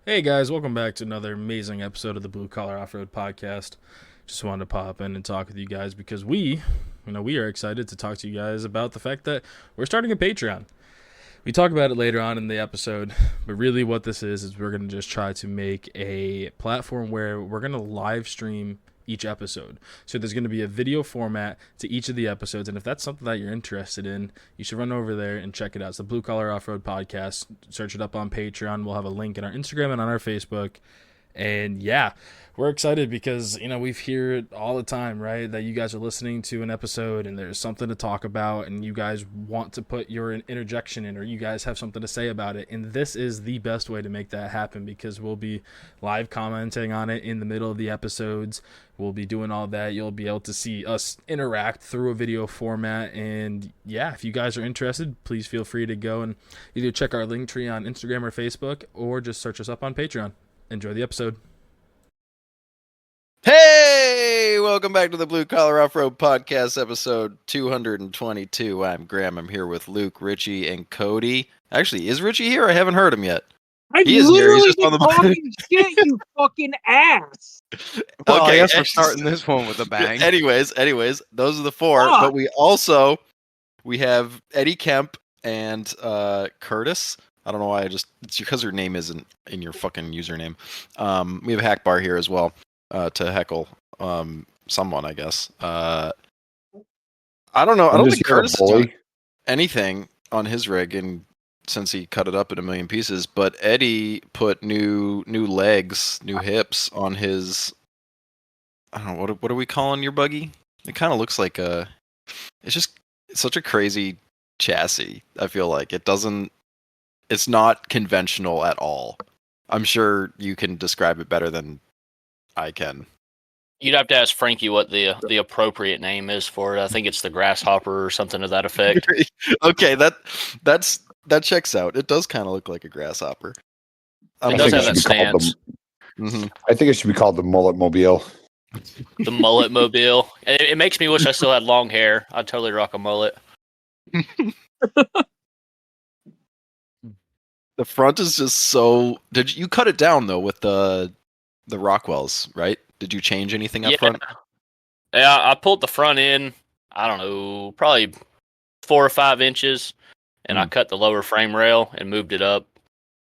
Hey guys, welcome back to another amazing episode of the Blue Collar Off-Road Podcast. Just wanted to pop in and talk with you guys because we are excited to talk to you guys about the fact that we're starting a Patreon. We talk about it later on in the episode, but really what this is we're going to just try to make a platform where we're going to live stream each episode. So there's going to be a video format to each of the episodes, and if that's something that you're interested in, you should run over there and check it out. It's the Blue Collar Off-Road Podcast. Search it up on Patreon. We'll have a link in our Instagram and on our Facebook. And yeah, we're excited because, we hear it all the time, right? That you guys are listening to an episode and there's something to talk about and you guys want to put your interjection in, or you guys have something to say about it. And this is the best way to make that happen because we'll be live commenting on it in the middle of the episodes. We'll be doing all that. You'll be able to see us interact through a video format. And yeah, if you guys are interested, please feel free to go and either check our link tree on Instagram or Facebook, or just search us up on Patreon. Enjoy the episode. Hey, welcome back to the Blue Collar Off-Road Podcast, episode 222. I'm Graham. I'm here with Luke, Richie, and Cody. Actually, is Richie here? I haven't heard him yet. He is here. He's just on the talking shit, you fucking ass. Well, okay, I guess we're starting this one with a bang. Anyways, those are the four. But we have Eddy Kemp and Curtis. I don't know why it's because her name isn't in your fucking username. We have Hackbar here as well to heckle someone, I guess. I don't know. I don't think Curtis is doing anything on his rig, and since he cut it up in a million pieces, but Eddy put new legs, new hips on his. I don't know what are we calling your buggy? It kind of looks like it's such a crazy chassis. I feel like it's not conventional at all. I'm sure you can describe it better than I can. You'd have to ask Frankie what the appropriate name is for it. I think it's the grasshopper or something to that effect. Okay, that checks out. It does kind of look like a grasshopper. It does have that stance. I think it should be called the Mullet Mobile. The Mullet Mobile. It makes me wish I still had long hair. I'd totally rock a mullet. The front is just so. Did you cut it down though with the Rockwells, right? Did you change anything up front? Yeah, I pulled the front in. I don't know, probably 4 or 5 inches, and I cut the lower frame rail and moved it up.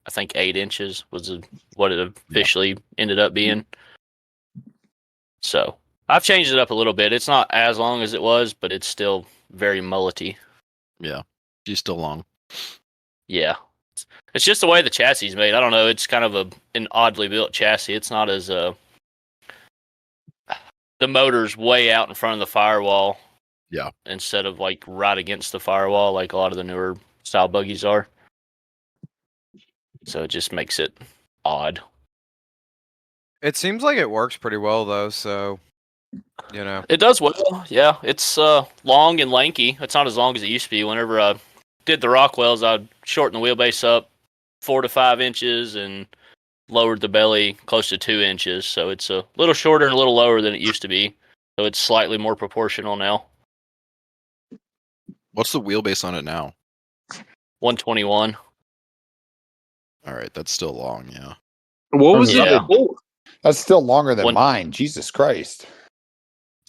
I think 8 inches was what it officially ended up being. So I've changed it up a little bit. It's not as long as it was, but it's still very mullety. Yeah, she's still long. Yeah. It's just the way the chassis is made. I don't know. It's kind of an oddly built chassis. It's not as the motor's way out in front of the firewall. Yeah. Instead of like right against the firewall, like a lot of the newer style buggies are. So it just makes it odd. It seems like it works pretty well though. So, it does well. Yeah, it's long and lanky. It's not as long as it used to be. Whenever I did the Rockwells, I'd shorten the wheelbase up 4 to 5 inches and lowered the belly close to 2 inches. So it's a little shorter and a little lower than it used to be. So it's slightly more proportional now. What's the wheelbase on it now? 121. All right, that's still long, yeah. What was it before? That's still longer than mine. Jesus Christ.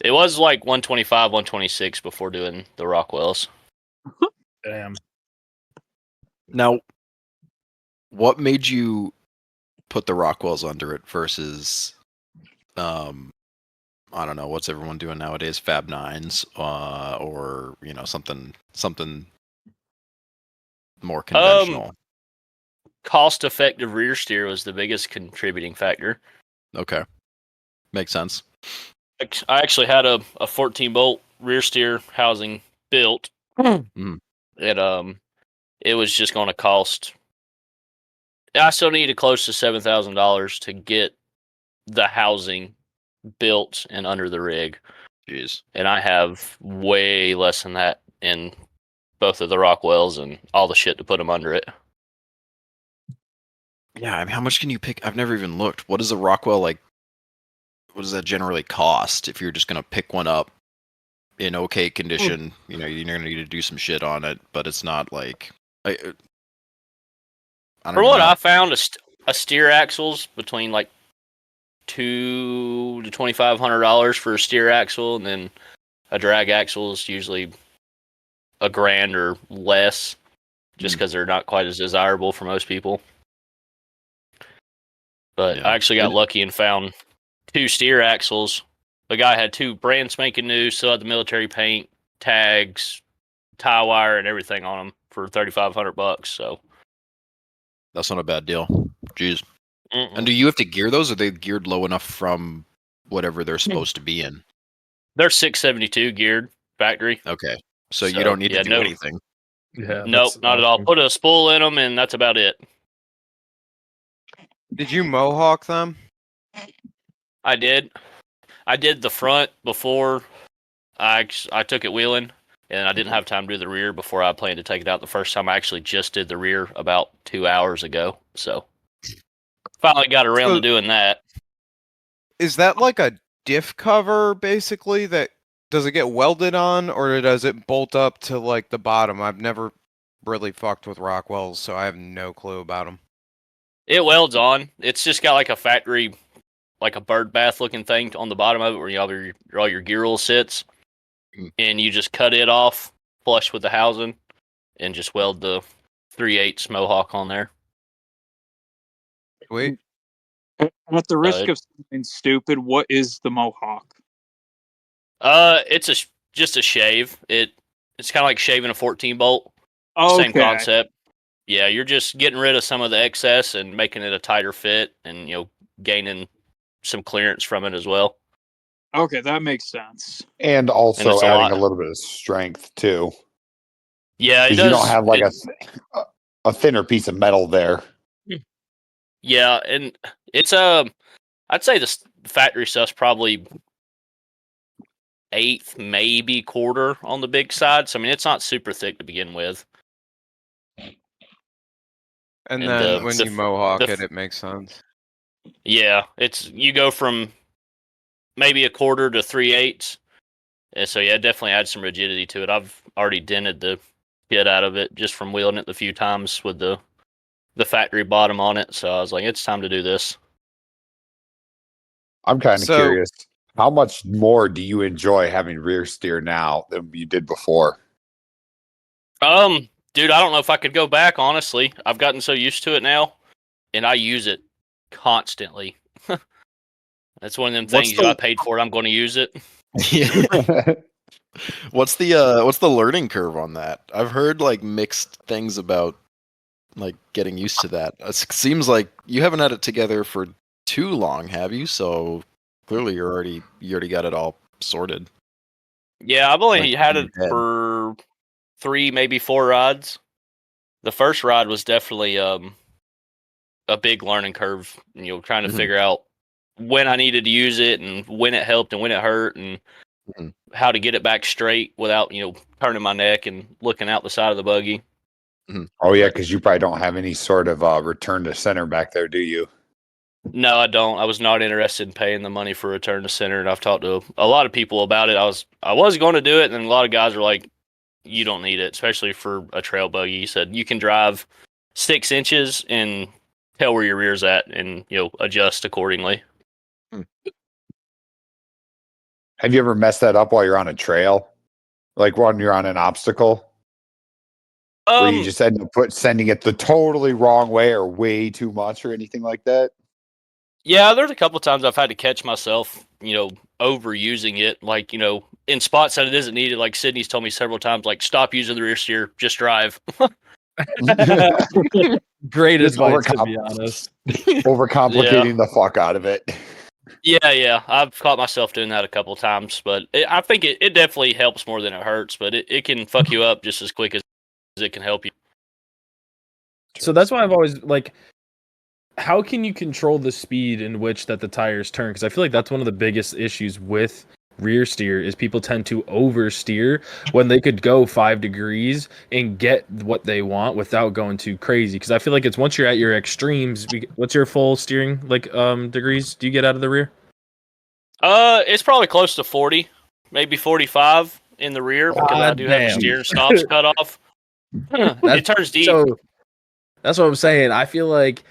It was like 125, 126 before doing the Rockwells. Damn. Now, what made you put the Rockwells under it versus, I don't know, what's everyone doing nowadays? Fab 9s, or something more conventional. Cost-effective rear steer was the biggest contributing factor. Okay, makes sense. I actually had a 14-bolt rear steer housing built. It was just going to cost. I still needed close to $7,000 to get the housing built and under the rig. Jeez. And I have way less than that in both of the Rockwells and all the shit to put them under it. Yeah, I mean, how much can you pick? I've never even looked. What is a Rockwell like? What does that generally cost if you're just going to pick one up in okay condition? You're going to need to do some shit on it, but it's not like. For what I found, a steer axle's between like $200 to $2,500 for a steer axle, and then a drag axle is usually $1,000 or less, just because they're not quite as desirable for most people. But I actually got lucky and found 2 steer axles. The guy had 2 brand spanking new, still had the military paint, tags, tie wire, and everything on them for $3,500. So that's not a bad deal. Jeez. And do you have to gear those? Or are they geared low enough from whatever they're supposed to be in? They're 672 geared factory. Okay, so you don't need to do anything. Yeah. Nope, not at all. Put a spool in them, and that's about it. Did you mohawk them? I did. I did the front before I took it wheeling, and I didn't have time to do the rear before I planned to take it out the first time. I actually just did the rear about 2 hours ago, so finally got around to doing that. Is that like a diff cover, basically? That does it get welded on, or does it bolt up to like the bottom? I've never really fucked with Rockwells, so I have no clue about them. It welds on. It's just got like a factory, like a bird bath looking thing on the bottom of it where all your gear oil sits, and you just cut it off flush with the housing and just weld the 3/8 Mohawk on there. Wait. At the risk of something stupid, what is the Mohawk? It's just a shave. It's kind of like shaving a 14 bolt. Okay. Same concept. Yeah, you're just getting rid of some of the excess and making it a tighter fit, and gaining some clearance from it as well. Okay, that makes sense. And also adding a little bit of strength too. Yeah, it does. You don't have like a thinner piece of metal there. Yeah, and it's I'd say the factory stuff's probably 1/8, maybe 1/4 on the big side. So I mean, it's not super thick to begin with. And then when you mohawk it makes sense. Yeah, you go from maybe 1/4 to 3/8. And so yeah, it definitely adds some rigidity to it. I've already dented the shit out of it just from wheeling it the few times with the factory bottom on it. So I was like, it's time to do this. I'm kind of curious. How much more do you enjoy having rear steer now than you did before? Dude, I don't know if I could go back, honestly. I've gotten so used to it now, and I use it constantly. That's one of them things I paid for it. I'm going to use it. Yeah. What's the learning curve on that? I've heard like mixed things about like getting used to that. It seems like you haven't had it together for too long, have you? So clearly you already got it all sorted. Yeah, I've only had it for 3, maybe 4 rides. The first ride was definitely a big learning curve. Trying to figure out when I needed to use it and when it helped and when it hurt and how to get it back straight without turning my neck and looking out the side of the buggy. Oh yeah, because you probably don't have any sort of return to center back there, do you? No, I don't. I was not interested in paying the money for return to center, and I've talked to a lot of people about it. I was going to do it, and then a lot of guys are like, "You don't need it, especially for a trail buggy." He said you can drive 6 inches and tell where your rear's at, and adjust accordingly. Have you ever messed that up while you're on a trail, like when you're on an obstacle? Where you just end up sending it the totally wrong way or way too much or anything like that? Yeah, there's a couple of times I've had to catch myself, overusing it, like, in spots that it isn't needed. Like Sydney's told me several times, like, stop using the rear steer, just drive. Great advice, to be honest. Overcomplicating the fuck out of it. Yeah. I've caught myself doing that a couple of times, but I think it definitely helps more than it hurts, but it can fuck you up just as quick as it can help you. So that's why I've always, like, how can you control the speed in which that the tires turn? Because I feel like that's one of the biggest issues with rear steer is people tend to oversteer when they could go 5 degrees and get what they want without going too crazy. Because I feel like it's once you're at your extremes. What's your full steering degrees do you get out of the rear? It's probably close to 40, maybe 45 in the rear because I do have the steer and stops cut off. It turns deep. So that's what I'm saying. I feel like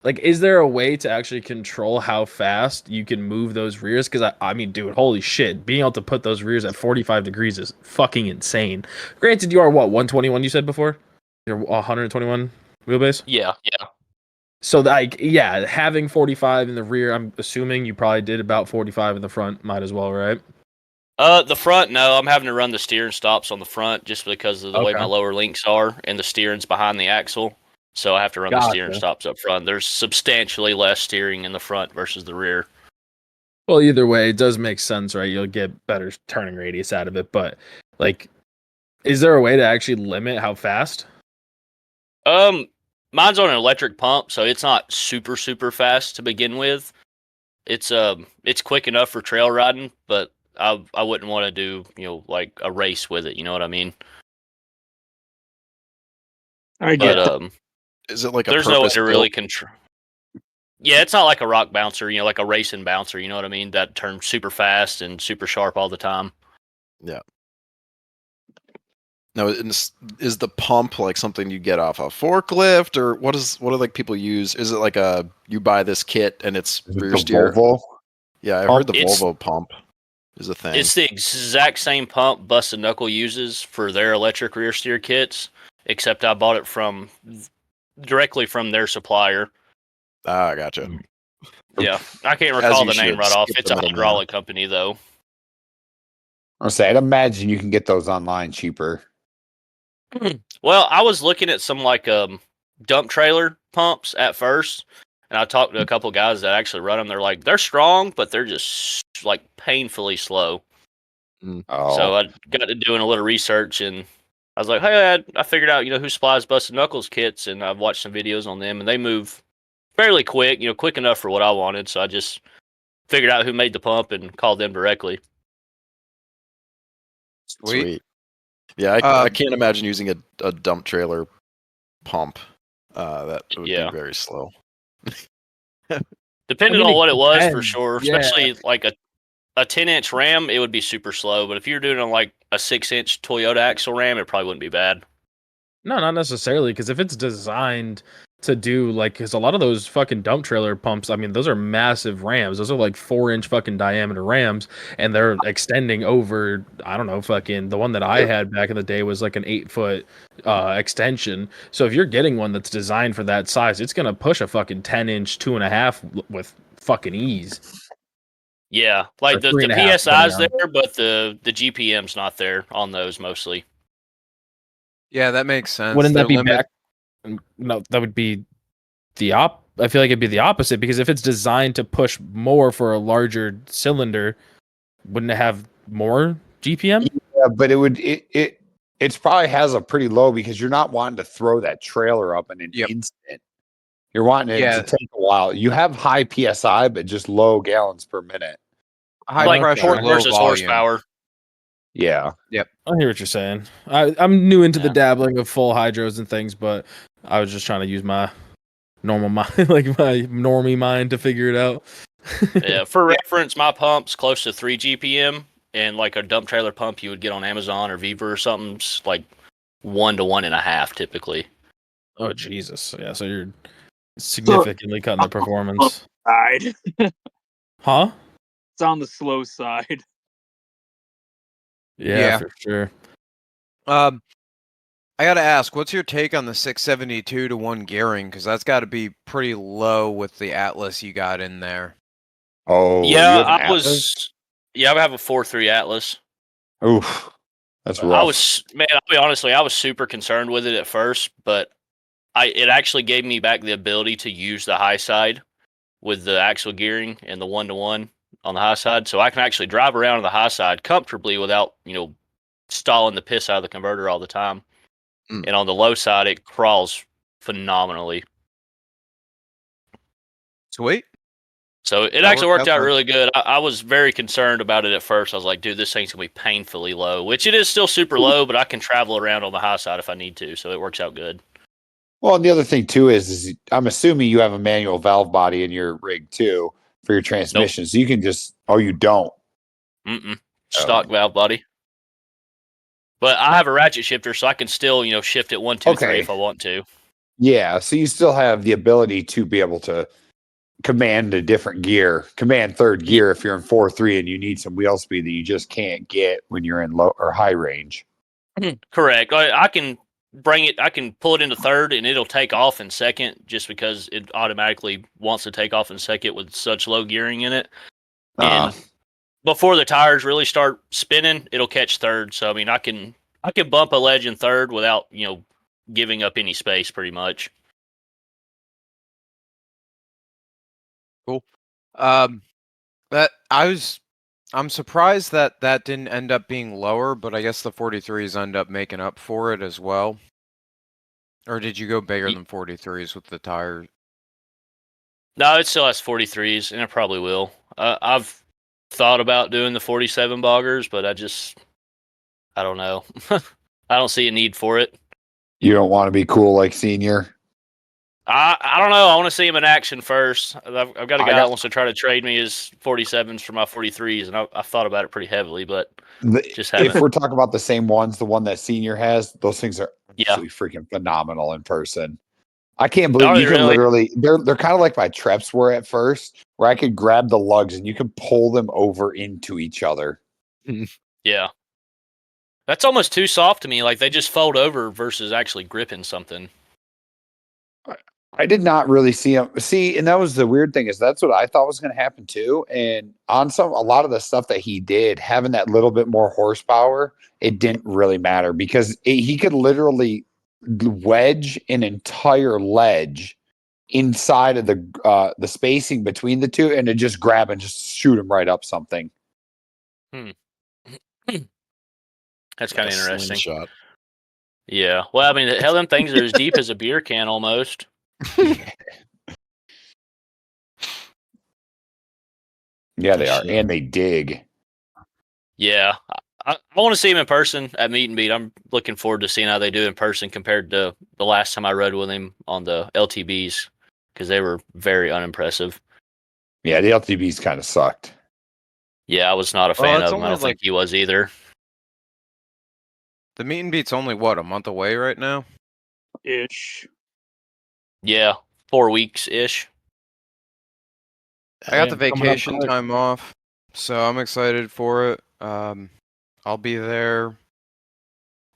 Like, is there a way to actually control how fast you can move those rears? Because I mean, dude, holy shit, being able to put those rears at 45 degrees is fucking insane. Granted, you are what, 121? You said before, you're 121 wheelbase. Yeah. So like, yeah, having 45 in the rear, I'm assuming you probably did about 45 in the front. Might as well, right? The front, no, I'm having to run the steering stops on the front just because of the way Okay. my lower links are, and the steering's behind the axle. So I have to run the steering Gotcha. stops up front. There's substantially less steering in the front versus the rear. Well, either way, it does make sense, right? You'll get better turning radius out of it, but like, is there a way to actually limit how fast? Mine's on an electric pump, so it's not super fast to begin with. It's quick enough for trail riding, but I wouldn't want to do, like a race with it, you know what I mean? I get But Is it like a there's no way purpose to really built? control. Yeah, it's not like a rock bouncer, like a racing bouncer, you know what I mean? That turns super fast and super sharp all the time. Yeah. Now, is the pump like something you get off a forklift, or what do like people use? Is it like you buy this kit and it's Is it rear the steer? Volvo? Yeah, I heard the It's- Volvo pump is a thing. It's the exact same pump Busted Knuckle uses for their electric rear steer kits, except I bought it directly from their supplier. I gotcha. Yeah, I can't recall you the name should. right off. Skip It's the a middleman. hydraulic company, though. I'd imagine you can get those online cheaper. Well, I was looking at some like dump trailer pumps at first, and I talked to a couple guys that actually run them. They're like, they're strong, but they're just like painfully slow. Oh, So I got to doing a little research, and I was like, hey, I figured out who supplies Busted Knuckles kits, and I've watched some videos on them, and they move fairly quick, quick enough for what I wanted. So I just figured out who made the pump and called them directly. Sweet. Yeah, I can't imagine using a dump trailer pump. That would be very slow. Depending on what it was, for depends. sure. Yeah. Especially like a 10-inch Ram, it would be super slow. But if you're doing it on like a 6-inch Toyota axle Ram, it probably wouldn't be bad. No, not necessarily, because if it's designed to do because a lot of those fucking dump trailer pumps, I mean, those are massive Rams. Those are like 4-inch fucking diameter Rams, and they're extending over. I don't know, fucking the one that I had back in the day was like an 8-foot extension. So if you're getting one that's designed for that size, it's gonna push a fucking 10-inch 2.5 with fucking ease. Yeah, like Or the 3.5, PSI's depending there, but the GPM's not there on those mostly. Yeah, that makes sense. Wouldn't that Their be back? No, that would be I feel like it'd be the opposite, because if it's designed to push more for a larger cylinder, wouldn't it have more GPM? yeah, but it probably has a pretty low, because you're not wanting to throw that trailer up in an instant. You're wanting it to take a while. You have high PSI, but just low gallons per minute. High like pressure, torque low versus volume. horsepower. Yeah. I hear what you're saying. I'm new into the dabbling of full hydros and things, but I was just trying to use my normal mind, like my normie mind, to figure it out. Yeah, for reference, my pump's close to 3 GPM, and like a dump trailer pump you would get on Amazon or Viva or something's like 1 to 1.5 typically. Oh Jesus! Yeah, so you're significantly cutting the performance. side. Huh? It's on the slow side. Yeah, for sure. I gotta ask, what's your take on the 672 to 1 gearing? Because that's got to be pretty low with the Atlas you got in there. Oh, yeah, you have an I Atlas? was. Yeah, I have a 4.3 Atlas. Oof, that's rough. I'll be honestly, I was super concerned with it at first, but it actually gave me back the ability to use the high side with the axle gearing and the 1-to-1 on the high side, so I can actually drive around on the high side comfortably without stalling the piss out of the converter all the time. And on the low side, it crawls phenomenally. Sweet. So it actually worked out really good. I was very concerned about it at first. I was like, dude, this thing's going to be painfully low, which it is still super low, but I can travel around on the high side if I need to, so it works out good. Well, and the other thing, too, is I'm assuming you have a manual valve body in your rig, too, for your transmission. Nope. So you can just... Oh, you don't? Stock valve body. But I have a ratchet shifter, so I can still, shift it 1, 2, 3 if I want to. Yeah, so you still have the ability to be able to command a different gear, command third gear if you're in 4-3 and you need some wheel speed that you just can't get when you're in low or high range. Correct. I can bring it. I can pull it into third, and it'll take off in second, just because it automatically wants to take off in second with such low gearing in it. And before the tires really start spinning, it'll catch third. So I mean, I can bump a ledge in third without giving up any space, pretty much. Cool. I'm surprised that didn't end up being lower, but I guess the 43s end up making up for it as well. Or did you go bigger than 43s with the tire? No, it still has 43s, and it probably will. I've thought about doing the 47 boggers, but I don't know. I don't see a need for it. You don't want to be cool like Senior? I don't know. I want to see him in action first. I've got a guy that wants to try to trade me his 47s for my 43s, and I've thought about it pretty heavily, but just haven't. If we're talking about the same ones, the one that Senior has, those things are absolutely freaking phenomenal in person. I can't believe you can literally. They're kind of like my Treps were at first, where I could grab the lugs and you can pull them over into each other. Yeah, that's almost too soft to me. Like they just fold over versus actually gripping something. I did not really see him. See, and that was the weird thing, is that's what I thought was going to happen too. And on a lot of the stuff that he did, having that little bit more horsepower, it didn't really matter because he could literally wedge an entire ledge inside of the spacing between the two, and to just grab and just shoot him right up something. That's kind of interesting. Shot. Yeah. Well, I mean, hell, them things are as deep as a beer can almost. Yeah, they are, and they dig. Yeah, I want to see him in person at Meet and Beat. I'm looking forward to seeing how they do in person compared to the last time I rode with him on the LTBs, because they were very unimpressive. Yeah, the LTBs kind of sucked. Yeah, I was not a fan of him. I don't think he was either. The Meet and Beat's only, what, a month away right now? Ish. Yeah, 4 weeks-ish. I got the vacation time off, so I'm excited for it. I'll be there.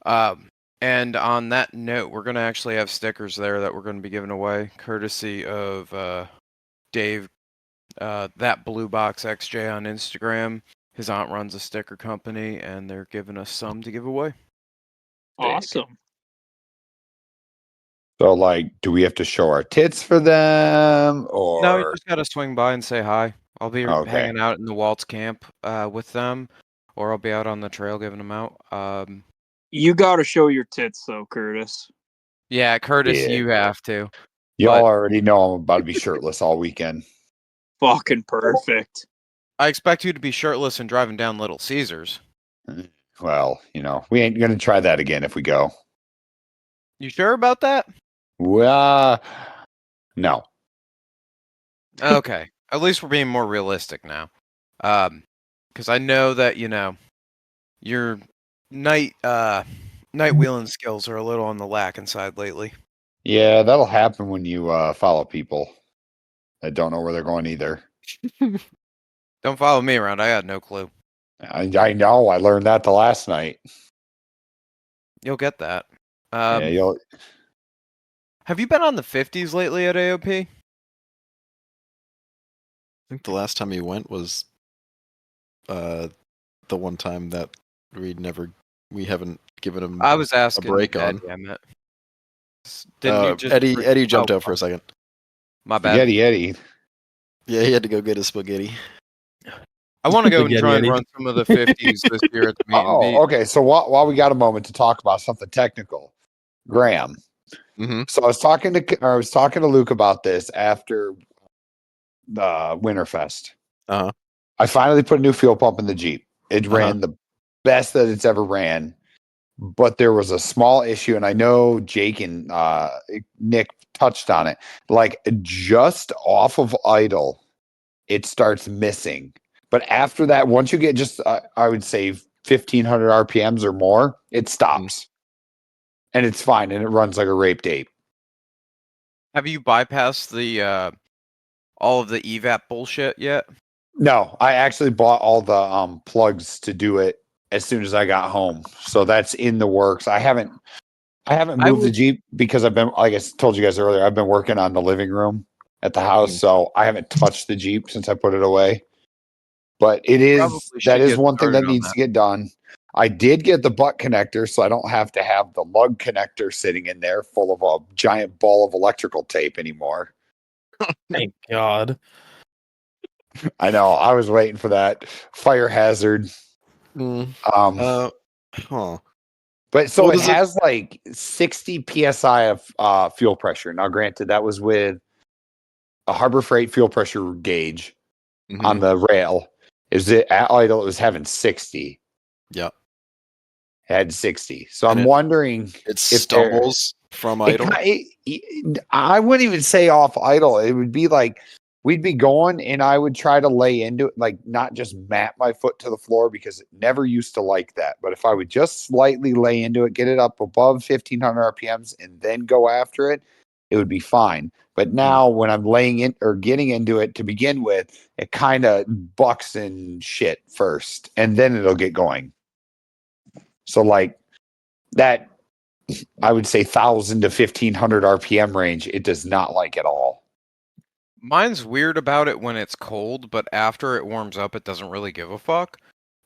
And on that note, we're going to actually have stickers there that we're going to be giving away, courtesy of Dave, that Blue Box XJ on Instagram. His aunt runs a sticker company, and they're giving us some to give away. Awesome. So, like, do we have to show our tits for them, or no? You just gotta swing by and say hi. I'll be hanging out in the Waltz camp with them, or I'll be out on the trail giving them out. You gotta show your tits, though, Curtis. Yeah, Curtis, you have to. Y'all already know I'm about to be shirtless all weekend. Fucking perfect. I expect you to be shirtless and driving down Little Caesars. Well, we ain't gonna try that again if we go. You sure about that? Well, no. Okay. At least we're being more realistic now. Because I know that, your night wheeling skills are a little on the lacking side lately. Yeah, that'll happen when you follow people that don't know where they're going either. Don't follow me around. I got no clue. I know. I learned that the last night. You'll get that. Yeah, Have you been on the 50s lately at AOP? I think the last time you went was the one time that we haven't given him I was asking a break Eddie, on. I meant. Didn't you just Eddie jumped out for a second. My bad. Eddie. Yeah, he had to go get his spaghetti. I want to go and try and run some of the 50s this year at the Meet and Beat. Okay. So while we got a moment to talk about something technical, Graham. Mm-hmm. So I was talking to Luke about this after the Winterfest. Uh-huh. I finally put a new fuel pump in the Jeep. It ran the best that it's ever ran, but there was a small issue, and I know Jake and Nick touched on it. Like, just off of idle, it starts missing. But after that, once you get just, I would say 1,500 RPMs or more, it stops. And it's fine, and it runs like a raped ape. Have you bypassed the all of the evap bullshit yet? No, I actually bought all the plugs to do it as soon as I got home. So that's in the works. I haven't moved the Jeep because I've been, like I told you guys earlier, I've been working on the living room at the house. So I haven't touched the Jeep since I put it away. But that is one thing that needs to get done. I did get the butt connector, so I don't have to have the lug connector sitting in there full of a giant ball of electrical tape anymore. Thank God. I know. I was waiting for that fire hazard. Huh. But so it has like 60 psi of fuel pressure. Now, granted, that was with a Harbor Freight fuel pressure gauge on the rail. Is it at idle? It was having 60. Yep. It had 60. So I'm wondering it stumbles from idle. I wouldn't even say off idle. It would be like we'd be going and I would try to lay into it, like not just map my foot to the floor because it never used to like that. But if I would just slightly lay into it, get it up above 1500 RPMs and then go after it, it would be fine. But now when I'm laying in or getting into it to begin with, it kind of bucks and shit first and then it'll get going. So like that, I would say 1,000 to 1,500 RPM range, it does not like at all. Mine's weird about it when it's cold, but after it warms up, it doesn't really give a fuck.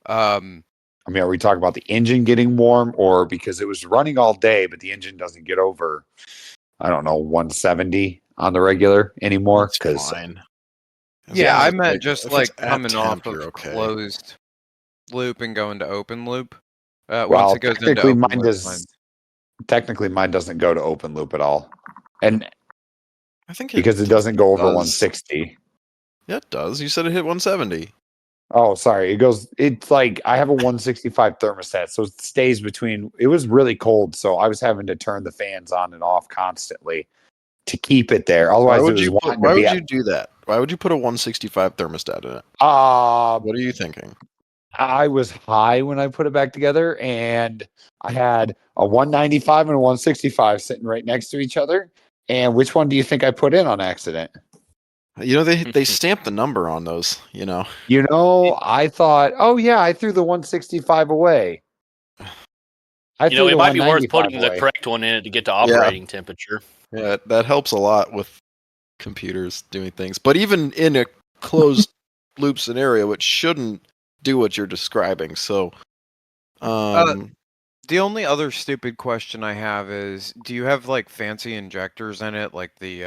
I mean, are we talking about the engine getting warm or because it was running all day, but the engine doesn't get over, I don't know, 170 on the regular anymore? Because fine. Yeah, I meant just like coming off of closed loop and going to open loop. Once it goes into open loop, technically mine doesn't go to open loop at all. And I think because it doesn't go over 160. Yeah, it does. You said it hit 170. Oh, sorry. It's like I have a 165 thermostat, so it stays between. It was really cold, so I was having to turn the fans on and off constantly to keep it there. Otherwise, why would you do that? Why would you put a 165 thermostat in it? What are you thinking? I was high when I put it back together, and I had a 195 and a 165 sitting right next to each other. And which one do you think I put in on accident? You know, they stamp the number on those, you know. I thought, oh yeah, I threw the 165 away. It might be worth putting the correct one in it to get to operating temperature. Yeah, that helps a lot with computers doing things. But even in a closed loop scenario, it shouldn't do what you're describing. So, the only other stupid question I have is, do you have like fancy injectors in it, like the?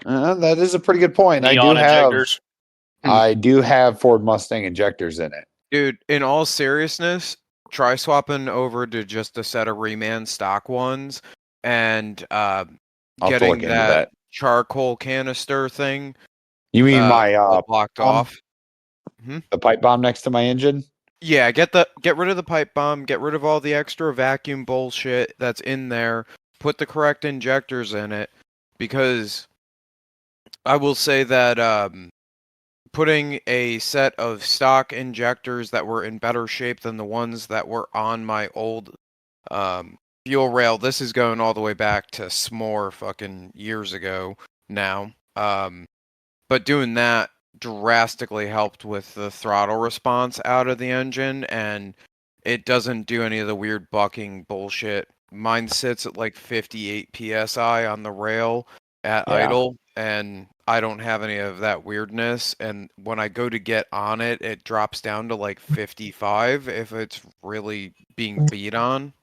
That is a pretty good point. I do have Ford Mustang injectors in it. Dude, in all seriousness, try swapping over to just a set of Reman stock ones and getting that charcoal canister thing. You mean my blocked off? The pipe bomb next to my engine? Yeah, get rid of the pipe bomb, get rid of all the extra vacuum bullshit that's in there, put the correct injectors in it, because I will say that putting a set of stock injectors that were in better shape than the ones that were on my old fuel rail, this is going all the way back to s'more fucking years ago now, but doing that drastically helped with the throttle response out of the engine, and it doesn't do any of the weird bucking bullshit. Mine sits at like 58 psi on the rail at idle, and I don't have any of that weirdness, and when I go to get on it, it drops down to like 55 if it's really being beat on.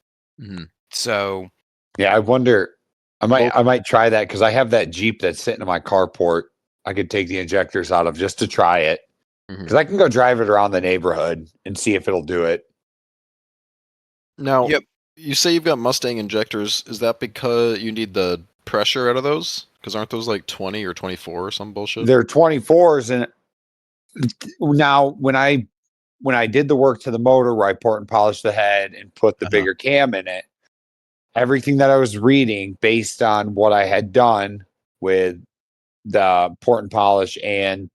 So yeah, I wonder, I might try that because I have that Jeep that's sitting in my carport. I could take the injectors out of just to try it because I can go drive it around the neighborhood and see if it'll do it. Now, you say you've got Mustang injectors. Is that because you need the pressure out of those? Because aren't those like 20 or 24 or some bullshit? They're 24s, and now when I did the work to the motor where I port and polished the head and put the bigger cam in it, everything that I was reading based on what I had done with the port and polish and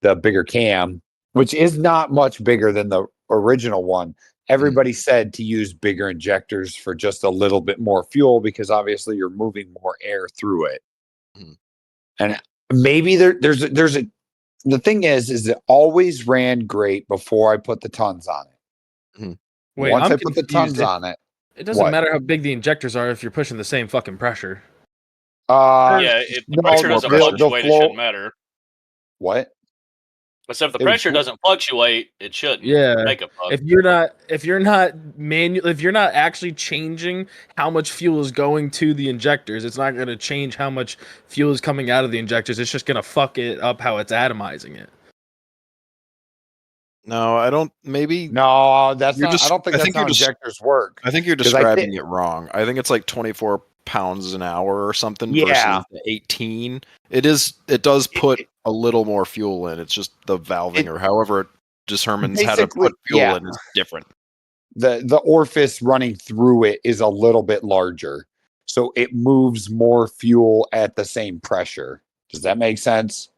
the bigger cam, which is not much bigger than the original one, everybody said to use bigger injectors for just a little bit more fuel because obviously you're moving more air through it. Mhm. And maybe there's a the thing is it always ran great before I put the tons on it. Mhm. Wait, Once I'm I put the confused. tons on it, It doesn't What? matter how big the injectors are if you're pushing the same fucking pressure. Yeah, if the pressure doesn't fluctuate, it shouldn't matter. What? But so if the It would pressure doesn't fluctuate, it shouldn't Yeah. make a buck. If you're not actually changing how much fuel is going to the injectors, it's not going to change how much fuel is coming out of the injectors. It's just going to fuck it up how it's atomizing it. No, I don't. Maybe No, that's You're not. just- I don't think I that's think how you're just- injectors work. I think you're 'Cause I describing thi- it wrong. I think it's like 24 pounds an hour or something Yeah. versus the 18. It does put a little more fuel in. It's just the valving or however it determines how to Basically, put fuel yeah. in is different. The orifice running through it is a little bit larger, so it moves more fuel at the same pressure. Does that make sense?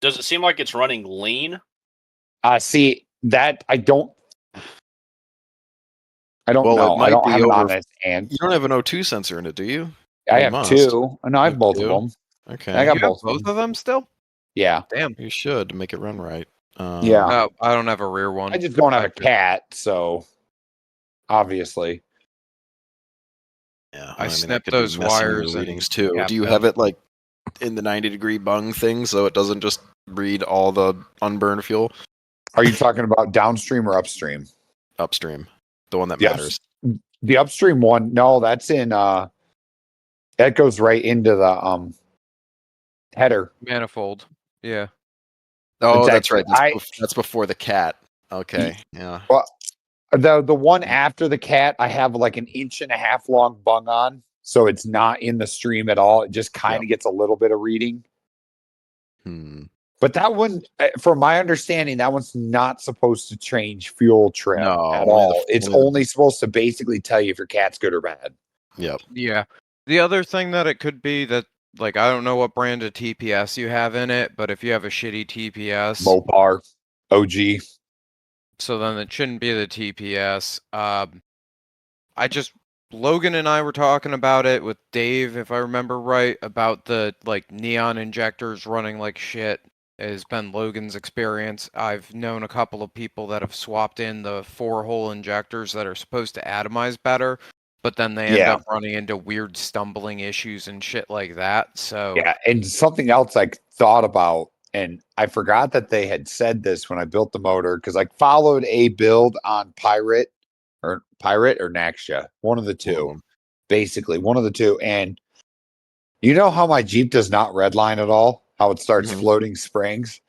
Does it seem like it's running lean? See that I don't Well, know. it might I don't be have an over- honest answer. You don't have an O2 sensor in it, do you? I You have must. two. No, I have You both do? of them. Okay. I got You have both of both them. of them still? Yeah, Damn. You should make it run right. Yeah. Oh, I don't have a rear one. I just don't have a cat, so obviously. Yeah, I that snipped could be those messing your wires and readings too. capped Do you them. have it like in the 90-degree bung thing so it doesn't just read all the unburned fuel Are you talking about downstream or upstream? upstream? The one that The matters. The upstream one, no, that's in that goes right into the header. manifold. Yeah. Oh, It's that's right. actually- That's before the cat. Okay. Yeah. Well, the one after the cat, I have like an 1.5 inch long bung on, so it's not in the stream at all. It just kind of gets a little bit of reading. But that one, from my understanding, that one's not supposed to change fuel trim No, at only all. the- It's only the- only supposed to basically tell you if your cat's good or bad. Yep. Yeah. The other thing that it could be that, like, I don't know what brand of TPS you have in it, but if you have a shitty TPS, Mopar, OG. so then it shouldn't be the TPS. Logan and I were talking about it with Dave, if I remember right, about the like neon injectors running like shit. Has been Logan's experience. I've known a couple of people that have swapped in the 4-hole injectors that are supposed to atomize better, but then they end up running into weird stumbling issues and shit like that. So Yeah, and something else I thought about, and I forgot that they had said this when I built the motor, because I followed a build on Pirate or Naxia, one of the two, basically one of the two. And you know how my Jeep does not redline at all? How it starts floating springs.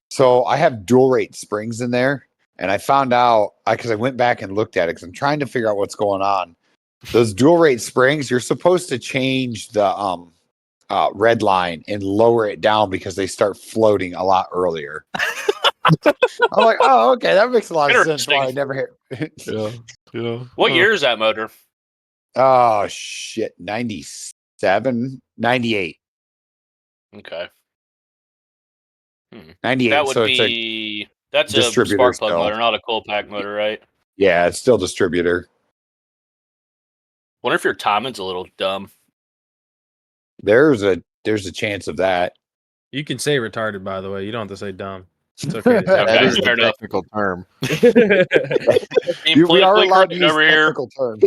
So I have dual rate springs in there, and I found out because I went back and looked at it because I'm trying to figure out what's going on. Those dual rate springs, you're supposed to change the red line and lower it down because they start floating a lot earlier. I'm like, oh, okay, that makes a lot of sense. Why I never hear. Yeah. What year is that motor? Oh shit, 97, 98. Okay. 98. That would so that's a distributor spark plug still. motor, not a coil pack motor, right? Yeah, it's still distributor. Wonder if your timing's a little dumb. There's a chance of that. You can say retarded, by the way. You don't have to say dumb. It's okay. That is fair the enough. technical term. We are allowed to use over here. technical terms.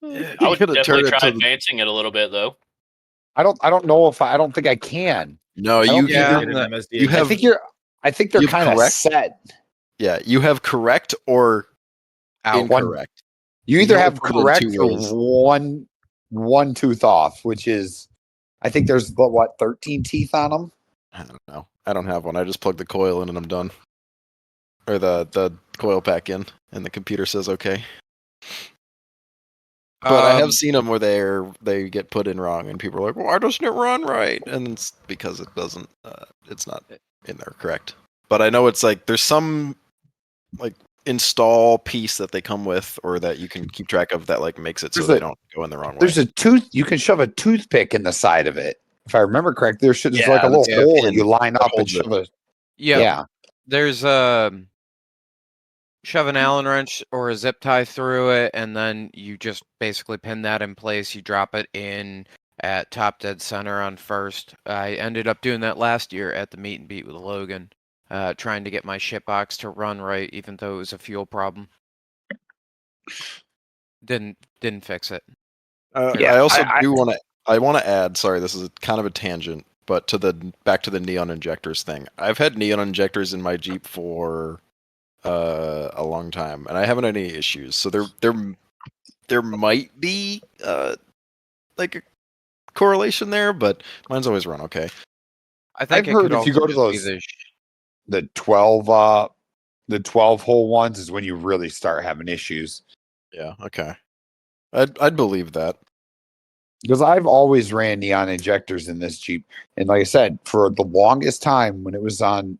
I would definitely try advancing it a little bit, though. I don't know if I don't think I can. No, I don't you think you have. I think they're you have kind of correct? set. Yeah, you have correct or incorrect. You You either can have put it in correct two or ways. one tooth off, which is I think there's 13 teeth on them. I don't know. I don't have one. I just plug the coil in and I'm done. Or the coil pack in, and the computer says okay. But I have seen them where they get put in wrong, and people are like, "Why doesn't it run right?" And it's because it doesn't. It's not in there correct. But I know it's like there's some like install piece that they come with, or that you can keep track of that like makes it so they don't go in the wrong way. There's a tooth. You can shove a toothpick in the side of it. If I remember correct, there's like a little hole that you line up and shove a. Yeah. There's shove an Allen wrench or a zip tie through it, and then you just basically pin that in place. You drop it in at top dead center on first. I ended up doing that last year at the meet and beat with Logan, trying to get my shit box to run right, even though it was a fuel problem. Didn't fix it. I also do want to. I want to add. Sorry, this is kind of a tangent, but back to the neon injectors thing. I've had neon injectors in my Jeep for a long time, and I haven't had any issues. So there might be like a correlation there, but mine's always run okay. I think I've heard if you go to those the 12 hole ones is when you really start having issues. Yeah, okay. I'd believe that. Because I've always ran neon injectors in this Jeep. And like I said, for the longest time when it was on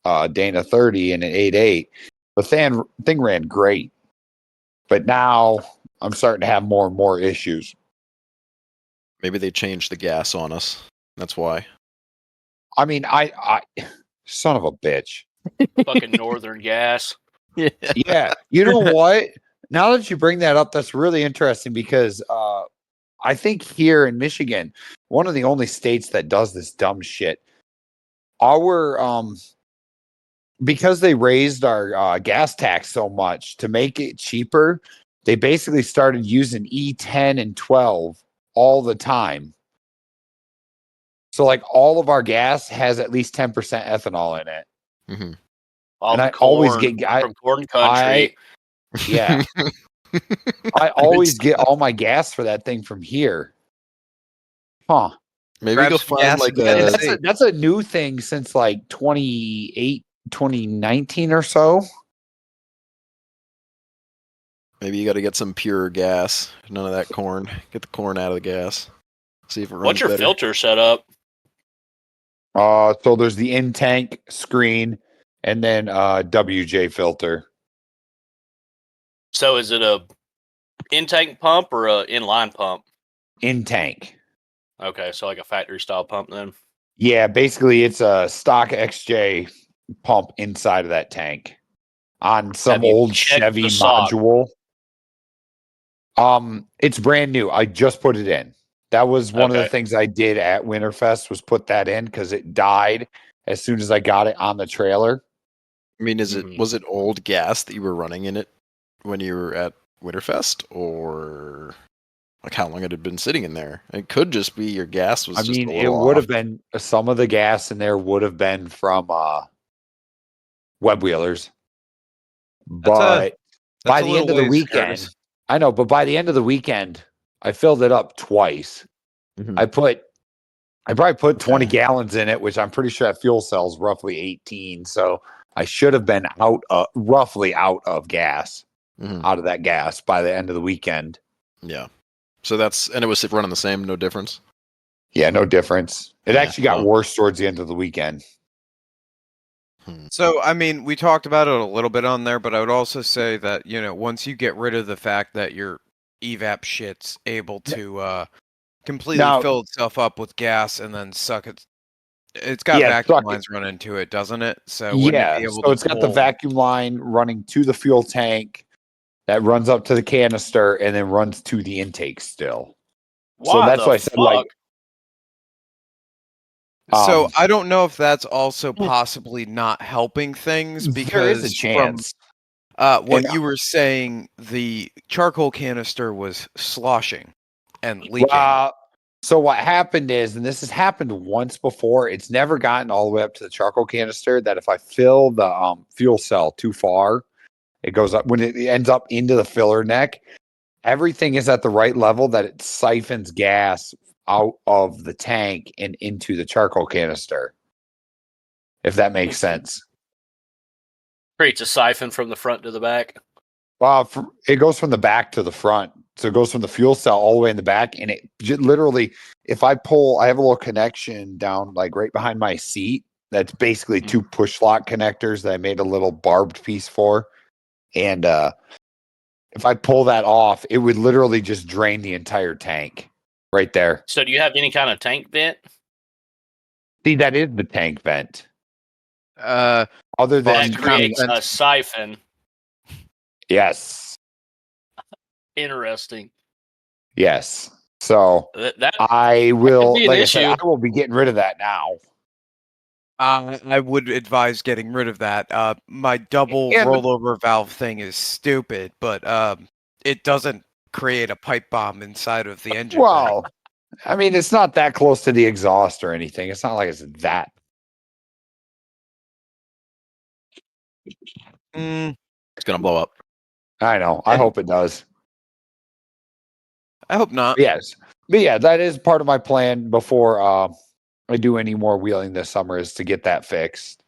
Dana 30 and an 8.8, the thing ran great. But now I'm starting to have more and more issues. Maybe they changed the gas on us. That's why. I mean, I son of a bitch. Fucking Northern Gas. Yeah. You know what? Now that you bring that up, that's really interesting because I think here in Michigan, one of the only states that does this dumb shit, because they raised our gas tax so much to make it cheaper, they basically started using E10 and 12 all the time. So like all of our gas has at least 10% ethanol in it. Mm-hmm. And I always get from corn country. Yeah. I always get all my gas for that thing from here. Huh. Maybe go find like that's a new thing since like 2019 or so. Maybe you got to get some pure gas. None of that corn. Get the corn out of the gas. See if it runs What's your better. filter setup? So there's the in-tank screen and then WJ filter. So is it a in-tank pump or a inline pump? In-tank. Okay, so like a factory style pump then? Yeah, basically it's a stock XJ pump inside of that tank on some old Chevy module. It's brand new. I just put it in. That was one of the things I did at Winterfest was put that in because it died as soon as I got it on the trailer. I mean, was it old gas that you were running in it when you were at Winterfest, or like how long it had been sitting in there? It could just be your gas was. It would have been some of the gas in there would have been from web wheelers, but by the end of the weekend, I know. But by the end of the weekend, I filled it up twice. Mm-hmm. I probably put 20 gallons in it, which I'm pretty sure that fuel cell's roughly 18. So I should have been roughly out of gas, out of that gas by the end of the weekend. Yeah. So and it was running the same, no difference? Yeah, no difference. It actually got worse towards the end of the weekend. So, I mean, we talked about it a little bit on there, but I would also say that, once you get rid of the fact that your evap shit's able to completely fill itself up with gas and then suck it. It's got vacuum lines running into it, doesn't it? So it's got the vacuum line running to the fuel tank that runs up to the canister and then runs to the intake still. So that's why I said so I don't know if that's also possibly not helping things because there is a chance. What you were saying, the charcoal canister was sloshing and leaking. So what happened is, and this has happened once before, it's never gotten all the way up to the charcoal canister, that if I fill the fuel cell too far, it goes up. When it ends up into the filler neck, everything is at the right level that it siphons gas out of the tank and into the charcoal canister. If that makes sense. Creates a siphon from the front to the back. It goes from the back to the front. So it goes from the fuel cell all the way in the back. And it literally, if I have a little connection down like right behind my seat. That's basically two push lock connectors that I made a little barbed piece for. And if I pull that off, it would literally just drain the entire tank right there. So do you have any kind of tank vent? See, that is the tank vent. I Other than That creates a siphon. Yes. Interesting. Yes. So That I will, be an like I said, issue. I will be getting rid of that now. I would advise getting rid of that. My double And- rollover valve thing is stupid, but it doesn't create a pipe bomb inside of the engine bay. Well, I mean, it's not that close to the exhaust or anything. It's not like it's that. It's gonna blow up. I know. I hope it does. I hope not. Yes. But yeah, that is part of my plan before I do any more wheeling this summer is to get that fixed.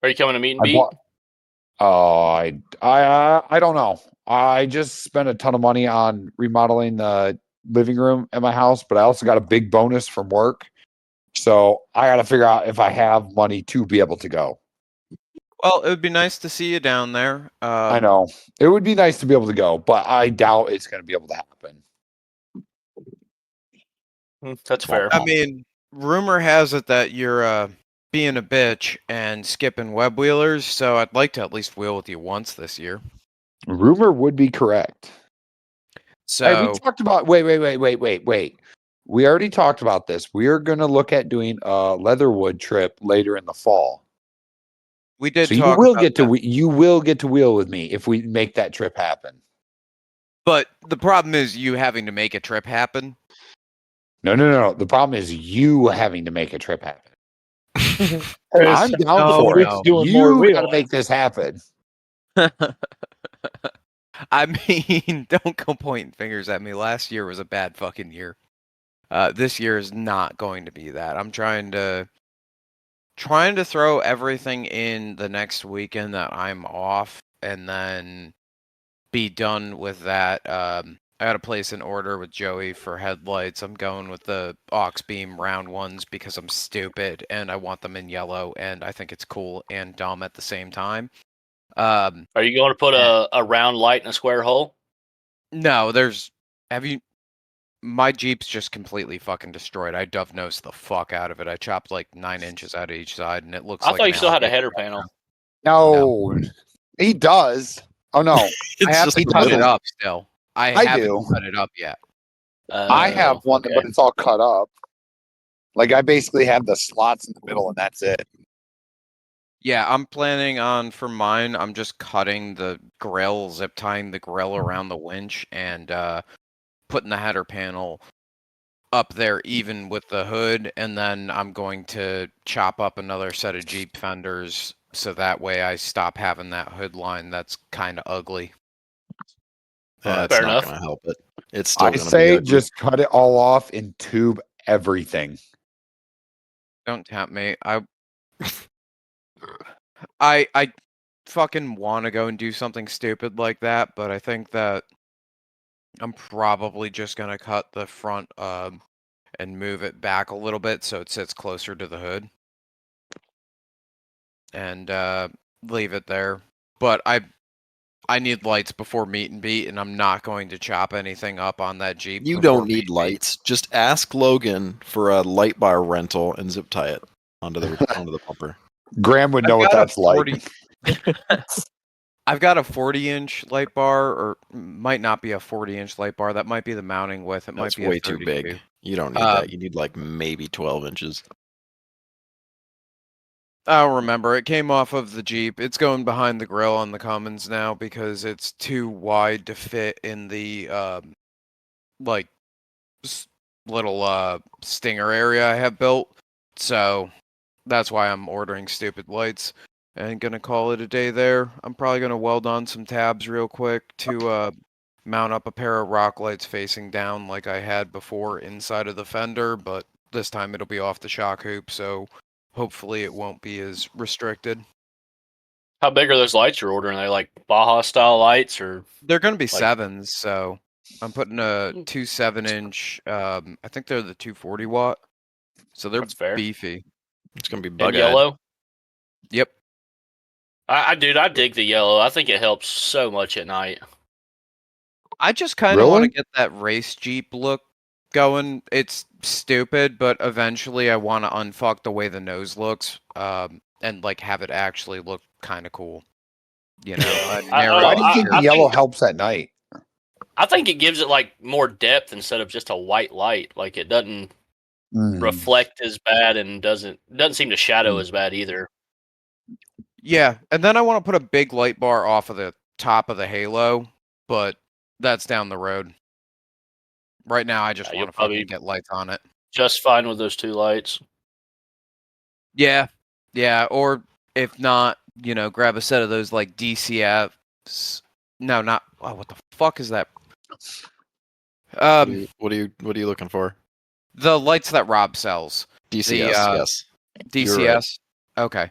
Are you coming to meet and beat? I don't know. I just spent a ton of money on remodeling the living room at my house, but I also got a big bonus from work. So I got to figure out if I have money to be able to go. Well, it would be nice to see you down there. I know. It would be nice to be able to go, but I doubt it's going to be able to happen. That's fair. I mean, rumor has it that you're being a bitch and skipping web wheelers, so I'd like to at least wheel with you once this year. Rumor would be correct. So Hey, we talked about wait. We already talked about this. We are going to look at doing a Leatherwood trip later in the fall. we did So talk you will about get to that. you will get to wheel with me if we make that trip happen. But the problem is you having to make a trip happen. No. The problem is you having to make a trip happen. I'm down no, for no. it. Doing more You got to wheeling. make this happen. I mean, don't go pointing fingers at me. Last year was a bad fucking year. This year is not going to be that. I'm trying to throw everything in the next weekend that I'm off, and then be done with that. I got to place an order with Joey for headlights. I'm going with the aux beam round ones because I'm stupid and I want them in yellow, and I think it's cool and dumb at the same time. Are you going to put a round light in a square hole? No, my Jeep's just completely fucking destroyed. I dove nosed the fuck out of it. I chopped like 9 inches out of each side, and it looks I like thought you an still had a alligator header right panel. No, he does. Oh no, I have just to the cut it middle. up still. I haven't do. cut it up yet. I have one, okay. but it's all cut up. Like I basically have the slots in the middle, and that's it. Yeah, I'm planning on, for mine, I'm just cutting the grill, zip tying the grill around the winch, and putting the header panel up there even with the hood, and then I'm going to chop up another set of Jeep fenders so that way I stop having that hood line that's kind of ugly. That's Fair not enough. gonna help it. It's still I gonna be say ugly. just cut it all off and tube everything. Don't tempt me. I fucking want to go and do something stupid like that, but I think that I'm probably just gonna cut the front and move it back a little bit so it sits closer to the hood, and leave it there. But I need lights before meet and beat, and I'm not going to chop anything up on that Jeep. You before don't meet need and beat. lights. Just ask Logan for a light bar rental and zip tie it onto the bumper. Graham would know I've what got a that's like. 40 I've got a 40-inch light bar, or might not be a 40-inch light bar. That might be the mounting width. It That's might be way a too 32. big. You don't need that. You need like maybe 12 inches. I don't remember. It came off of the Jeep. It's going behind the grill on the Commons now because it's too wide to fit in the like little stinger area I have built. So that's why I'm ordering stupid lights and gonna call it a day there. I'm probably gonna weld on some tabs real quick to mount up a pair of rock lights facing down like I had before inside of the fender, but this time it'll be off the shock hoop, so hopefully it won't be as restricted. How big are those lights you're ordering? Are they like Baja style lights, or They're gonna be Like- 7s, so I'm putting a 2 7-inch. I think they're the 240 watt, so they're That's fair. beefy. It's gonna be and bug-eyed. yellow? Yep. I dig the yellow. I think it helps so much at night. I just kind of want to Really? get that race Jeep look going. It's stupid, but eventually I want to unfuck the way the nose looks. and like have it actually look kind of cool. You know, Why do you think the yellow helps at night? I think it gives it like more depth instead of just a white light. Like it doesn't reflect as bad and doesn't seem to shadow as bad either. Yeah, and then I want to put a big light bar off of the top of the halo, but that's down the road. Right now, I just want to fucking get lights on it. Just fine with those 2 lights. Yeah, or if not, you know, grab a set of those like DCFs. No, not. Oh, what the fuck is that? What are you looking for? The lights that Rob sells. DCS, yes. DCS. Right. Okay.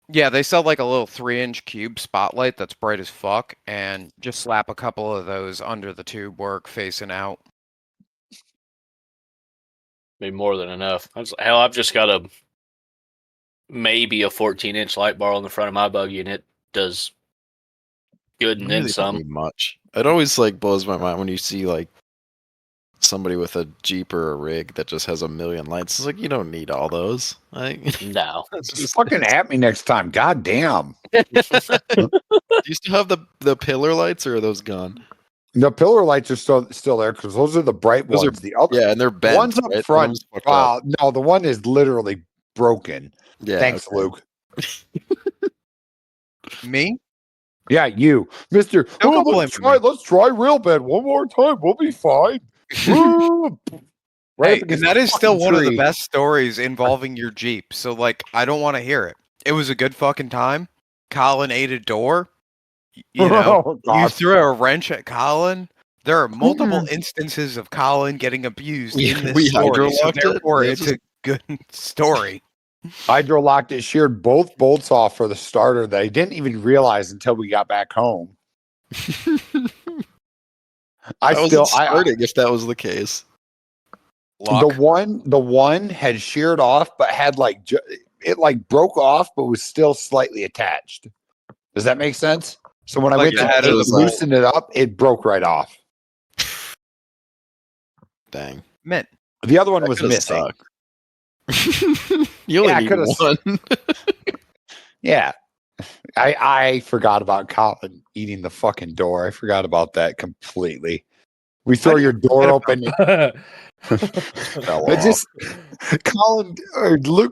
Yeah, they sell like a little 3-inch cube spotlight that's bright as fuck, and just slap a couple of those under the tube work facing out. Maybe more than enough. I've just got maybe a 14-inch light bar on the front of my buggy, and it does good and then some. Don't need much. It always like blows my mind when you see like somebody with a Jeep or a rig that just has a million lights. It's like you don't need all those. Like, no, just fucking at me next time. God damn. Do you still have the pillar lights, or are those gone? The pillar lights are still there because those are the bright those ones. The other, and they're bent. One's up front. Wow, no, the one is literally broken. Yeah, thanks, Luke. Me? Yeah, you, Mister. Oh, let's try real bad one more time. We'll be fine. Right, and that is still one of the best stories involving your Jeep. So, like, I don't want to hear it. It was a good fucking time. Colin ate a door. You know, you threw a wrench at Colin. There are multiple instances of Colin getting abused in this story. So therefore, it's a good story. Hydrolocked it, sheared both bolts off for the starter that I didn't even realize until we got back home. If that was the case. The one had sheared off, but had like it like broke off, but was still slightly attached. Does that make sense? So when I went to loosen it up, it broke right off. Dang. Man, the other one was missing. You only need one. Yeah. I forgot about Colin eating the fucking door. I forgot about that completely. We throw your door open. Luke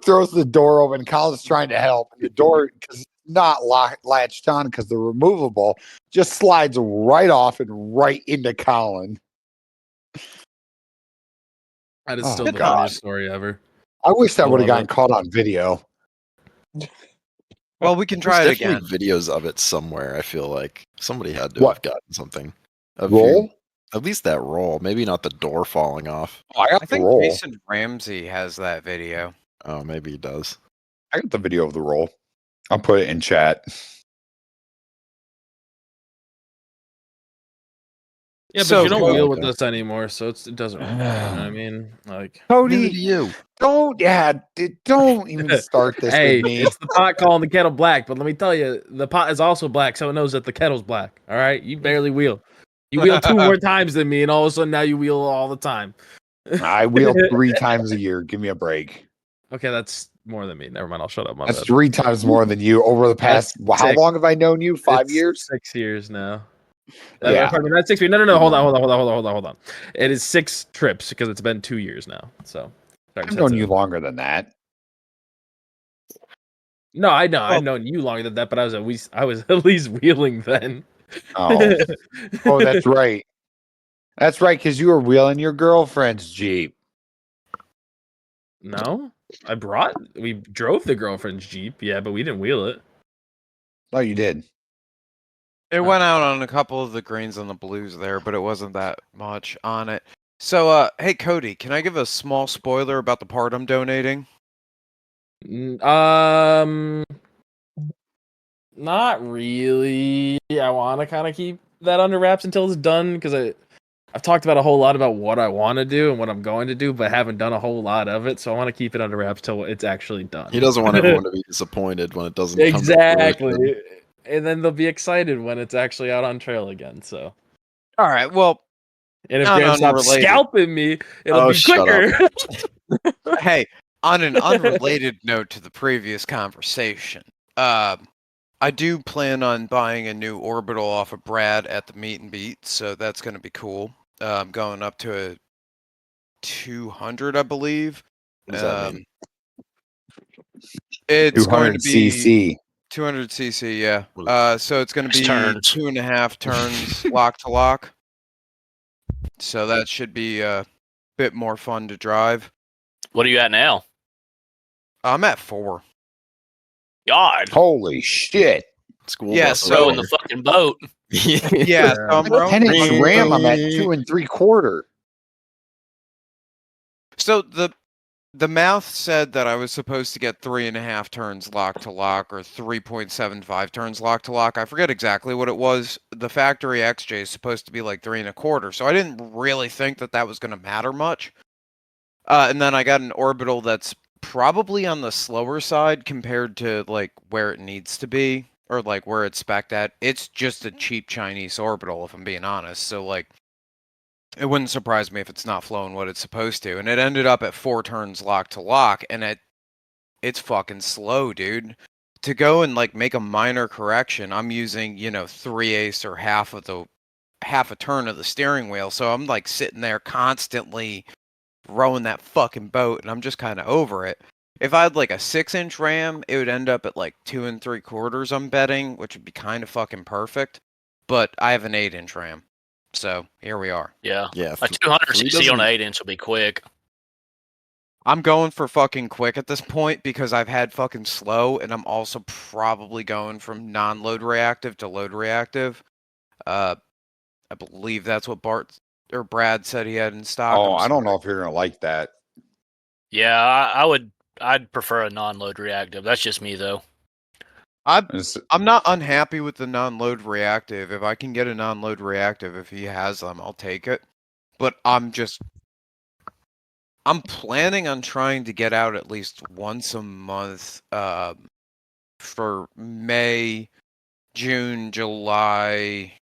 throws the door open. Colin's trying to help. And the door, because it's not latched on because they're removable, just slides right off and right into Colin. That is still the funniest story ever. I wish that would have gotten caught on video. Well, we can try it again. Videos of it somewhere. I feel like somebody had to have gotten something. Roll? At least that roll. Maybe not the door falling off. I think roll. Jason Ramsey has that video. Oh, maybe he does. I got the video of the roll. I'll put it in chat. Yeah, but you don't wheel with us anymore, so it doesn't really matter. You know what I mean, like, Cody, don't even start this with me. It's the pot calling the kettle black, but let me tell you, the pot is also black, so it knows that the kettle's black. All right, you barely wheel. You wheel 2 more times than me, and all of a sudden now you wheel all the time. I wheel 3 times a year. Give me a break. Okay, that's more than me. Never mind. I'll shut up. That's 3 times more than you over the past. How long have I known you? 5 years? 6 years now. Yeah. That's 6 years. No. Hold on. It is 6 trips because it's been 2 years now. So I've known you longer than that. No, I know. I've known you longer than that, but I was at least wheeling then. Oh, that's right. That's right, because you were wheeling your girlfriend's Jeep. No, we drove the girlfriend's Jeep, yeah, but we didn't wheel it. Oh, you did. It went out on a couple of the greens and the blues there, but it wasn't that much on it. So, hey, Cody, can I give a small spoiler about the part I'm donating? Not really. I want to kind of keep that under wraps until it's done because I've talked about a whole lot about what I want to do and what I'm going to do, but haven't done a whole lot of it. So I want to keep it under wraps till it's actually done. He doesn't want everyone to be disappointed when it doesn't. Exactly. And then they'll be excited when it's actually out on trail again. So, all right. Well, and if Graham stops scalping me, it'll be quicker. Hey, On an unrelated note to the previous conversation, I do plan on buying a new orbital off of Brad at the meet and beat, so that's going to be cool. Going up to a 200, I believe. What does that mean? It's going to be 200cc. 200cc, yeah. So it's going to be Turns. 2.5 turns lock to lock. So that should be a bit more fun to drive. What are you at now? I'm at 4. God. Holy shit. School Yeah, bus so- Row over in the fucking boat. here. Yeah, so I'm Like a 10-inch rowing. ram, I'm at 2 3/4. So the math said that I was supposed to get 3.5 turns lock to lock or 3.75 turns lock to lock. I forget exactly what it was. The factory XJ is supposed to be like 3 1/4, so I didn't really think that was going to matter much. And then I got an orbital that's probably on the slower side compared to like where it needs to be or like where it's spec'd at. It's just a cheap Chinese orbital, if I'm being honest. So like, it wouldn't surprise me if it's not flowing what it's supposed to. And it ended up at 4 turns lock to lock, and it's fucking slow, dude. To go and like make a minor correction, I'm using 3/8 or half a turn of the steering wheel. So I'm like sitting there constantly rowing that fucking boat, and I'm just kind of over it. If I had like a 6-inch ram, it would end up at like 2 3/4, I'm betting, which would be kind of fucking perfect. But I have an 8-inch ram, so here we are. Yeah. Yeah. A 200cc on doesn't- an 8-inch will be quick. I'm going for fucking quick at this point because I've had fucking slow, and I'm also probably going from non-load reactive to load reactive. I believe that's what Brad said he had in stock. Oh, I'm I don't sorry. know if you're going to like that. Yeah, I'd prefer a non-load reactive. That's just me though. It's- I'm not unhappy with the non-load reactive. If I can get a non-load reactive, if he has them, I'll take it. But I'm planning on trying to get out at least once a month for May, June, July,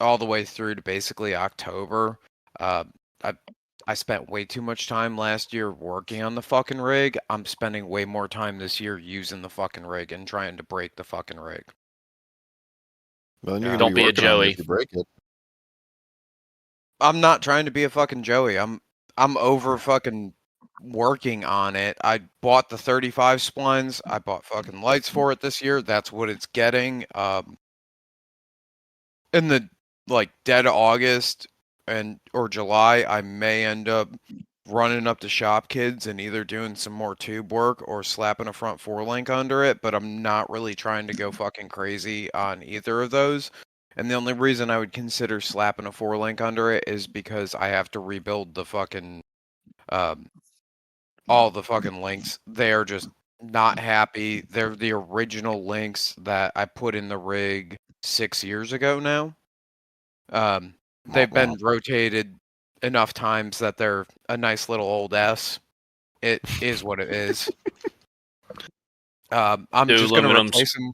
all the way through to basically October. I spent way too much time last year working on the fucking rig. I'm spending way more time this year using the fucking rig and trying to break the fucking rig. Well, then you're gonna Don't be a working on it Joey. if you break it. I'm not trying to be a fucking Joey. I'm over fucking working on it. I bought the 35 splines. I bought fucking lights for it this year. That's what it's getting. In the like dead of August or July, I may end up running up to Shop Kids and either doing some more tube work or slapping a front 4-link under it, but I'm not really trying to go fucking crazy on either of those. And the only reason I would consider slapping a 4-link under it is because I have to rebuild the fucking all the fucking links. They're just not happy. They're the original links that I put in the rig 6 years ago now. They've been rotated enough times that they're a nice little old S. It is what it is. I'm Do just gonna aluminums. replace them.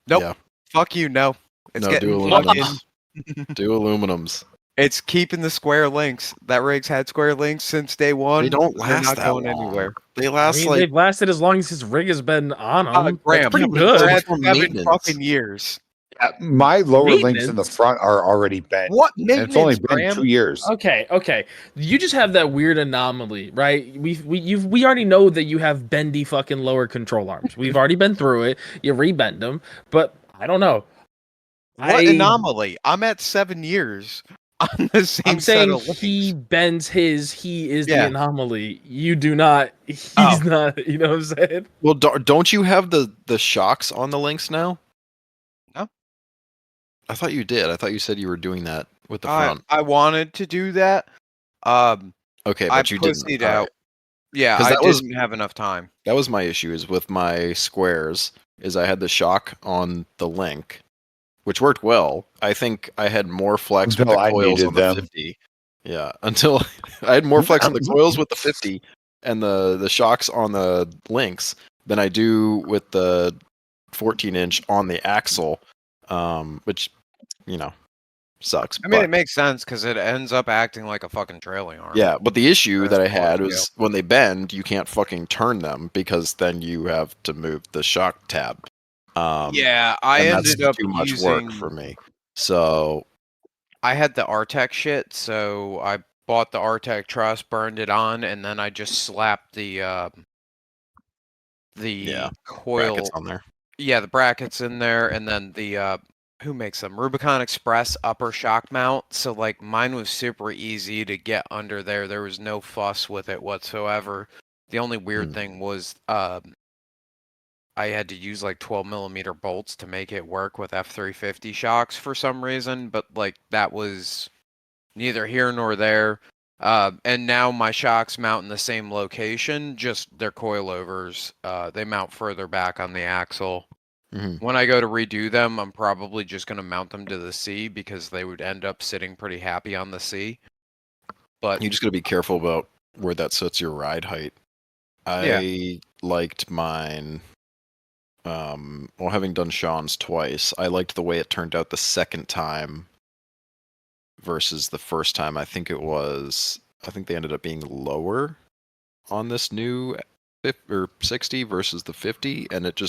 Nope. Yeah. Fuck you. No. It's No, getting do fucking. aluminums. Do aluminums. It's keeping the square links. That rig's had square links since day one. They don't They're last not that going long. anywhere. They I last mean, like they've lasted as long as his rig has been on them. Graham, That's pretty yeah, but good. Brad- for for 7 maintenance. fucking years. my lower links in the Maintenance? front are already bent. What And it's only maintenance, been Graham? 2 years. Okay. You just have that weird anomaly, right? We already know that you have bendy fucking lower control arms. We've already been through it. You rebend them, but I don't know. What anomaly? I'm at 7 years on the same I'm set saying of links. he bends his. He is Yeah. the anomaly. You do not. He's Oh. not. You know what I'm saying? well, don't you have the shocks on the links now? No. I thought you did. I thought you said you were doing that with the front. I wanted to do that. Okay, I but you didn't. pussied All out. right. Yeah, 'Cause I that was- didn't have enough time. That was my issue. Is with my squares. Is I had the shock on the link, which worked well. I think I had more flex with Until the I coils needed on the them. 50. Yeah, until I had more flex on the coils with the 50 and the shocks on the links than I do with the 14-inch on the axle, which sucks. I mean, but, it makes sense because it ends up acting like a fucking trailing arm. yeah, but the issue that I had Yeah. was when they bend, you can't fucking turn them because then you have to move the shock tab. Yeah, I and that's ended up too much using. work for me. So I had the Artec shit, so I bought the Artec truss, burned it on, and then I just slapped the coil. brackets on there. Yeah, the brackets in there, and then the who makes them? Rubicon Express upper shock mount. So like mine was super easy to get under there. There was no fuss with it whatsoever. The only weird thing was I had to use like 12mm bolts to make it work with F350 shocks for some reason, but like that was neither here nor there. And now my shocks mount in the same location, just they're coilovers. They mount further back on the axle. When I go to redo them, I'm probably just going to mount them to the C because they would end up sitting pretty happy on the C. But you just got to be careful about where that sets your ride height. I liked mine. Well, having done Sean's twice, I liked the way it turned out the second time versus the first time. I think they ended up being lower on this new 60 versus the 50, and it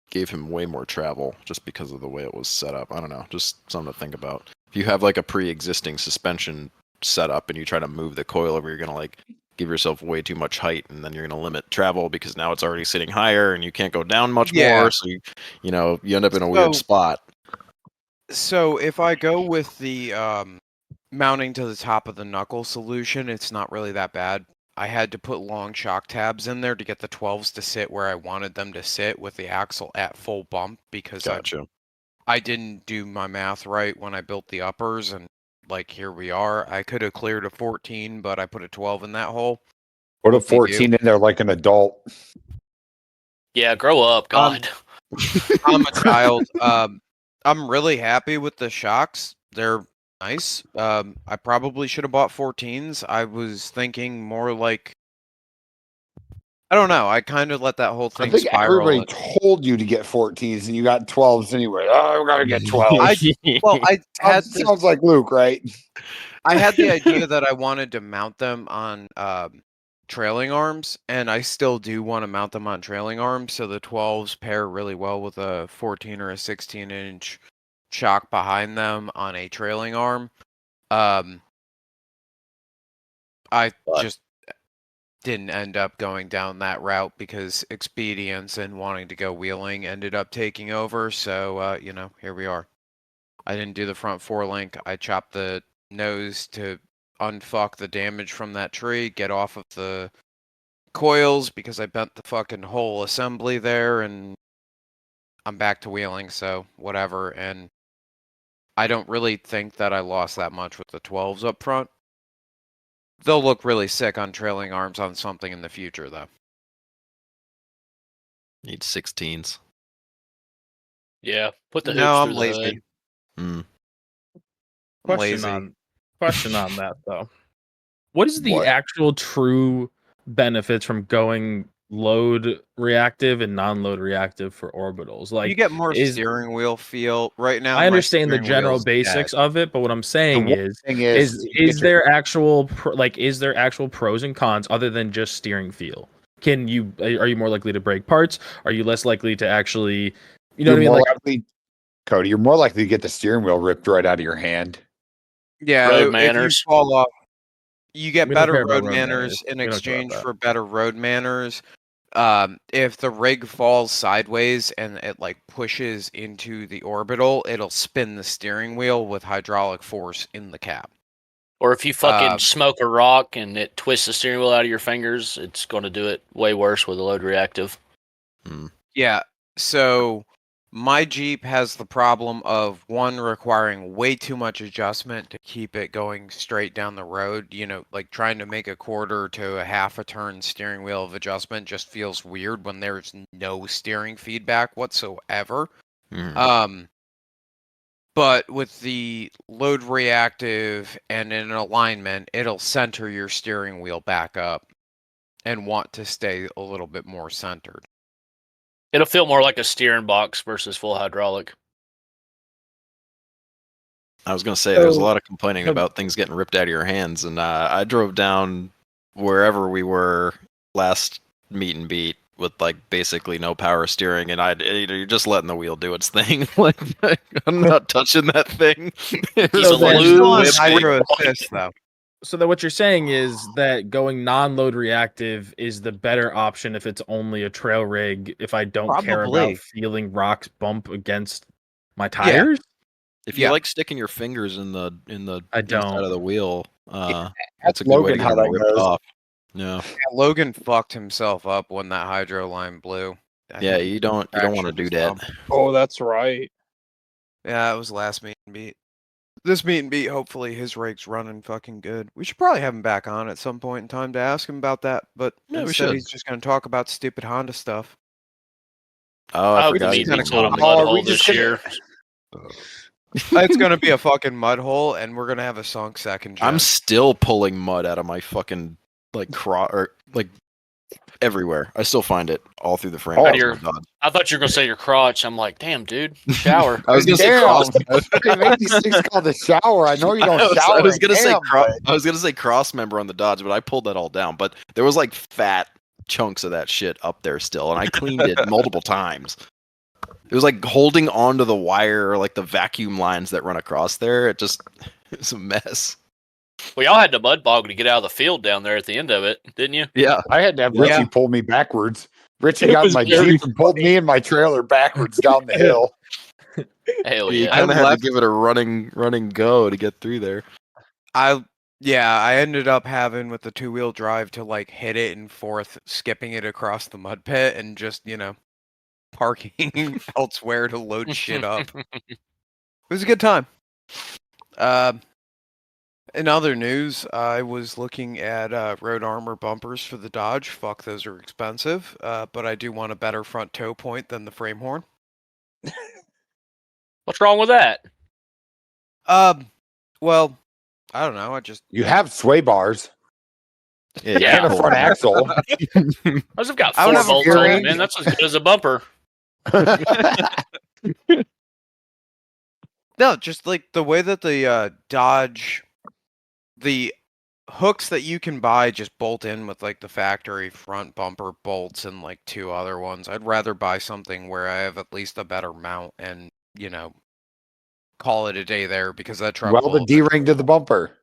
gave him way more travel just because of the way it was set up. I don't know, just something to think about. If you have like a pre-existing suspension setup and you try to move the coilover, you're gonna like give yourself way too much height, and then you're gonna limit travel because now it's already sitting higher and you can't go down much more. So you end up in a weird spot. So if I go with the mounting to the top of the knuckle solution, it's not really that bad. I had to put long shock tabs in there to get the 12s to sit where I wanted them to sit with the axle at full bump because I didn't do my math right when I built the uppers, and like here we are. I could have cleared a 14, but I put a 12 in that hole. Put a 14 in there like an adult. Yeah, grow up, God. I'm a child. I'm really happy with the shocks. They're nice. I probably should have bought 14s. I was thinking more like, I don't know. I kind of let that whole thing I think spiral. everybody told you to get 14s and you got 12s anyway. Oh, we gotta get 12s. Sounds like Luke, right? I had the idea that I wanted to mount them on trailing arms, and I still do want to mount them on trailing arms, so the 12s pair really well with a 14 or a 16-inch shock behind them on a trailing arm. I just didn't end up going down that route because expedience and wanting to go wheeling ended up taking over, so here we are. I didn't do the front forelink. I chopped the nose to unfuck the damage from that tree, get off of the coils because I bent the fucking whole assembly there, and I'm back to wheeling, so whatever. And I don't really think that I lost that much with the 12s up front. They'll look really sick on trailing arms on something in the future, though. Need 16s. Yeah, put the hoops No, I'm through the lazy. hood. Question on that though. What is the actual true benefits from going load reactive and non-load reactive for orbitals? Like, you get more steering wheel feel right now. I understand the general basics of it, but what I'm saying is there actual pros and cons other than just steering feel? Are you more likely to break parts? Are you less likely to actually, you know what I mean? Cody, you're more likely to get the steering wheel ripped right out of your hand. Yeah, road if manners. you fall off, you get better road manners in exchange for better road manners. If the rig falls sideways and it like pushes into the orbital, it'll spin the steering wheel with hydraulic force in the cab. Or if you fucking smoke a rock and it twists the steering wheel out of your fingers, it's going to do it way worse with a load reactive. Yeah, so my Jeep has the problem of one requiring way too much adjustment to keep it going straight down the road. Like trying to make a quarter to a half a turn steering wheel of adjustment just feels weird when there's no steering feedback whatsoever. But with the load reactive and in alignment, it'll center your steering wheel back up and want to stay a little bit more centered. It'll feel more like a steering box versus full hydraulic. I was gonna say there's a lot of complaining about things getting ripped out of your hands, and I drove down wherever we were last meet and beat with like basically no power steering, and you're just letting the wheel do its thing. Like I'm not touching that thing. He's a They're loose still on whip. hydro assist though. So that what you're saying is that going non-load reactive is the better option if it's only a trail rig. If I don't care about Probably. feeling rocks bump against my tires, If you Yeah. like sticking your fingers in the I inside don't. of the wheel, Yeah, that's a good way to Logan get how them that ripped goes. off. Yeah, Logan fucked himself up when that hydro line blew. I yeah, think he you don't want to fractured do his that. thumb. Oh, that's right. Yeah, it was last meet and beat. This meet and beat, hopefully his rig's running fucking good. We should probably have him back on at some point in time to ask him about that, but Yeah, we instead should. he's just going to talk about stupid Honda stuff. Oh, I I hope the forgot. meet he's and beat's in not a one. mud Oh, are we hole this just gonna- year. It's going to be a fucking mud hole, and we're going to have a sunk second gen. I'm still pulling mud out of my fucking like everywhere. I still find it all through the frame. Oh, of your- my Dodge. I thought you were gonna say your crotch. I'm like, damn, dude, shower. I was gonna say Damn. cross. They make these things called the shower. I know you don't I shower. was gonna say damn, I was gonna say cross member on the Dodge, but I pulled that all down. But there was like fat chunks of that shit up there still, and I cleaned it multiple times. It was like holding onto the wire, or like the vacuum lines that run across there. It's a mess. Well, y'all had the mud bog to get out of the field down there at the end of it, didn't you? Yeah, I had to have Yeah. Richie pull me backwards. Richie It got in was my very Jeep and pulled me and my trailer backwards down the hill. Hell you yeah. kind I of had left- to give it a running go to get through there. I ended up having with the 2-wheel drive to like hit it in fourth, skipping it across the mud pit and just, parking elsewhere to load shit up. It was a good time. In other news, I was looking at road armor bumpers for the Dodge. Fuck, those are expensive. But I do want a better front toe point than the frame horn. What's wrong with that? Well, I don't know. You have sway bars Yeah. and a front axle. Those have got I 4 don't have a bolts on gearing. them, man. That's as good as a bumper. No, just like the way that the Dodge, the hooks that you can buy just bolt in with like the factory front bumper bolts and like 2 other ones. I'd rather buy something where I have at least a better mount and, call it a day there because that truck Weld a will D-ring to the bumper.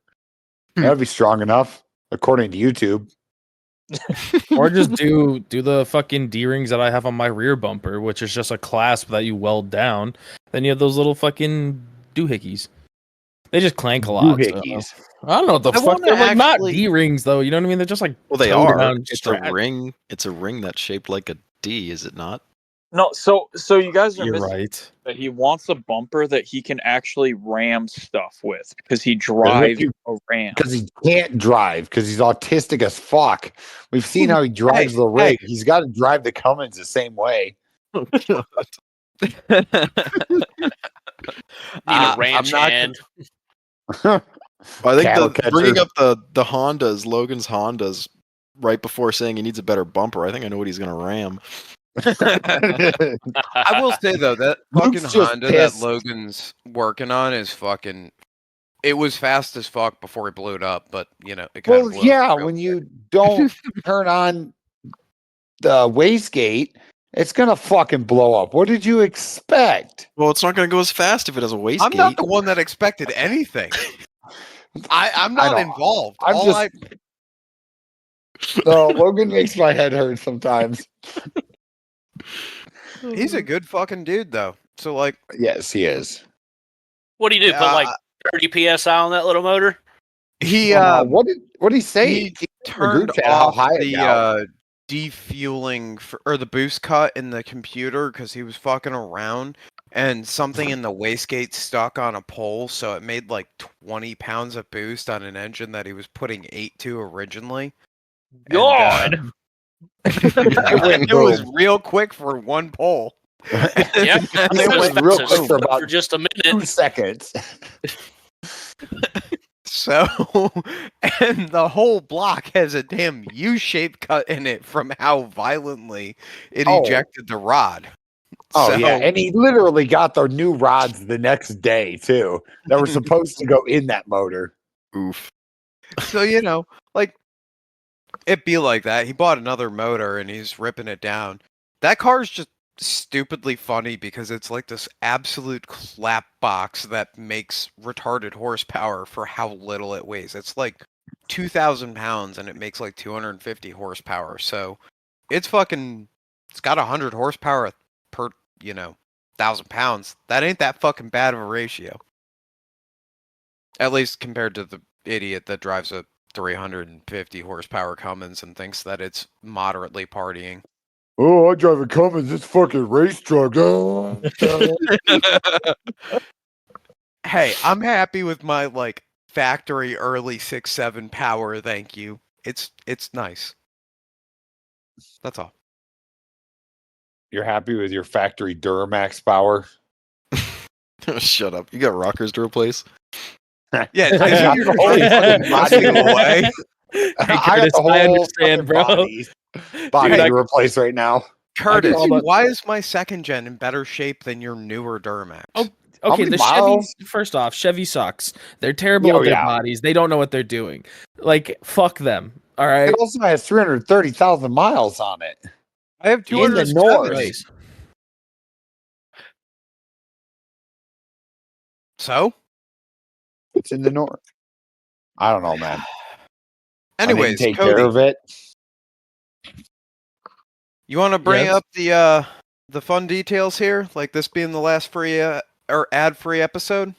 That'd be strong enough, according to YouTube. or just do the fucking D-rings that I have on my rear bumper, which is just a clasp that you weld down. Then you have those little fucking doohickeys. They just clank a lot. so- Doohickeys. I don't know what the I fuck. wanna They're like not actually- D-rings though. You know what I mean? They're just like Well, they towed are. down It's strap. a ring. It's a ring that's shaped like a D, is it not? No, so you guys are You're missing right. that he wants a bumper that he can actually ram stuff with because he drives a ram. Because he can't drive, because he's autistic as fuck. We've seen how he drives the rig. He's got to drive the Cummins the same way. Need a ranch not hand. I think Cattle bringing catcher. up the Hondas, Logan's Hondas, right before saying he needs a better bumper. I think I know what he's gonna ram. I will say though that Luke's fucking just Honda pissed. that Logan's working on is fucking. It was fast as fuck before he blew it up, but it kind Well, of blew yeah, up real when quick. you don't turn on the wastegate, it's going to fucking blow up. What did you expect? Well, it's not gonna go as fast if it has a wastegate. I'm not the one that expected anything. I'm I not know. involved. I'm All just- No, Logan makes my head hurt sometimes. he's a good fucking dude though. So like, Yes, he is. What do you do? Put like 30 psi on that little motor? he What did he say? he in the turned group chat how off high it got. the defueling or the boost cut in the computer because he was fucking around and something in the wastegate stuck on a pole, so it made like 20 pounds of boost on an engine that he was putting 8 to originally. And, God. it was real quick for one pole. Yeah, It it went was real fast quick as for fuck about for just a 2 minute. seconds. So, and the whole block has a damn U-shaped cut in it from how violently it Oh. ejected the rod. Oh, So- yeah. And he literally got the new rods the next day, too, that were supposed to go in that motor. Oof. So, like, it be like that. He bought another motor and he's ripping it down. That car's just stupidly funny because it's like this absolute clap box that makes retarded horsepower for how little it weighs. It's like 2,000 pounds and it makes like 250 horsepower. So it's got 100 horsepower per, 1,000 pounds. That ain't that fucking bad of a ratio. At least compared to the idiot that drives a 350 horsepower Cummins and thinks that it's moderately partying. Oh, I drive a Cummins. It's fucking race truck. Oh. Hey, I'm happy with my factory early 6.7 power. Thank you. It's nice. That's all. You're happy with your factory Duramax power? Shut up. You got rockers to replace? Yeah, I got you're the whole fucking body away. I got the whole understand, bro. body Dude, to replace right now. Curtis, all the- why is my second gen in better shape than your newer Duramax? Oh, How Okay, many the miles? Chevy. First off, Chevy sucks. They're terrible Oh, with their yeah. bodies. They don't know what they're doing. Like, fuck them. All right. It also has 330,000 miles on it. I have In the 270. north. Nice. So, It's in the north. I don't know, man. anyways, I didn't take Cody, care of it. you want to bring Yes. up the fun details here, like this being the last free or ad-free episode?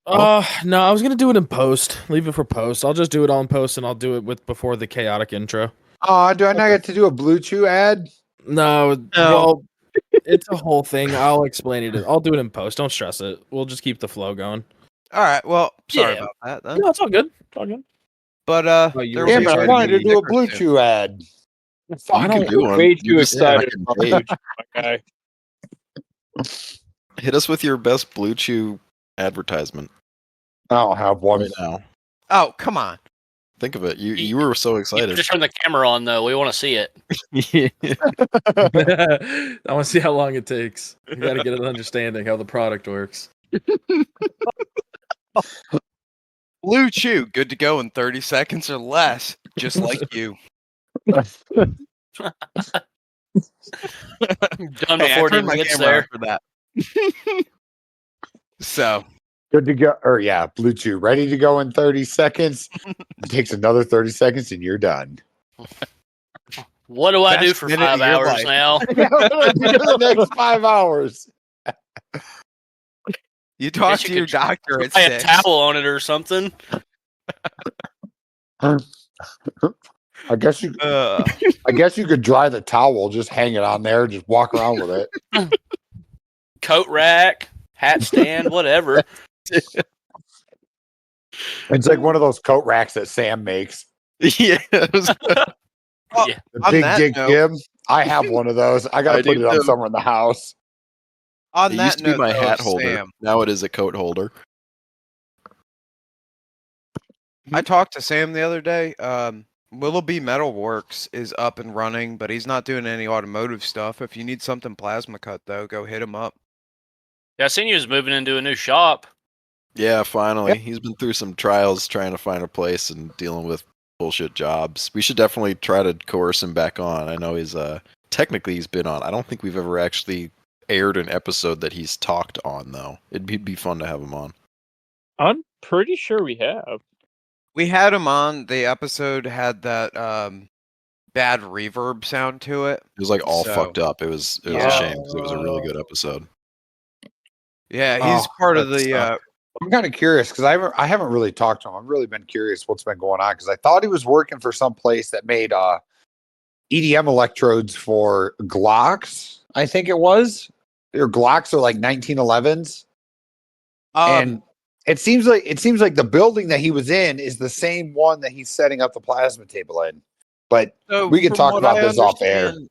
No, I was gonna do it in post. Leave it for post. I'll just do it all in post, and I'll do it before the chaotic intro. Oh, do I not get to do a Blue Chew ad? No, well, it's a whole thing. I'll explain it. I'll do it in post. Don't stress it. We'll just keep the flow going. All right. Well, sorry Yeah. about that then. No, it's all good. It's all good. But Oh, you there were will Damn be it, I sorry a wanted to do a sticker Blue soon. Chew ad. You can do one. Way You too just excited fucking about pay. Blue Chew, my guy. Hit us with your best Blue Chew advertisement I don't have one. right now. Oh, come on. Think of it. You were so You excited. just turn the camera on though. We want to see it. I want to see how long it takes. You got to get an understanding how the product works. Blue Chew, good to go in 30 seconds or less, just like you. Done Hey, I before it turned even my gets camera there. on for that. So, Good to go. Or yeah, Blue Chew ready to go in 30 seconds. It takes another 30 seconds and you're done. What do I do Best for minute of 5 your hours life. now? For the next 5 hours. you talk Guess to you your could doctor at Tie a 6. towel on it or something. I guess you could dry the towel, just hang it on there, just walk around with it. Coat rack, hat stand, whatever. It's like one of those coat racks that Sam makes. Yes. Well, Yeah. The on Big that Dick note- Jim. I have one of those. I I gotta put do it up too. somewhere in the house. On It that used to be note, my though, hat holder. Sam, Now it is a coat holder. I talked to Sam the other day. Willoughby Metal Works is up and running, but he's not doing any automotive stuff. If you need something plasma cut, though, go hit him up. Yeah, I seen you was moving into a new shop. Yeah, finally. He's been through some trials trying to find a place and dealing with bullshit jobs. We should definitely try to coerce him back on. I know he's technically he's been on. I don't think we've ever actually aired an episode that he's talked on though. It'd be fun to have him on. I'm pretty sure we have. We had him on. The episode had that bad reverb sound to it. It was like all So- fucked up. It was a Yeah. shame because it was a really good episode. Yeah, he's Oh, part of that the. I'm kind of curious because I haven't really talked to him. I've really been curious what's been going on because I thought he was working for some place that made EDM electrodes for Glocks. I think it was. Their Glocks are like 1911s, and it seems like the building that he was in is the same one that he's setting up the plasma table in. But So we can from talk what about I this off air. understand-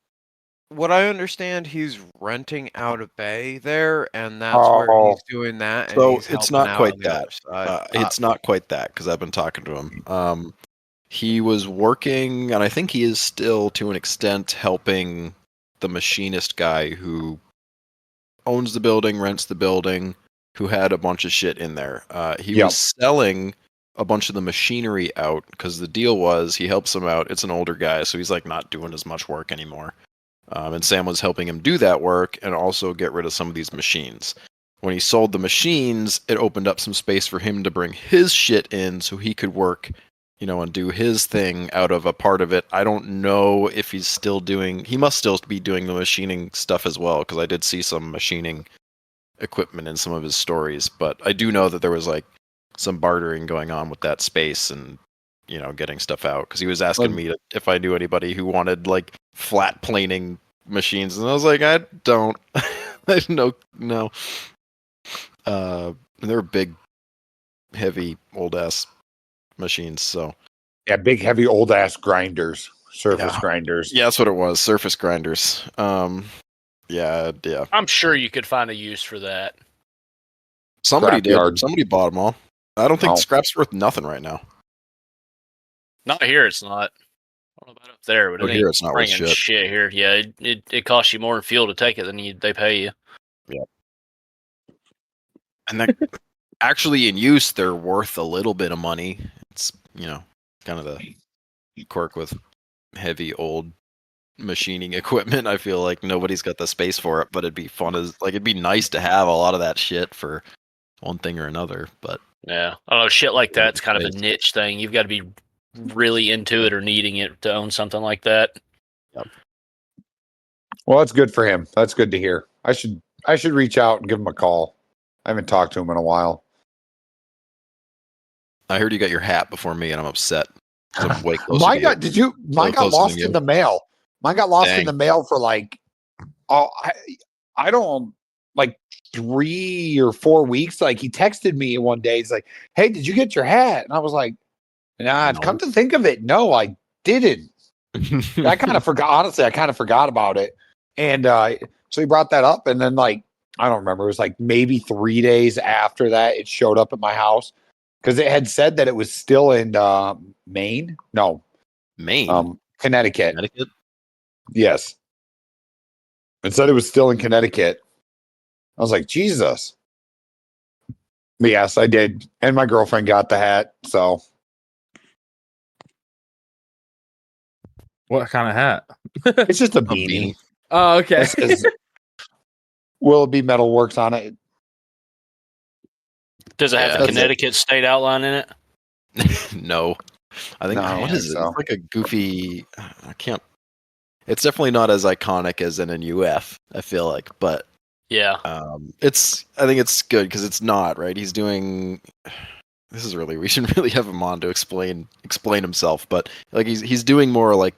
What I understand, he's renting out a bay there, and that's where he's doing that. And So he's it's helping not out quite on the that. other side. It's not quite that because I've been talking to him. He was working, and I think he is still to an extent helping the machinist guy who owns the building, rents the building, who had a bunch of shit in there. He was selling a bunch of the machinery out because the deal was he helps him out. It's an older guy, so he's like not doing as much work anymore. And Sam was helping him do that work and also get rid of some of these machines. When he sold the machines, it opened up some space for him to bring his shit in so he could work, and do his thing out of a part of it. I don't know if he's still doing... He must still be doing the machining stuff as well, because I did see some machining equipment in some of his stories. But I do know that there was, like, some bartering going on with that space and, getting stuff out. Because he was asking me if I knew anybody who wanted, like, flat planing machines. And I was like, I don't. No. They're big, heavy, old-ass machines, so... Yeah, big, heavy, old-ass grinders. Surface grinders. Yeah, that's what it was. Surface grinders. Yeah. I'm sure you could find a use for that. Somebody did. Yard. Somebody bought them all. I don't think scrap's worth nothing right now. Not here, it's not. I don't know about up there, but here it's not worth shit. Here. Yeah, it costs you more in fuel to take it than they pay you. Yeah. And that actually in use, they're worth a little bit of money. It's, kind of the quirk with heavy old machining equipment. I feel like nobody's got the space for it, but it'd be fun it'd be nice to have a lot of that shit for one thing or another. But yeah, I don't know, shit like that's kind of a niche thing. You've got to be really into it or needing it to own something like that. Yep. Well, that's good for him. That's good to hear. I should reach out and give him a call. I haven't talked to him in a while. I heard you got your hat before me, and I'm upset. Mine got lost in the mail. Mine got lost in the mail for like, I don't like 3 or 4 weeks. Like he texted me one day. He's like, "Hey, did you get your hat?" And I was like, "Nah." No. Come to think of it, no, I didn't. I kind of forgot. Honestly, I kind of forgot about it. And so he brought that up, and then like I don't remember. It was like maybe 3 days after that it showed up at my house. Because it had said that it was still in Maine. No. Maine? Connecticut. Yes. It said it was still in Connecticut. I was like, Jesus. But yes, I did. And my girlfriend got the hat, so. What kind of hat? It's just a beanie. Oh, okay. Will it be Metalworks on it? Does it have the Connecticut state outline in it? No. I think, what is it? So. It's like a goofy, I can't, it's definitely not as iconic as an NUF, I feel like, but yeah. I think it's good because it's not, right? He's doing, we should really have him on to explain himself, but like he's doing more like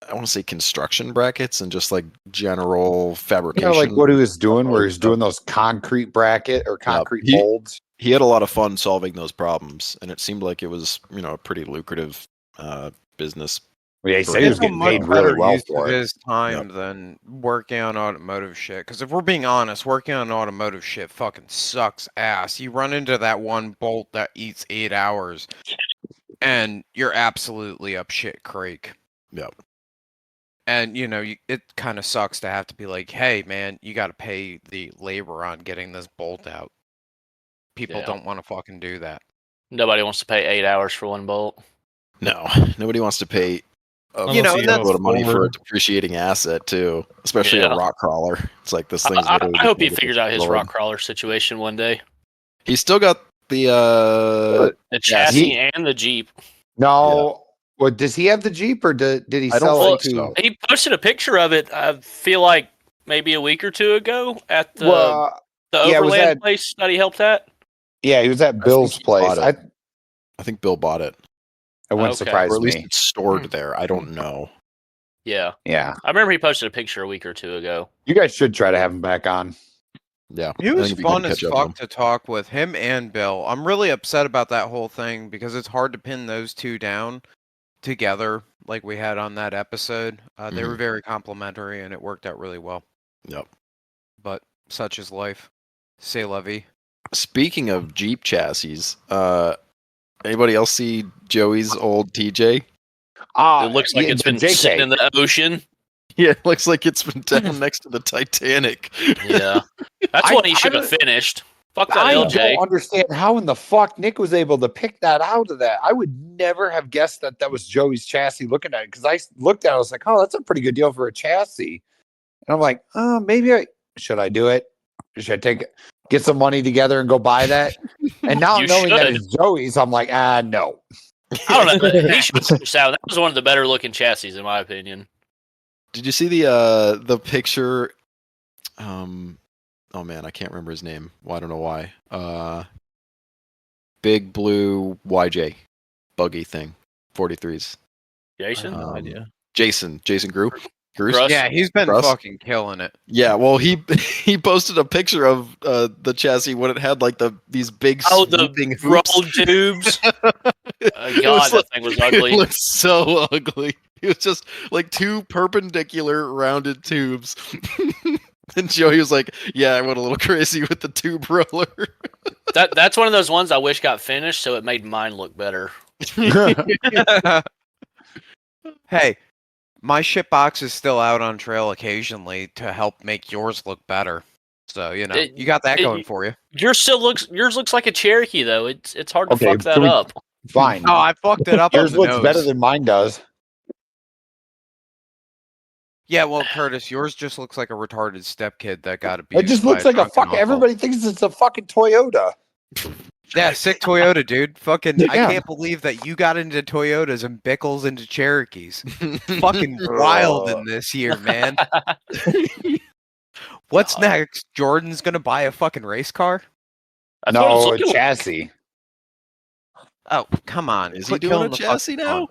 I want to say construction brackets and just like general fabrication. Like what he was doing, where he's doing those concrete bracket or concrete molds. He had a lot of fun solving those problems, and it seemed like it was, a pretty lucrative business. Yeah, he said he was getting paid really well for his time than working on automotive shit. Because if we're being honest, working on automotive shit fucking sucks ass. You run into that one bolt that eats 8 hours, and you're absolutely up shit creek. Yep. And, it kind of sucks to have to be like, hey, man, you got to pay the labor on getting this bolt out. People don't want to fucking do that. Nobody wants to pay 8 hours for one bolt. No, nobody wants to pay a lot of money for a depreciating asset, too. Especially a rock crawler. It's like this thing's I hope he figures out his rock crawler situation one day. He's still got the chassis and the Jeep. No. Yeah. Well, does he have the Jeep or did he sell it to? So. He posted a picture of it, I feel like maybe a week or two ago at the Overland place that he helped at. Yeah, he was at Bill's place. I think Bill bought it. It wouldn't surprise me. Or at least it's stored there. I don't know. Yeah. Yeah. I remember he posted a picture a week or two ago. You guys should try to have him back on. Yeah. He was fun as fuck to talk with, him and Bill. I'm really upset about that whole thing because it's hard to pin those two down together like we had on that episode. They were very complimentary and it worked out really well. Yep. But such is life. C'est la vie. Speaking of Jeep chassis, anybody else see Joey's old TJ? It looks like it's been sitting in the ocean. Yeah, it looks like it's been down next to the Titanic. Yeah, that's what he should have finished. Fuck that I LJ. don't understand how in the fuck Nick was able to pick that out of that. I would never have guessed that was Joey's chassis looking at it, because I looked at it, I was like, oh, that's a pretty good deal for a chassis. And I'm like, oh, maybe should I do it? Should I get some money together and go buy that? And now knowing that it's Joey's, I'm like, no. I don't know. He should have that was one of the better looking chassis, in my opinion. Did you see the picture? Oh man, I can't remember his name. Well, I don't know why. Big blue YJ buggy thing, 43s. Jason? No idea. Jason Grew. Yeah, he's been fucking killing it. Yeah, well, he posted a picture of the chassis when it had like these big the rolled tubes. God, that thing was ugly. It looked so ugly. It was just like two perpendicular rounded tubes. And Joey was like, "Yeah, I went a little crazy with the tube roller." That's one of those ones I wish got finished, so it made mine look better. Hey, my shit box is still out on trail occasionally to help make yours look better. So you got that going for you. Yours looks like a Cherokee though. It's hard to fuck that up. Fine. Oh, I fucked it up. Yours looks better than mine does. Yeah, well, Curtis, yours just looks like a retarded step kid that got abused. It just looks like a fucking. Everybody thinks it's a fucking Toyota. Yeah, sick Toyota, dude. Fucking, yeah. I can't believe that you got into Toyotas and Bickles into Cherokees. Fucking wild in this year, man. What's next? Jordan's gonna buy a fucking race car? No, a chassis. Oh, come on. Is he doing a chassis now?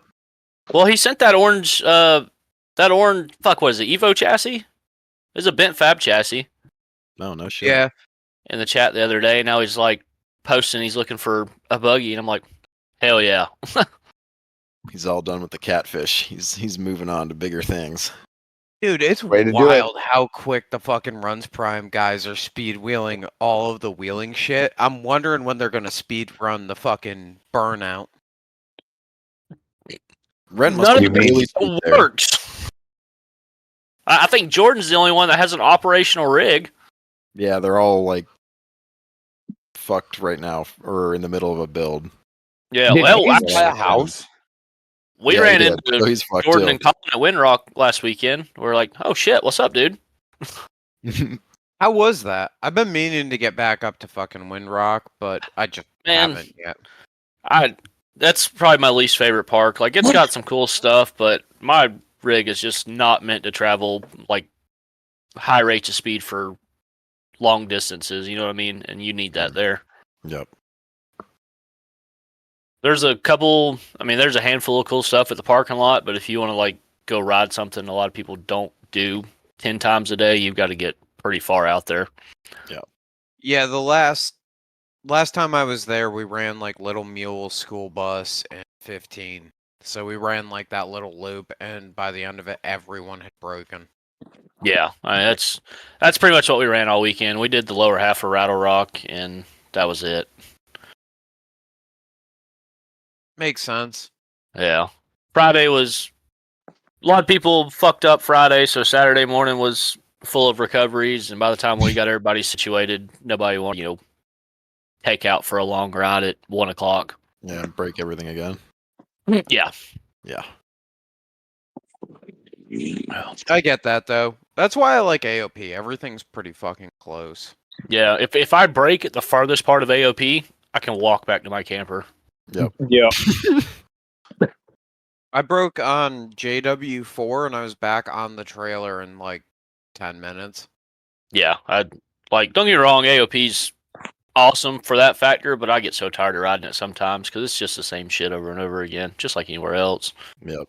Well, he sent that orange, fuck, what is it, Evo chassis? It's a bent fab chassis. No shit. Yeah. In the chat the other day, now he's like posting he's looking for a buggy, and I'm like, hell yeah. He's all done with the catfish. He's moving on to bigger things. Dude, it's wild how quick the fucking Runs Prime guys are speed wheeling all of the wheeling shit. I'm wondering when they're gonna speed run the fucking burnout. Ren must be really works. I think Jordan's the only one that has an operational rig. Yeah, they're all like fucked right now, or in the middle of a build. Yeah, well, actually, a house. We ran into Jordan and Colin at Windrock last weekend. We're like, oh shit, what's up, dude? How was that? I've been meaning to get back up to fucking Windrock, but I just haven't yet. That's probably my least favorite park. Like, it's got some cool stuff, but my rig is just not meant to travel like high rates of speed for long distances. You know what I mean? And you need that there. Yep. There's a couple. I mean, there's a handful of cool stuff at the parking lot, but if you want to like go ride something, a lot of people don't do 10 times a day. You've got to get pretty far out there. Yeah. Yeah. The last time I was there, we ran like Little Mule school bus and 15. So we ran like that little loop, and by the end of it, everyone had broken. Yeah, I mean, that's pretty much what we ran all weekend. We did the lower half of Rattle Rock, and that was it. Makes sense. Yeah. Friday was... A lot of people fucked up Friday, so Saturday morning was full of recoveries, and by the time we got everybody situated, nobody wanted, take out for a long ride at 1 o'clock. Yeah, break everything again. Yeah. Yeah. I get that, though. That's why I like AOP. Everything's pretty fucking close. Yeah, if I break at the farthest part of AOP, I can walk back to my camper. Yep. Yeah. I broke on JW4 and I was back on the trailer in like 10 minutes. Yeah, don't get me wrong, AOP's awesome for that factor, but I get so tired of riding it sometimes because it's just the same shit over and over again, just like anywhere else. Yep.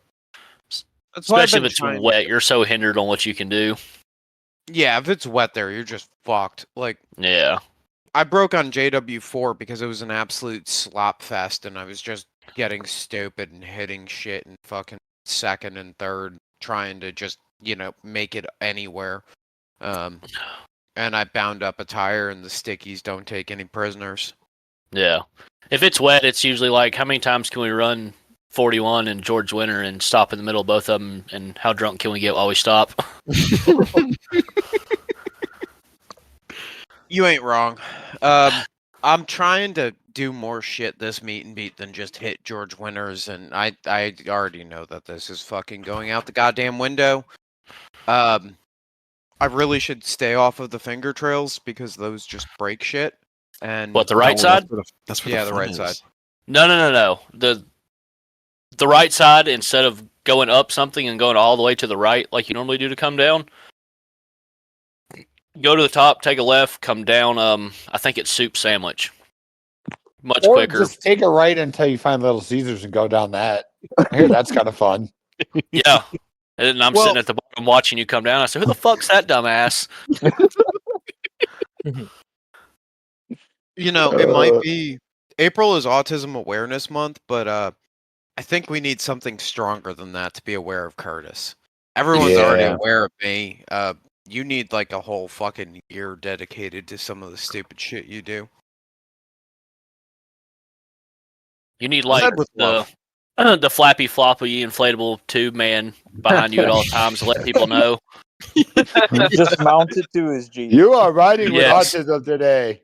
Especially if it's wet, you're so hindered on what you can do. Yeah, if it's wet there, you're just fucked. Like, yeah. I broke on JW4 because it was an absolute slop fest and I was just getting stupid and hitting shit in fucking second and third, trying to just, make it anywhere. And I bound up a tire and the stickies don't take any prisoners. Yeah. If it's wet, it's usually like, how many times can we run 41 and George Winter and stop in the middle of both of them, and how drunk can we get while we stop? You ain't wrong. I'm trying to do more shit this meet and beat than just hit George Winters, and I already know that this is fucking going out the goddamn window. I really should stay off of the finger trails because those just break shit. And What, the right side? That's where Yeah, the the fun right is. side. No. The right side, instead of going up something and going all the way to the right like you normally do to come down, go to the top, take a left, come down. I think it's Soup Sandwich. Much Or quicker. just take a right until you find Little Caesars and go down that. I hear that's kind of fun. Yeah. And I'm sitting at the bottom watching you come down. I said, "Who the fuck's that dumbass?" You know, it might be April is Autism Awareness Month, but I think we need something stronger than that to be aware of Curtis. Everyone's already aware of me. You need like a whole fucking year dedicated to some of the stupid shit you do. You need like the flappy floppy inflatable tube man behind you at all times to let people know. Just mount it to his Jeep. You are riding with Yes. autism today.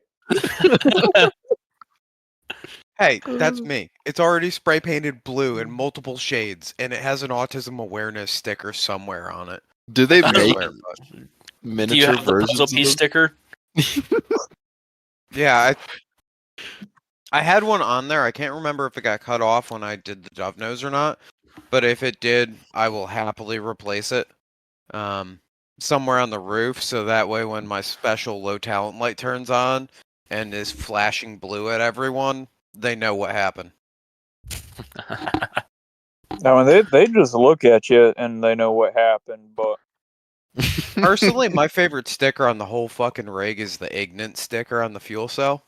Hey, that's me. It's already spray painted blue in multiple shades, and it has an autism awareness sticker somewhere on it. Do they make Somewhere, miniature Do you have the versions puzzle of piece them? sticker? Yeah, I had one on there. I can't remember if it got cut off when I did the dove nose or not, but if it did, I will happily replace it somewhere on the roof, so that way when my special low talent light turns on and is flashing blue at everyone, they know what happened. I mean, they just look at you and they know what happened, but Personally, my favorite sticker on the whole fucking rig is the Ignant sticker on the fuel cell.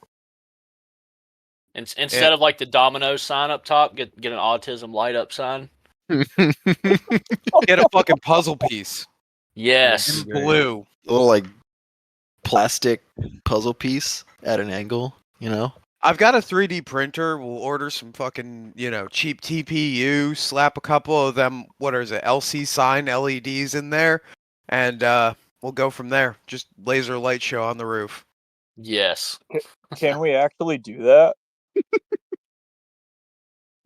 Instead of like the Domino's sign up top, get an autism light up sign. Get a fucking puzzle piece. Yes. In blue. A little like plastic puzzle piece at an angle, you know? I've got a 3D printer. We'll order some fucking, cheap TPU, slap a couple of them, what is it, LC sign LEDs in there, and we'll go from there. Just laser light show on the roof. Yes. can we actually do that?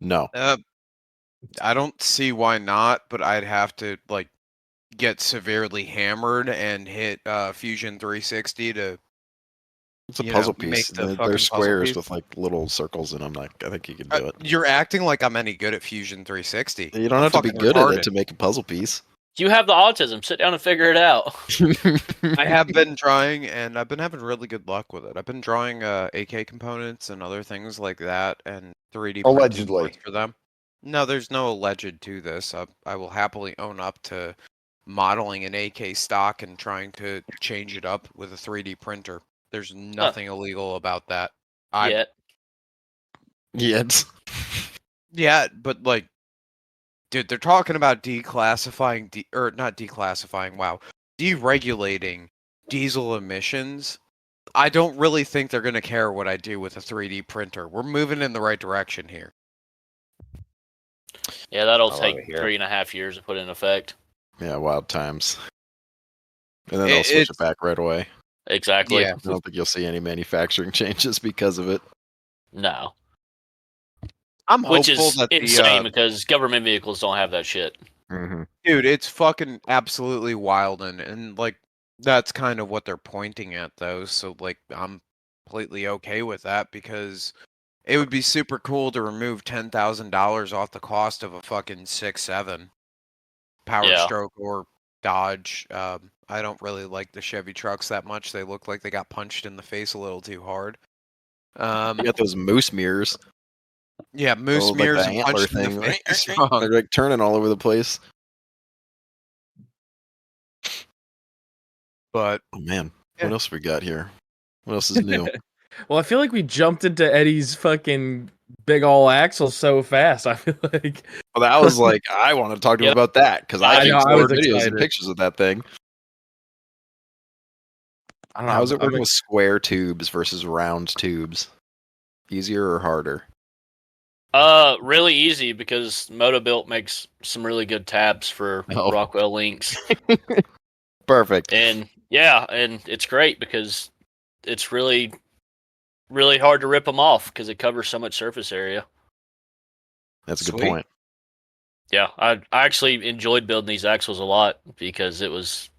No. I don't see why not, but I'd have to get severely hammered and hit Fusion 360 to. It's a puzzle piece. Make the They're squares piece. with like little circles in them. I think you can do it. You're acting like I'm any good at Fusion 360. You don't have to be good at it to make a puzzle piece. You have the autism. Sit down and figure it out. I have been trying, and I've been having really good luck with it. I've been drawing AK components and other things like that, and 3D Allegedly parts for them. No, there's no alleged to this. I will happily own up to modeling an AK stock and trying to change it up with a 3D printer. There's nothing illegal about that. Yet. Yeah, but dude, they're talking about deregulating diesel emissions. I don't really think they're going to care what I do with a 3D printer. We're moving in the right direction here. Yeah, that'll take 3.5 years to put in effect. Yeah, wild times. And then they'll switch it back right away. Exactly. Yeah. I don't think you'll see any manufacturing changes because of it. No. I'm Which hopeful is that insane because government vehicles don't have that shit. Mm-hmm. Dude, it's fucking absolutely wild, and that's kind of what they're pointing at, though. So I'm completely okay with that because it would be super cool to remove $10,000 off the cost of a fucking 6.7 Power Stroke or Dodge. I don't really like the Chevy trucks that much. They look like they got punched in the face a little too hard. You got those moose mirrors. Yeah, moose mirrors like and the antler punched in the thing. face. They're like turning all over the place. But oh man, what else we got here? What else is new? Well, I feel like we jumped into Eddie's fucking big ol' axle so fast. I feel like. Well, that was like I want to talk to him about that because I know, think I was videos excited. and pictures of that thing. I don't know. How is it working with square tubes versus round tubes? Easier or harder? Really easy because Motobuilt makes some really good tabs for Rockwell links. Perfect. And yeah, and it's great because it's really, really hard to rip them off because it covers so much surface area. That's a good Sweet. point. Yeah, I actually enjoyed building these axles a lot because it was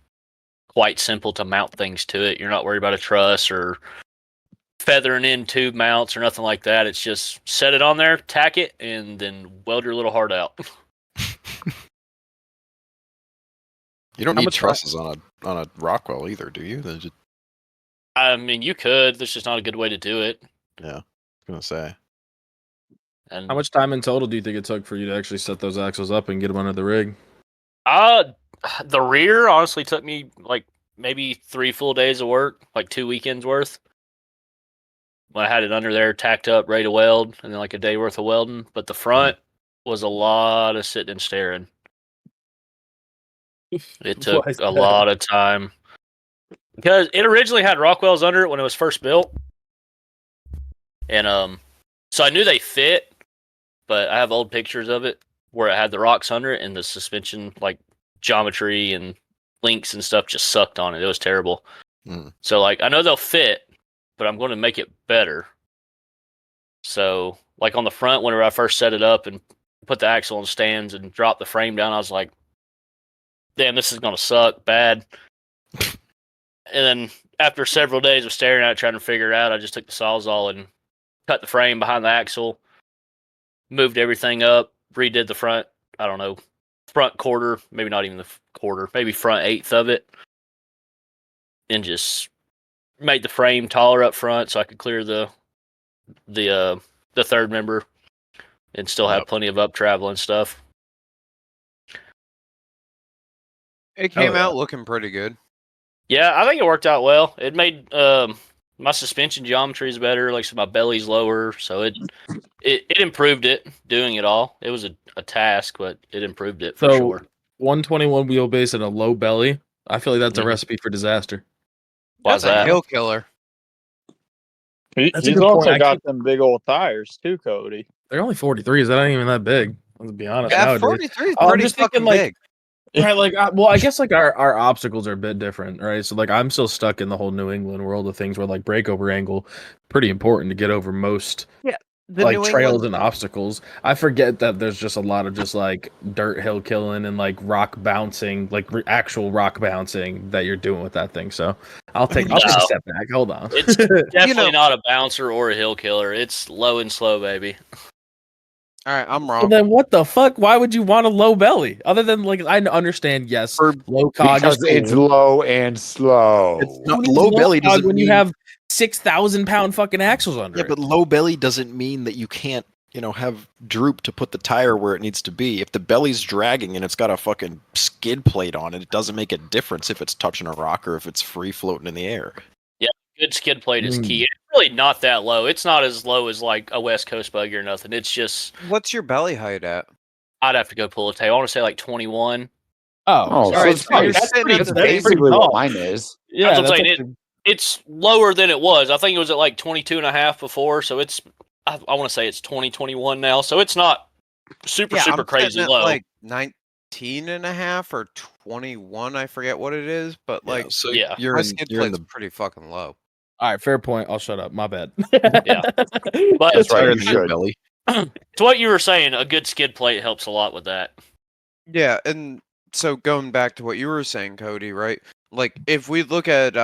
quite simple to mount things to it. You're not worried about a truss or feathering in tube mounts or nothing like that. It's just set it on there, tack it, and then weld your little heart out. You don't need trusses on a Rockwell either, do you? Just... I mean, you could. There's just not a good way to do it. Yeah, I was gonna say. And how much time in total do you think it took for you to actually set those axles up and get them under the rig? The rear honestly took me like maybe 3 full days of work, like 2 weekends worth. When I had it under there, tacked up, ready to weld, and then like a day worth of welding. But the front was a lot of sitting and staring. It took a lot of time because it originally had Rockwells under it when it was first built, and so I knew they fit, but I have old pictures of it where it had the rocks under it and the suspension like geometry and links and stuff just sucked on it. It was terrible. So like I know they'll fit, but I'm going to make it better. So like on the front, whenever I first set it up and put the axle on stands and dropped the frame down, I was like, damn, this is going to suck bad. And then after several days of staring at it, trying to figure it out, I just took the Sawzall and cut the frame behind the axle, moved everything up, redid the front, I don't know, front quarter, maybe not even the quarter, maybe front eighth of it, and just made the frame taller up front so I could clear the third member and still have plenty of up travel and stuff. It came out looking pretty good. Yeah, I think it worked out well. It made my suspension geometry is better, like so my belly's lower, so it improved it doing it all. It was a task, but it improved it for sure. 121 wheelbase and a low belly. I feel like that's a recipe for disaster. Why's That's a that? hill killer. He's also got them big old tires too, Cody. They're only 43s. That ain't even that big. Let's be honest. Yeah, nowadays. 43 is I'm pretty just fucking thinking, big. Right, like, well, I guess like our obstacles are a bit different, right? So like, I'm still stuck in the whole New England world of things where like breakover angle, pretty important to get over most like trails and obstacles. I forget that there's just a lot of just like dirt hill killing and like rock bouncing, like actual rock bouncing that you're doing with that thing. So I'll take a step back. Hold on. It's definitely not a bouncer or a hill killer. It's low and slow, baby. All right, I'm wrong. Well, then what the fuck? Why would you want a low belly? Other than like, I understand, yes, low cog because it's low and slow. It's not, low belly doesn't when mean... you have 6,000 pound fucking axles under it. Yeah, but low belly doesn't mean that you can't, have droop to put the tire where it needs to be. If the belly's dragging and it's got a fucking skid plate on it, it doesn't make a difference if it's touching a rock or if it's free floating in the air. Yeah, good skid plate is key. It's really not that low. It's not as low as like a West Coast buggy or nothing. It's just... What's your belly height at? I'd have to go pull a tail. I want to say like 21. Oh, sorry. So that's basically what mine is. Yeah, that's what I'm saying. It's lower than it was. I think it was at like 22 and a half before. So it's, I want to say it's 2021 now. So it's not super crazy low. Like 19 and a half or 21. I forget what it is, but like, so my skid plate's pretty fucking low. All right, fair point. I'll shut up. My bad. Yeah, but that's right. You should. Belly. To what you were saying, a good skid plate helps a lot with that. Yeah, and so going back to what you were saying, Cody, right? Like if we look at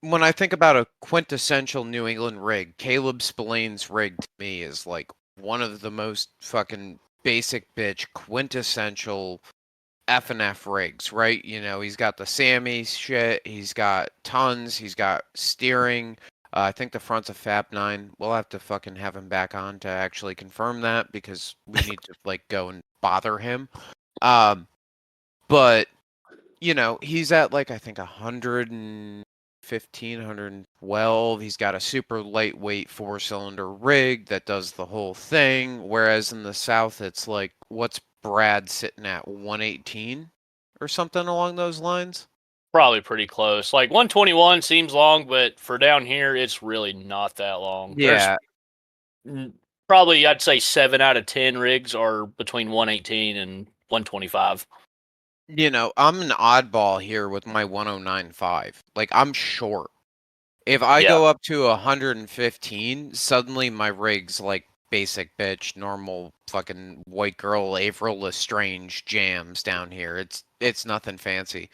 when I think about a quintessential New England rig, Caleb Spillane's rig to me is like one of the most fucking basic bitch quintessential F&F rigs, right? He's got the Sammy shit, he's got tons, he's got steering. I think the front's a Fab 9. We'll have to fucking have him back on to actually confirm that because we need to like go and bother him. But he's at like I think 115, 112. He's got a super lightweight 4-cylinder rig that does the whole thing. Whereas in the South, it's like, what's Brad sitting at 118 or something along those lines? Probably pretty close. Like 121 seems long, but for down here, it's really not that long. Yeah. probably I'd say 7 out of 10 rigs are between 118 and 125. You know, I'm an oddball here with my 109.5. Like, I'm short. If I go up to 115, suddenly my rig's like basic bitch, normal fucking white girl Avril Lestrange jams down here. It's nothing fancy.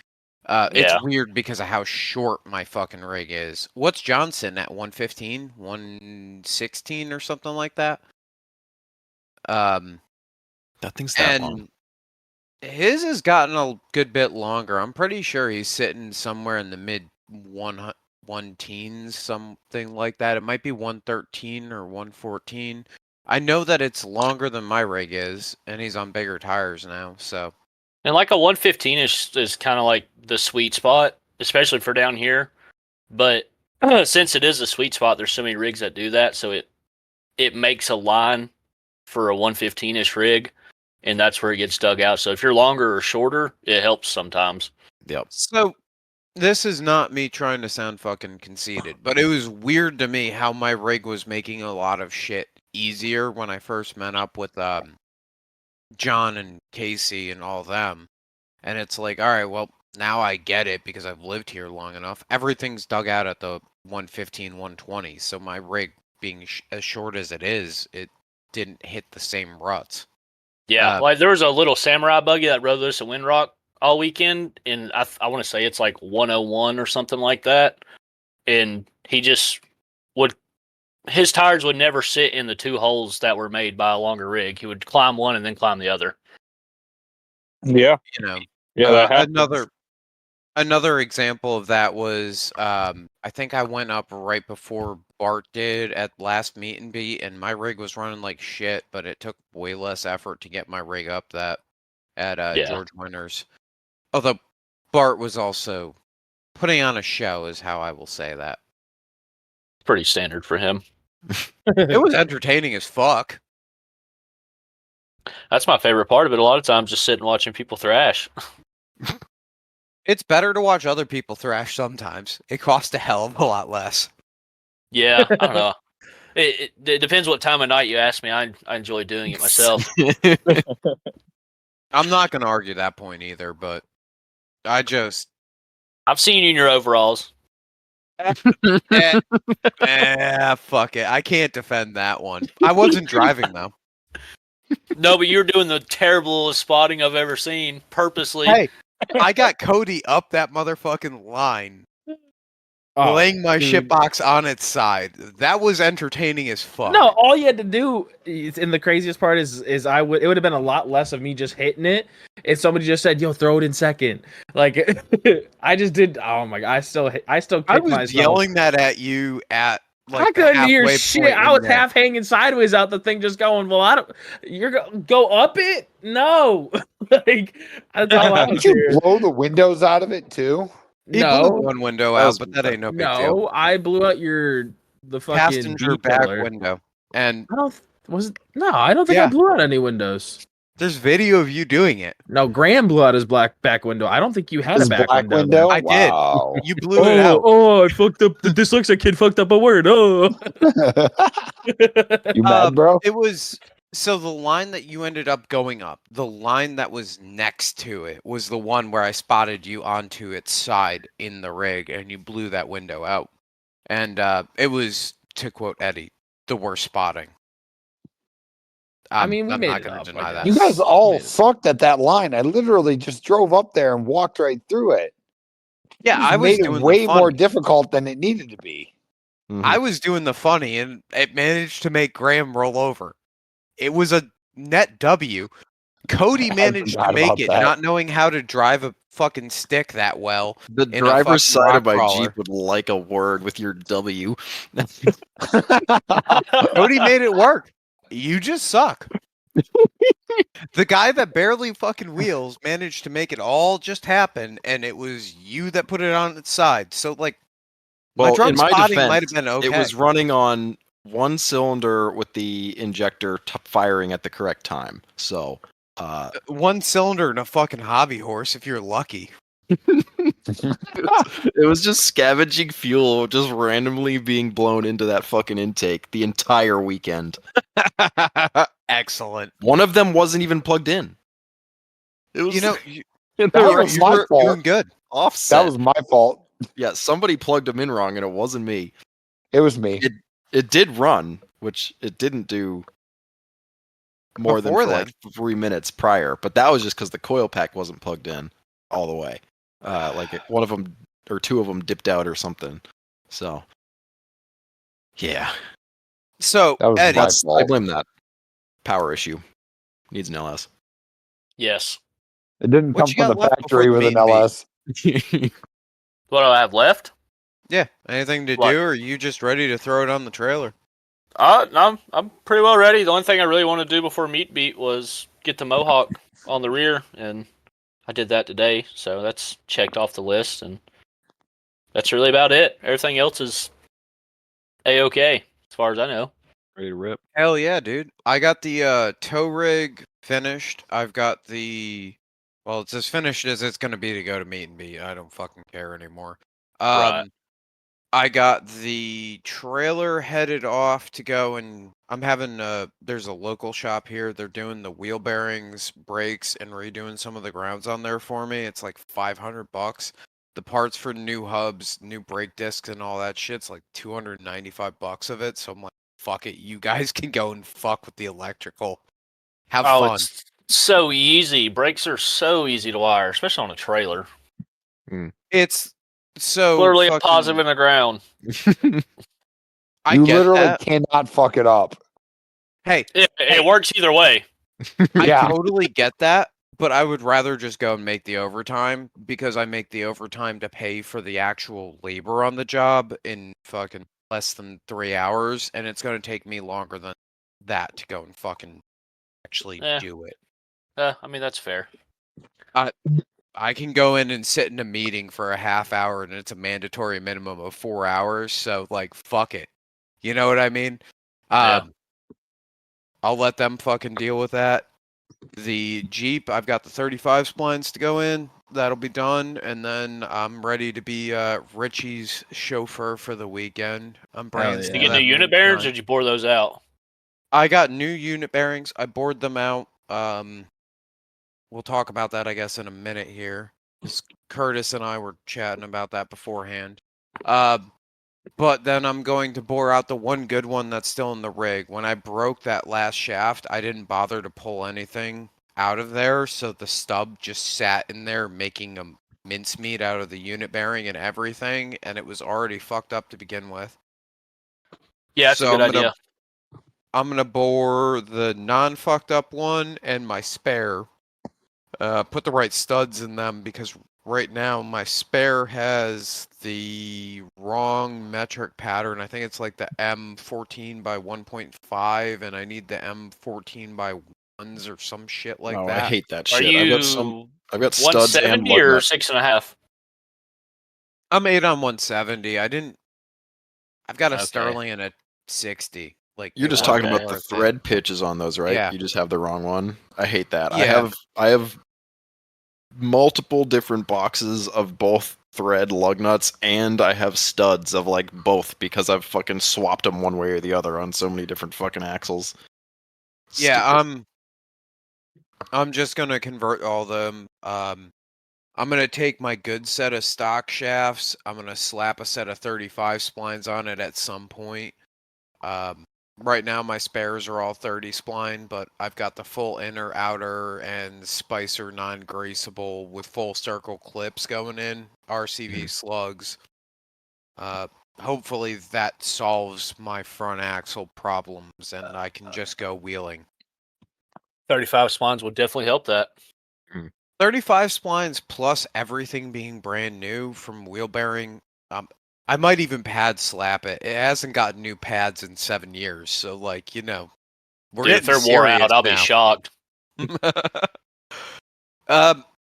It's weird because of how short my fucking rig is. What's Johnson at 115, 116 or something like that? Nothing's that long. His has gotten a good bit longer. I'm pretty sure he's sitting somewhere in the mid one teens, something like that. It might be 113 or 114. I know that it's longer than my rig is, and he's on bigger tires now, so. And like a 115 is kind of like the sweet spot, especially for down here. But since it is a sweet spot, there's so many rigs that do that, so it makes a line for a 115-ish rig, and that's where it gets dug out. So if you're longer or shorter, it helps sometimes. Yep. So this is not me trying to sound fucking conceited, but it was weird to me how my rig was making a lot of shit easier when I first met up with John and Casey and all them. And it's like, all right, well, now I get it because I've lived here long enough. Everything's dug out at the 115, 120. So my rig being as short as it is, it didn't hit the same ruts. Yeah, like there was a little samurai buggy that rode this at Windrock all weekend, and I want to say it's like 101 or something like that. And he just his tires would never sit in the two holes that were made by a longer rig. He would climb one and then climb the other. Yeah. You know, that another example of that was I think I went up right before Bart did at last meet and beat, and my rig was running like shit, but it took way less effort to get my rig up that at George Winters. Although Bart was also putting on a show, is how I will say that. Pretty standard for him. It was entertaining as fuck. That's my favorite part of it. A lot of times just sitting watching people thrash. It's better to watch other people thrash sometimes. It costs a hell of a lot less. Yeah, I don't know. It depends what time of night you ask me. I enjoy doing it myself. I'm not going to argue that point either, but I've seen you in your overalls. Fuck it. I can't defend that one. I wasn't driving, though. No, but you're doing the terriblest spotting I've ever seen, purposely. Hey, I got Cody up that motherfucking line, laying my shit box on its side. That was entertaining as fuck. No, all you had to do, and the craziest part is it would have been a lot less of me just hitting it if somebody just said, "Yo, throw it in second." Like I just did. Oh my god, I still kick myself. I was yelling that at you at. Like, I couldn't hear shit. I was half hanging sideways out the thing, just going, "Well, I don't. You're go up it? No." Like that's all I was Did you blow the windows out of it too? He blew one window out, but that ain't no big deal. No, I blew out the fucking passenger back window, and I don't think I blew out any windows. There's video of you doing it. No, Graham blew out his back window. I don't think you had a back window. I did. You blew it out. Oh, I fucked up. The dyslexic kid fucked up a word. Oh. You mad, bro? It was so the line that you ended up going up, the line that was next to it was the one where I spotted you onto its side in the rig, and you blew that window out. And it was, to quote Eddy, the worst spotting. I'm not going to deny that. You guys all sucked at that line. I literally just drove up there and walked right through it. Yeah, I was made doing it way more difficult than it needed to be. Mm-hmm. I was doing the funny, and it managed to make Graham roll over. It was a net W. Cody managed to make it, not knowing how to drive a fucking stick that well. The driver's side of my Jeep would like a word with your W. Cody made it work. You just suck. The guy that barely fucking wheels managed to make it all just happen, and it was you that put it on its side. So, like, well, my drunk in my spotting defense, might have been okay. It was running on one cylinder with the injector firing at the correct time. So, one cylinder and a fucking hobby horse if you're lucky. It was just scavenging fuel, just randomly being blown into that fucking intake the entire weekend. Excellent. One of them wasn't even plugged in. It was, that was my fault. Doing good. Offset. That was my fault. Yeah, somebody plugged them in wrong, and it wasn't me. It was me. It did run, which it didn't do more than for like 3 minutes prior, but that was just because the coil pack wasn't plugged in all the way. One of them or two of them dipped out or something. So, yeah. So, that was Eddie, my fault. I blame that. Power issue. Needs an LS. Yes. It didn't What come you from got the left factory before with the an meet and LS. What do I have left? Yeah. Anything to What? do, or are you just ready to throw it on the trailer? No, I'm pretty well ready. The only thing I really want to do before meat beat was get the Mohawk on the rear, and I did that today, so that's checked off the list, and that's really about it. Everything else is A-okay, as far as I know. Ready to rip. Hell yeah, dude. I got the tow rig finished. I've got the... Well, it's as finished as it's going to be to go to meet and beat. I don't fucking care anymore. Right. I got the trailer headed off to go, and I'm having there's a local shop here. They're doing the wheel bearings, brakes, and redoing some of the grounds on there for me. It's like $500. The parts for new hubs, new brake discs, and all that shit's like $295 of it. So I'm like, fuck it, you guys can go and fuck with the electrical. Have fun. It's so easy. Brakes are so easy to wire, especially on a trailer. It's so Literally a fucking... positive in the ground. I You get literally that. cannot fuck it up. Hey, It works either way. Yeah. I totally get that, but I would rather just go and make the overtime, because I make the overtime to pay for the actual labor on the job in fucking less than 3 hours, and it's going to take me longer than that to go and fucking actually do it. I mean, that's fair. I can go in and sit in a meeting for a half hour, and it's a mandatory minimum of 4 hours, so, like, fuck it. You know what I mean? Yeah. I'll let them fucking deal with that. The Jeep, I've got the 35 splines to go in. That'll be done, and then I'm ready to be Richie's chauffeur for the weekend. I'm bringing yeah. Did you get new unit bearings, or did you bore those out? I got new unit bearings. I bored them out. We'll talk about that, I guess, in a minute here. Curtis and I were chatting about that beforehand. But then I'm going to bore out the one good one that's still in the rig. When I broke that last shaft, I didn't bother to pull anything out of there, so the stub just sat in there making a mincemeat out of the unit bearing and everything, and it was already fucked up to begin with. Yeah, that's a good idea. I'm going to bore the non-fucked up one and my spare. Put the right studs in them, because right now my spare has the wrong metric pattern. I think it's like the M14 by 1.5, and I need the M14 by 1s or some shit like that. I hate that Are shit. you I've got studs and 170 or lug nuts. 6.5? I'm 8 on 170. I've got a Okay. Sterling and a 60. Like, You're just it talking wasn't about the worth it. thread pitches on those, right? Yeah. You just have the wrong one. I hate that. Yeah. I have multiple different boxes of both thread lug nuts, and I have studs of like both, because I've fucking swapped them one way or the other on so many different fucking axles. Yeah, Stupid. I'm just gonna convert all them. I'm gonna take my good set of stock shafts. I'm gonna slap a set of 35 splines on it at some point. Right now my spares are all 30 spline, but I've got the full inner, outer, and Spicer non-greasable with full circle clips going in, RCV slugs. Hopefully that solves my front axle problems, and I can just go wheeling. 35 splines would definitely help that. 35 splines plus everything being brand new from wheel bearing. I might even pad slap it. It hasn't gotten new pads in 7 years, so like, you know, we're Dude, if getting they're wore serious out, I'll now. be shocked.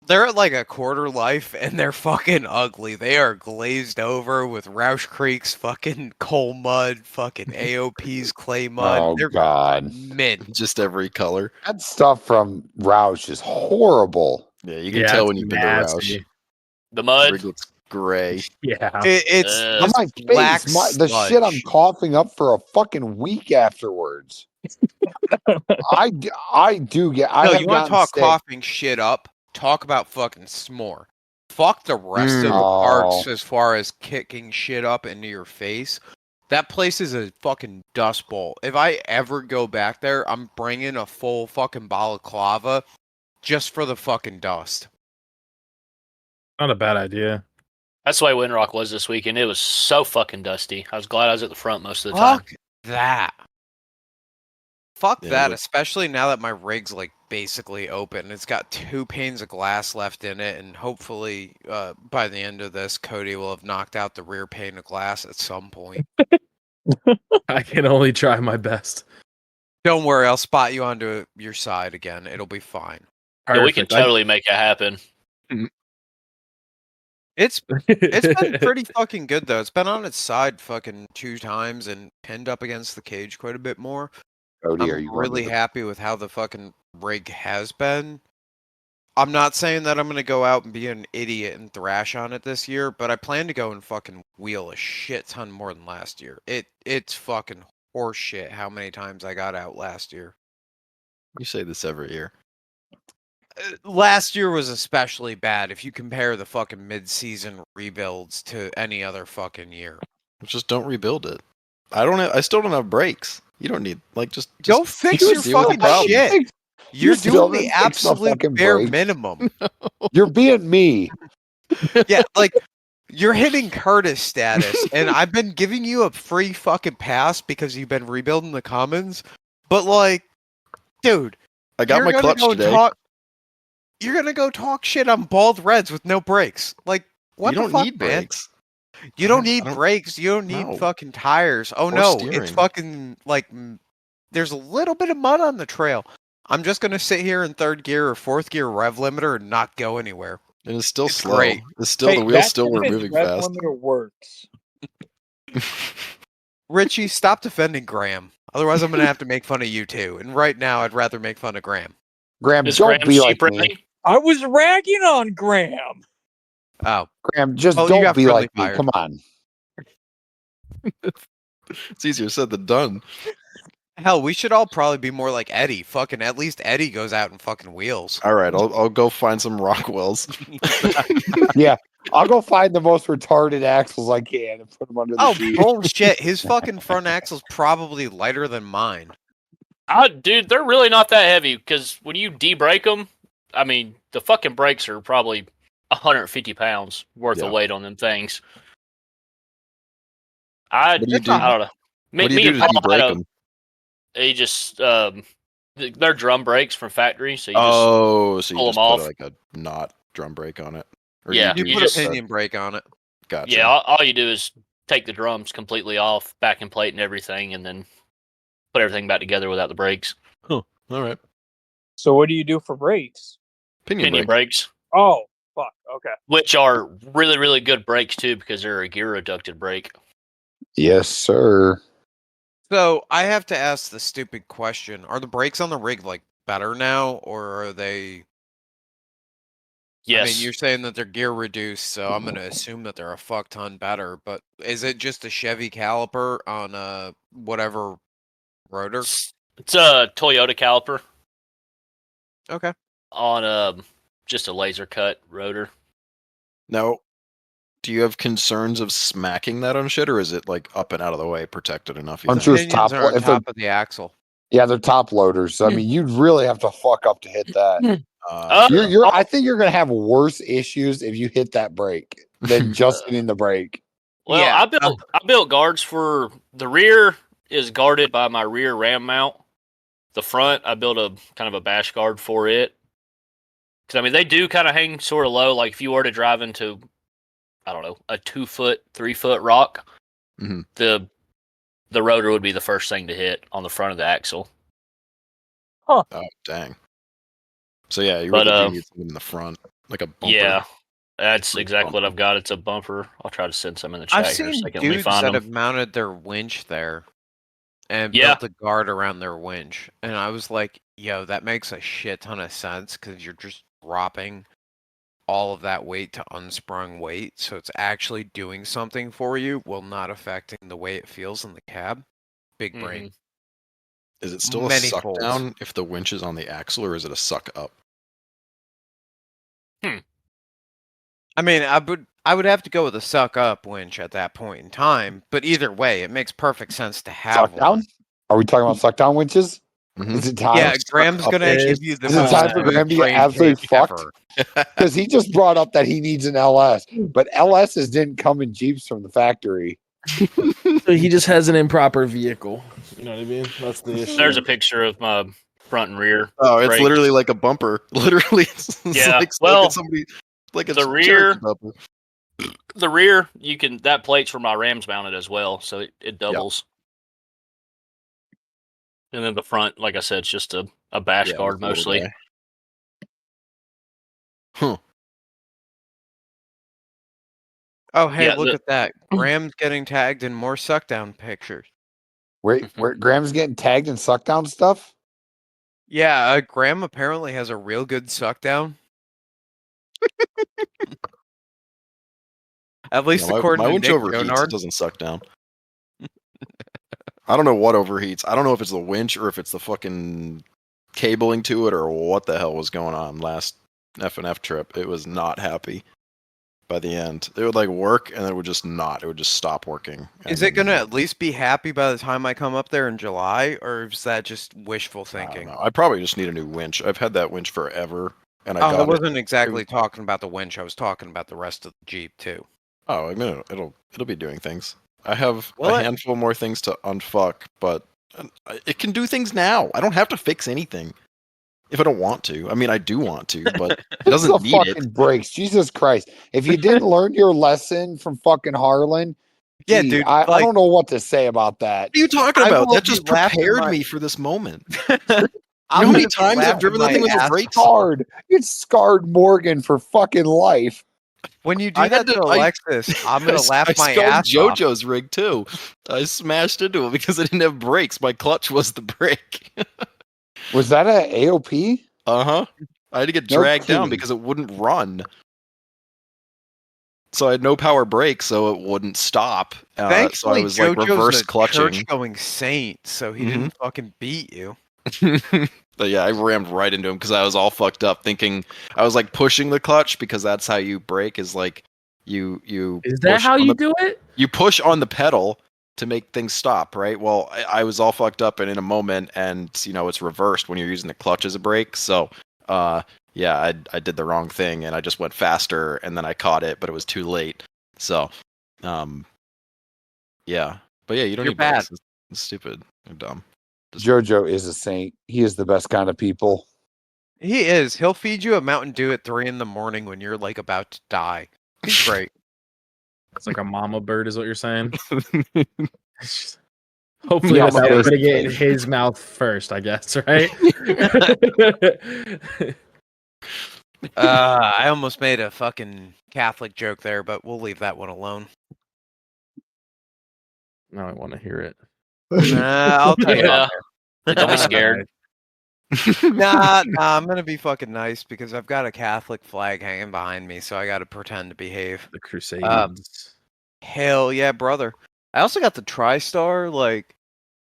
They're at like a quarter life, and they're fucking ugly. They are glazed over with Roush Creek's fucking coal mud, fucking AOP's clay mud. Oh, They're God. mint. Just every color. That stuff from Roush is horrible. Yeah, you can tell when it's you've been to Roush. nasty. The mud. Rig looks gray. Yeah. It's Uh, this My black face, the shit I'm sludge. coughing up for a fucking week afterwards. I do get. I No, have you want to gotten talk sick. coughing shit up? Talk about fucking s'more. Fuck the rest of the Oh. parks as far as kicking shit up into your face. That place is a fucking dust bowl. If I ever go back there, I'm bringing a full fucking balaclava just for the fucking dust. Not a bad idea. That's the way Windrock was this weekend. It was so fucking dusty. I was glad I was at the front most of the time. Fuck that. Fuck Yeah, that, but- especially now that my rig's like basically open. It's got 2 panes of glass left in it, and hopefully by the end of this, Cody will have knocked out the rear pane of glass at some point. I can only try my best. Don't worry, I'll spot you onto your side again. It'll be fine. Yeah, we can Perfect. totally make it happen. It's been pretty fucking good though. It's been on its side fucking 2 times and pinned up against the cage quite a bit more. Cody, are I'm you really happy with how the fucking rig has been. I'm not saying that I'm gonna go out and be an idiot and thrash on it this year, but I plan to go and fucking wheel a shit ton more than last year. It's fucking horseshit how many times I got out last year. You say this every year. Last year was especially bad if you compare the fucking mid-season rebuilds to any other fucking year. Just don't rebuild it. I still don't have brakes. You don't need just Go fix deal your with the fucking problem. shit. You're still doing the haven't fixed the absolute fucking bare brakes. minimum. You're being me. Yeah, like you're hitting Curtis status, and I've been giving you a free fucking pass because you've been rebuilding the commons. But like, dude, I got you're my gonna clutch go today. You're gonna go talk shit on bald reds with no brakes. Like, what You the don't fuck, need man? brakes. You don't I need don't- brakes. You don't need no. fucking tires. Oh Or no, steering. it's fucking like there's a little bit of mud on the trail. I'm just gonna sit here in 3rd gear or 4th gear rev limiter and not go anywhere. And it's still It's slow. great. It's still Hey, the wheels that's still were if moving rev fast. limiter works. Richie, stop defending Graham. Otherwise, I'm gonna have to make fun of you too. And right now, I'd rather make fun of Graham. Graham, Is don't Graham be like sheep me. ready? I was ragging on Graham. Oh, Graham, just Oh, you don't got be friendly like me. fire. Come on. It's easier said than done. hell, we should all probably be more like Eddy. Fucking at least Eddy goes out and fucking wheels. All right, I'll go find some Rockwells. Yeah, I'll go find the most retarded axles I can and put them under the Oh seat. bullshit! His fucking front axle's probably lighter than mine. Dude, they're really not that heavy because when you de-brake them, I mean, the fucking brakes are probably 150 pounds worth Yeah. of weight on them things. I What do you do? I don't know. What do you do and to Paul de-brake had a- them? They just they're drum brakes from factory, so you Oh, so you pull just 'em put off. like a not drum brake on it? Yeah, do You you put just- a pinion brake on it. Gotcha. yeah, all you do is take the drums completely off, backing plate and everything, and then put everything back together without the brakes. All right. So what do you do for brakes? Pinion Pinion brake. brakes, Oh, fuck. Okay. which are really, really good brakes too because they're a gear reducted brake. Yes, sir. So I have to ask the stupid question: are the brakes on the rig like better now, or are they? Yes. I mean, you're saying that they're gear reduced, so I'm gonna assume that they're a fuck ton better. But is it just a Chevy caliper on whatever rotor? It's a Toyota caliper Okay. on just a laser cut rotor. Now, do you have concerns of smacking that on shit, or is it like up and out of the way, protected enough? You I'm think? sure- Pinions top- are on if they're- top of the axle. Yeah, they're top loaders. So, I mean, you'd really have to fuck up to hit that. I think you're gonna have worse issues if you hit that brake than just hitting the brake. Well, Yeah. I built guards for the rear is guarded by my rear ram mount. The front, I built a kind of a bash guard for it. Because I mean, they do kind of hang sort of low. Like if you were to drive into, I don't know, a 2 foot, 3 foot rock, Mhm. the rotor would be the first thing to hit on the front of the axle. Oh, dang. So yeah, you But, really do need something in the front, like a bumper. Yeah, that's Big exactly what bumper. I've got. It's a bumper. I'll try to send some in the chat I've here seen so I can let me dudes find that them. have mounted their winch there and Yeah. built a guard around their winch, and I was like, "Yo, that makes a shit ton of sense because you're just dropping all of that weight to unsprung weight, so it's actually doing something for you while not affecting the way it feels in the cab. Big brain. Is it still a Many suck folds. down if the winch is on the axle, or is it a suck up? I mean, I would have to go with a suck up winch at that point in time, but either way, it makes perfect sense to have Suck down? one. Are we talking about suck down winches? Mhm. Is it time? Yeah, Graham's gonna It's- give you the Is it time for most Graham to get brain absolutely cake fucked? ever. Because he just brought up that he needs an LS, but LSs didn't come in Jeeps from the factory. So he just has an improper vehicle. You know what I mean? That's the issue. There's a picture of my front and rear. Oh, it's brakes. literally like a bumper. Literally, it's Yeah, like well, somebody like the rear- The rear, that plate's where my Ram's mounted as well, so it doubles. And then the front, like I said, it's just a bash guard mostly. Huh. Oh, hey, Yeah, look at that. Graham's getting tagged in more suck down pictures. Wait, where Graham's getting tagged in suck down stuff? Yeah, Graham apparently has a real good suck down. At least according my to winch Nick overheats. It Jonard. doesn't suck down. I don't know what overheats. I don't know if it's the winch or if it's the fucking cabling to it or what the hell was going on last F&F trip. It was not happy by the end. It would like work and then it would just not. It would just stop working. Is it going to at least be happy by the time I come up there in July, or is that just wishful thinking? I probably just need a new winch. I've had that winch forever, and I got it. wasn't exactly talking about the winch. I was talking about the rest of the Jeep too. Oh, I mean, it'll be doing things. I have Well, a handful more things to unfuck, but it can do things now. I don't have to fix anything if I don't want to. I mean, I do want to, but it doesn't the need fucking it. brakes. Jesus Christ! If you didn't learn your lesson from fucking Harlan, Yeah, gee, dude, I like- don't know what to say about that. What are you talking I about? will That be just laughing prepared my- me for this moment. I'm You know how many gonna be times I've driven that laughing thing with my the ass brakes? Scarred. It's scarred Morgan for fucking life. When you do I that had to to- I- Alexis, I'm gonna laugh my sculled ass off. JoJo's rig too. I smashed into it because I didn't have brakes. My clutch was the brake. Was that a AOP? Uh-huh. I had to get No dragged down kidding. because it wouldn't run. So I had no power brakes, so it wouldn't stop. So I Thankfully, was like JoJo's reverse a clutching. church-going saint, so he didn't fucking beat you. But yeah, I rammed right into him because I was all fucked up, thinking I was like pushing the clutch because that's how you brake. Is like you. Is that push how on you the- do it? You push on the pedal to make things stop, right? Well, I was all fucked up and in a moment, and it's reversed when you're using the clutch as a brake. So, yeah, I did the wrong thing, and I just went faster, and then I caught it, but it was too late. So, yeah, but yeah, you don't You're need brakes. bad. It's stupid. You're dumb. JoJo is a saint. He is the best kind of people. He is. He'll feed you a Mountain Dew at 3 a.m. when you're like about to die. He's great. It's like a mama bird, is what you're saying. Hopefully, Yeah, that's my putting bird. it in his mouth first. I guess, right? I almost made a fucking Catholic joke there, but we'll leave that one alone. Now I want to hear it. Nah, I'll tell you. Yeah. off Don't be scared. air. Nah, I'm gonna be fucking nice because I've got a Catholic flag hanging behind me, so I gotta pretend to behave. The Crusades. Hell yeah, brother. I also got the TriStar, like,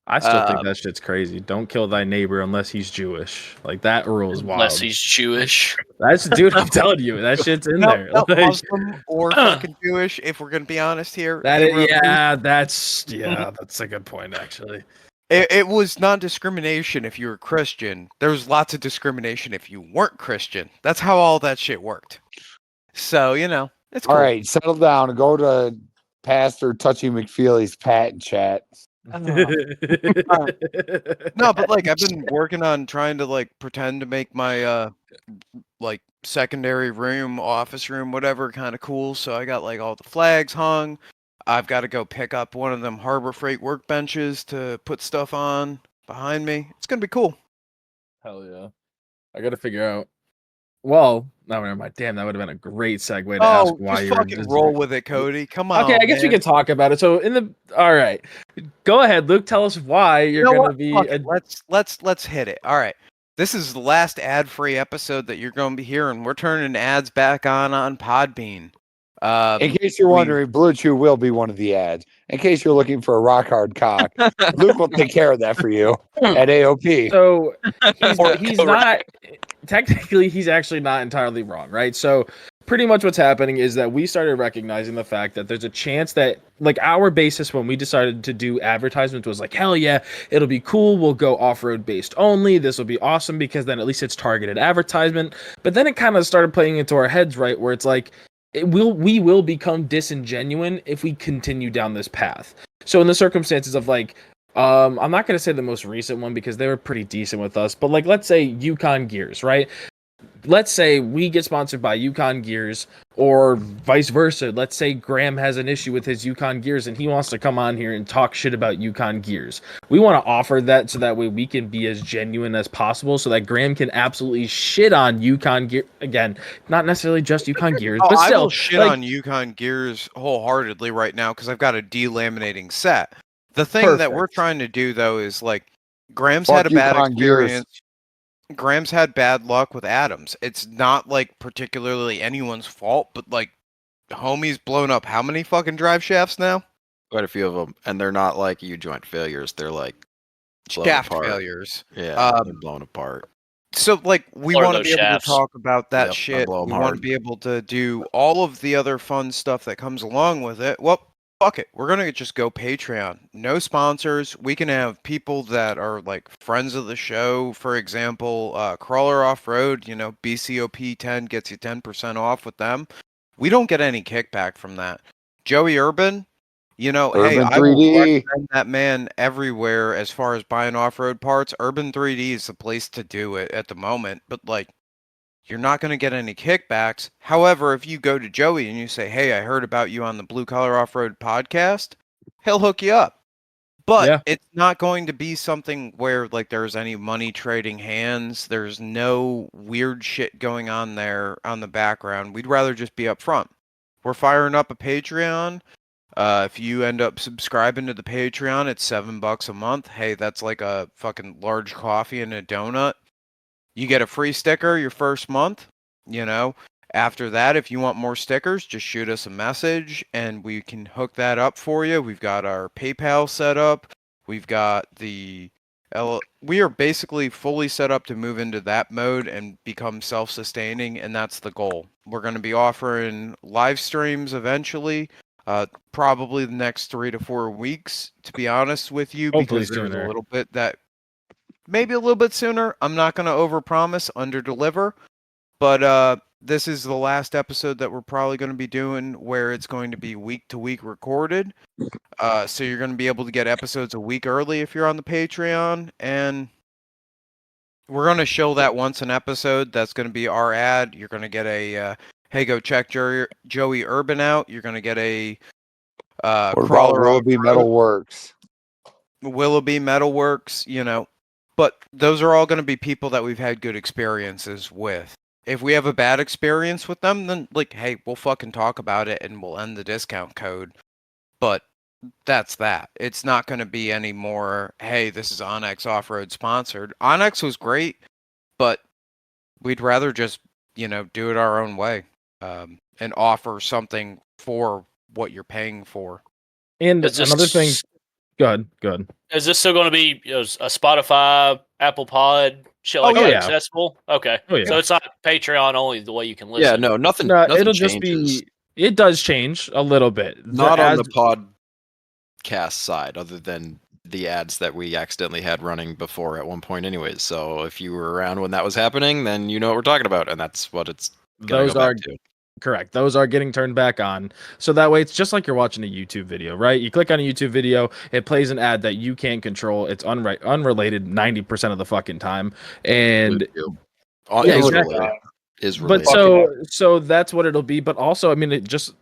I still think that shit's crazy. Don't kill thy neighbor unless he's Jewish. Like that rule is wild. Unless he's Jewish. That's dude. I'm telling you, that shit's in there. no, Like, Muslim or fucking Jewish, if we're gonna be honest here. that They is, were- that's a good point actually. It was non-discrimination if you were Christian. There was lots of discrimination if you weren't Christian. That's how all that shit worked. So, it's cool. All right, settle down and go to Pastor Touchy McFeely's Pat and chat. No, but like I've been working on trying to like pretend to make my like secondary room, office room, whatever kind of cool. So I got like all the flags hung. I've got to go pick up one of them Harbor Freight workbenches to put stuff on behind me. It's gonna be cool. Hell yeah! I got to figure out. Well, no, never mind. Damn, that would have been a great segue to ask why just you're fucking roll with it, Cody. Come on. Okay, I guess we man. can talk about it. So all right, go ahead, Luke. Tell us why you're You know gonna what? be. Fuck it. Let's hit it. All right. This is the last ad-free episode that you're going to be hearing. We're turning ads back on Podbean. In case you're wondering, Blue Chew will be one of the ads. In case you're looking for a rock hard cock, Luke will take care of that for you at AOP. So he's not technically, he's actually not entirely wrong, right? So pretty much what's happening is that we started recognizing the fact that there's a chance that, like, our basis when we decided to do advertisements was like, hell yeah, it'll be cool. We'll go off-road based only. This will be awesome because then at least it's targeted advertisement. But then it kind of started playing into our heads, right? Where it's like, we will become disingenuine if we continue down this path. So in the circumstances of, like, I'm not going to say the most recent one because they were pretty decent with us, but, like, let's say Yukon Gears, right? Let's say we get sponsored by Yukon Gears, or vice versa. Let's say Graham has an issue with his Yukon Gears and he wants to come on here and talk shit about Yukon Gears. We want to offer that so that way we can be as genuine as possible so that Graham can absolutely shit on Yukon Gear. Again, not necessarily just Yukon Gears, but still. I will shit on Yukon Gears wholeheartedly right now because I've got a delaminating set. The thing that we're trying to do, though, is, like, Graham's had a bad experience. Graham's had bad luck with Adams. It's not, like, particularly anyone's fault, but, like, homie's blown up how many fucking drive shafts now? Quite a few of them, and they're not like U-joint failures. They're like shaft failures. Yeah, they're blown apart. So, like, we want to be able to talk about that shit. We want to be able to do all of the other fun stuff that comes along with it. Well, fuck it. We're going to just go Patreon. No sponsors. We can have people that are, like, friends of the show. For example, Crawler Off-Road, you know, BCOP 10 gets you 10% off with them. We don't get any kickback from that. Joey Urban, you know, Urban hey, 3D. I will recommend that man everywhere as far as buying off-road parts. Urban 3D is the place to do it at the moment. But, like, you're not going to get any kickbacks. However, if you go to Joey and you say, hey, I heard about you on the Blue Collar Off-Road podcast, he'll hook you up. But it's not going to be something where, like, there's any money trading hands. There's no weird shit going on there on the background. We'd rather just be up front. We're firing up a Patreon. If you end up subscribing to the Patreon, it's $7 a month. Hey, that's like a fucking large coffee and a donut. You get a free sticker your first month, you know. After that, if you want more stickers, just shoot us a message and we can hook that up for you. We've got our PayPal set up. We've got we are basically fully set up to move into that mode and become self-sustaining, and that's the goal. We're going to be offering live streams eventually, probably the next 3 to 4 weeks, to be honest with you, Hopefully because there's sooner. a little bit that maybe a little bit sooner. I'm not going to overpromise, underdeliver, but this is the last episode that we're probably going to be doing where it's going to be week to week recorded. So you're going to be able to get episodes a week early if you're on the Patreon, and we're going to show that once an episode. That's going to be our ad. You're going to get a hey, go check Joey Urban out. You're going to get a Crawler Willoughby Metalworks. Willoughby Metalworks, you know. But those are all going to be people that we've had good experiences with. If we have a bad experience with them, then, like, hey, we'll fucking talk about it and we'll end the discount code. But that's that. It's not going to be any more, hey, this is Onyx Off-Road sponsored. Onyx was great, but we'd rather just, you know, do it our own way and offer something for what you're paying for. And another thing, go ahead. Is this still going to be a Spotify, Apple Pod, shit like that accessible? Okay. Oh, yeah. So it's not Patreon only the way you can listen. Yeah, no, nothing. No, nothing it'll changes. just be. It does change a little bit. Not on the podcast side, other than the ads that we accidentally had running before at one point, anyways. So if you were around when that was happening, then you know what we're talking about, and that's what it's. Those are correct. Those are getting turned back on. So that way, it's just like you're watching a YouTube video, right? You click on a YouTube video, it plays an ad that you can't control. It's unrelated 90% of the fucking time, and exactly. Is related. But so that's what it'll be. But also, I mean,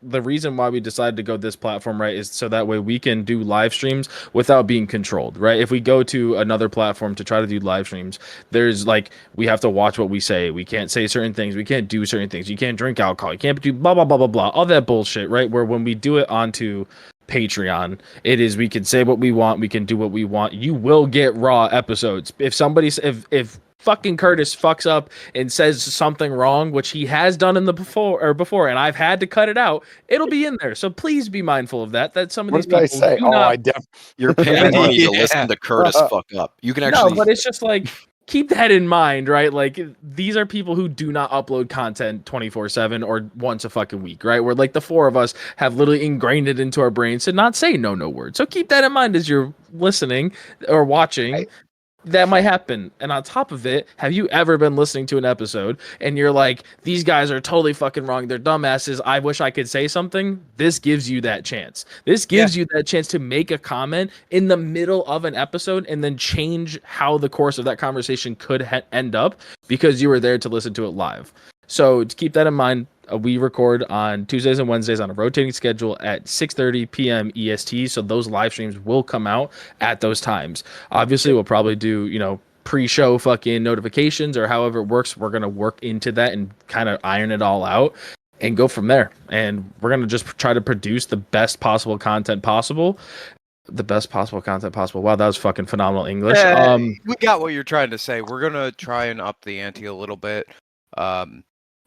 the reason why we decided to go this platform, right, is so that way we can do live streams without being controlled, right? If we go to another platform to try to do live streams, there's like, we have to watch what we say. We can't say certain things. We can't do certain things. You can't drink alcohol. You can't do blah, blah, blah, blah, blah. All that bullshit, right? Where when we do it onto Patreon. It is, we can say what we want, we can do what we want. You will get raw episodes. If fucking Curtis fucks up and says something wrong, which he has done in the before, and I've had to cut it out, it'll be in there. So please be mindful of that. That some of What these did I people say? do Oh, not. You're paying money to Yeah. listen to Curtis fuck up. You can No, actually. but it's just like, keep that in mind, right? Like, these are people who do not upload content 24/7 or once a fucking week, right? Where like the four of us have literally ingrained it into our brains to not say no word. So keep that in mind as you're listening or watching. That might happen. And on top of it, have you ever been listening to an episode and you're like, these guys are totally fucking wrong, they're dumbasses, I wish I could say something? This gives you that chance. This gives you that chance to make a comment in the middle of an episode and then change how the course of that conversation could end up because you were there to listen to it live. So to keep that in mind, we record on Tuesdays and Wednesdays on a rotating schedule at 6:30 p.m. EST. So those live streams will come out at those times. Obviously, we'll probably do, pre-show fucking notifications or however it works. We're going to work into that and kind of iron it all out and go from there. And we're going to just try to produce the best possible content possible. The best possible content possible. Wow, that was fucking phenomenal English. We got what you're trying to say. We're gonna try and up the ante a little bit.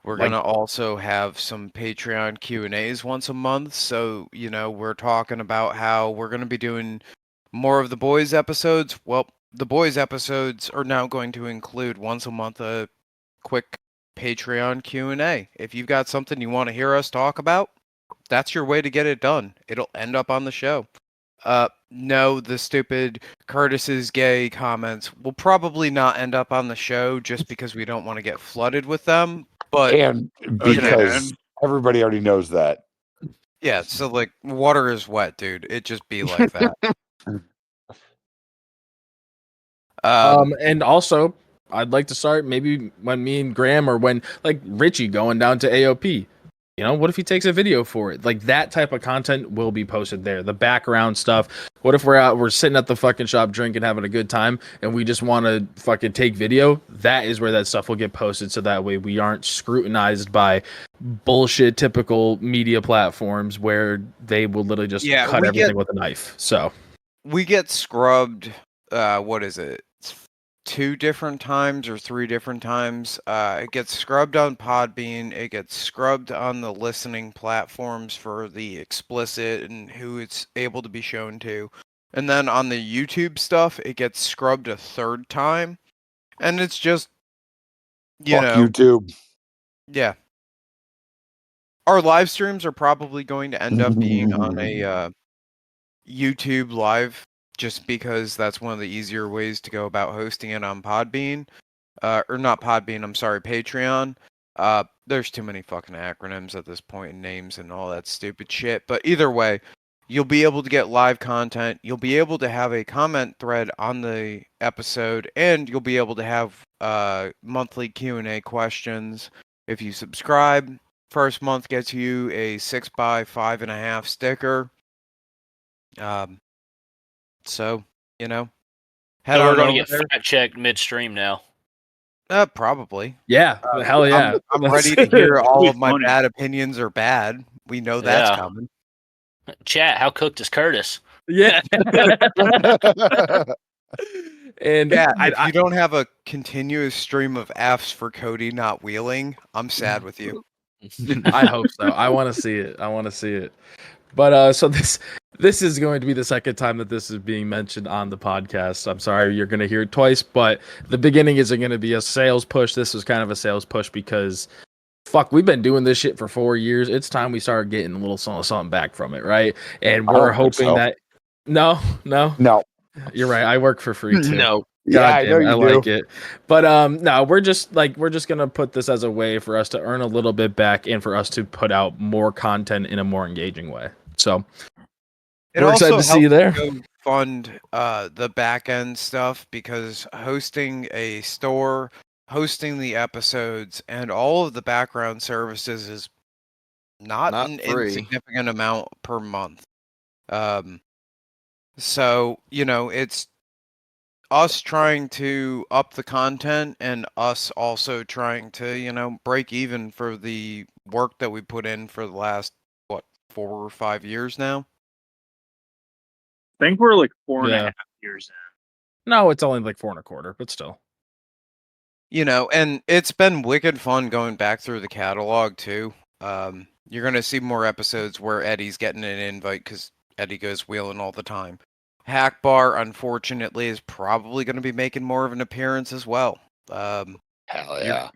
We're gonna also have some Patreon Q&As once a month. So we're talking about how we're gonna be doing more of the boys episodes. Well, the boys episodes are now going to include once a month a quick Patreon Q&A. If you've got something you want to hear us talk about, that's your way to get it done. It'll end up on the show. No, the stupid Curtis's gay comments will probably not end up on the show just because we don't want to get flooded with them. But And because everybody already knows that. Yeah, so like water is wet, dude. It just be like that. And also, I'd like to start maybe when me and Graham or when like Richie going down to AOP. What if he takes a video for it? Like that type of content will be posted there. The background stuff. What if we're sitting at the fucking shop drinking, having a good time, and we just want to fucking take video? That is where that stuff will get posted. So that way we aren't scrutinized by bullshit typical media platforms where they will literally just cut everything with a knife. So we get scrubbed. What is it? 2 different times or 3 different times. It gets scrubbed on Podbean. It gets scrubbed on the listening platforms for the explicit and who it's able to be shown to. And then on the YouTube stuff, it gets scrubbed a 3rd time. And it's just, Fuck YouTube. Yeah. Our live streams are probably going to end up being on a YouTube live, just because that's one of the easier ways to go about hosting it on Podbean. Or not Podbean, I'm sorry, Patreon. There's too many fucking acronyms at this point and names and all that stupid shit. But either way, you'll be able to get live content. You'll be able to have a comment thread on the episode, and you'll be able to have monthly Q&A questions. If you subscribe, first month gets you a 6x5.5 sticker. So, head we're going to get fact checked midstream now. Probably. Yeah, hell yeah. I'm ready to hear all of my bad opinions are bad. We know that's coming. Chat, how cooked is Curtis? Yeah. And if you don't have a continuous stream of Fs for Cody not wheeling, I'm sad with you. I hope so. I want to see it. But so this is going to be the second time that this is being mentioned on the podcast. I'm sorry you're going to hear it twice, but the beginning isn't going to be a sales push. This was kind of a sales push because we've been doing this shit for 4 years. It's time we start getting a little something back from it, right? And we're hoping that no, you're right. I work for free too. No. God damn, I like it. But no, we're just gonna put this as a way for us to earn a little bit back and for us to put out more content in a more engaging way. So we're excited to see you there. Fund the back end stuff, because hosting a store, hosting the episodes, and all of the background services is not an insignificant amount per month. So it's us trying to up the content and us also trying to break even for the work that we put in for the last 4 or 5 years now. think we're like 4.5 years in. No, it's only like 4.25, but still. You know, and it's been wicked fun going back through the catalog too. You're gonna see more episodes where Eddie's getting an invite because Eddy goes wheeling all the time. Hackbar, unfortunately, is probably going to be making more of an appearance as well. Hell yeah!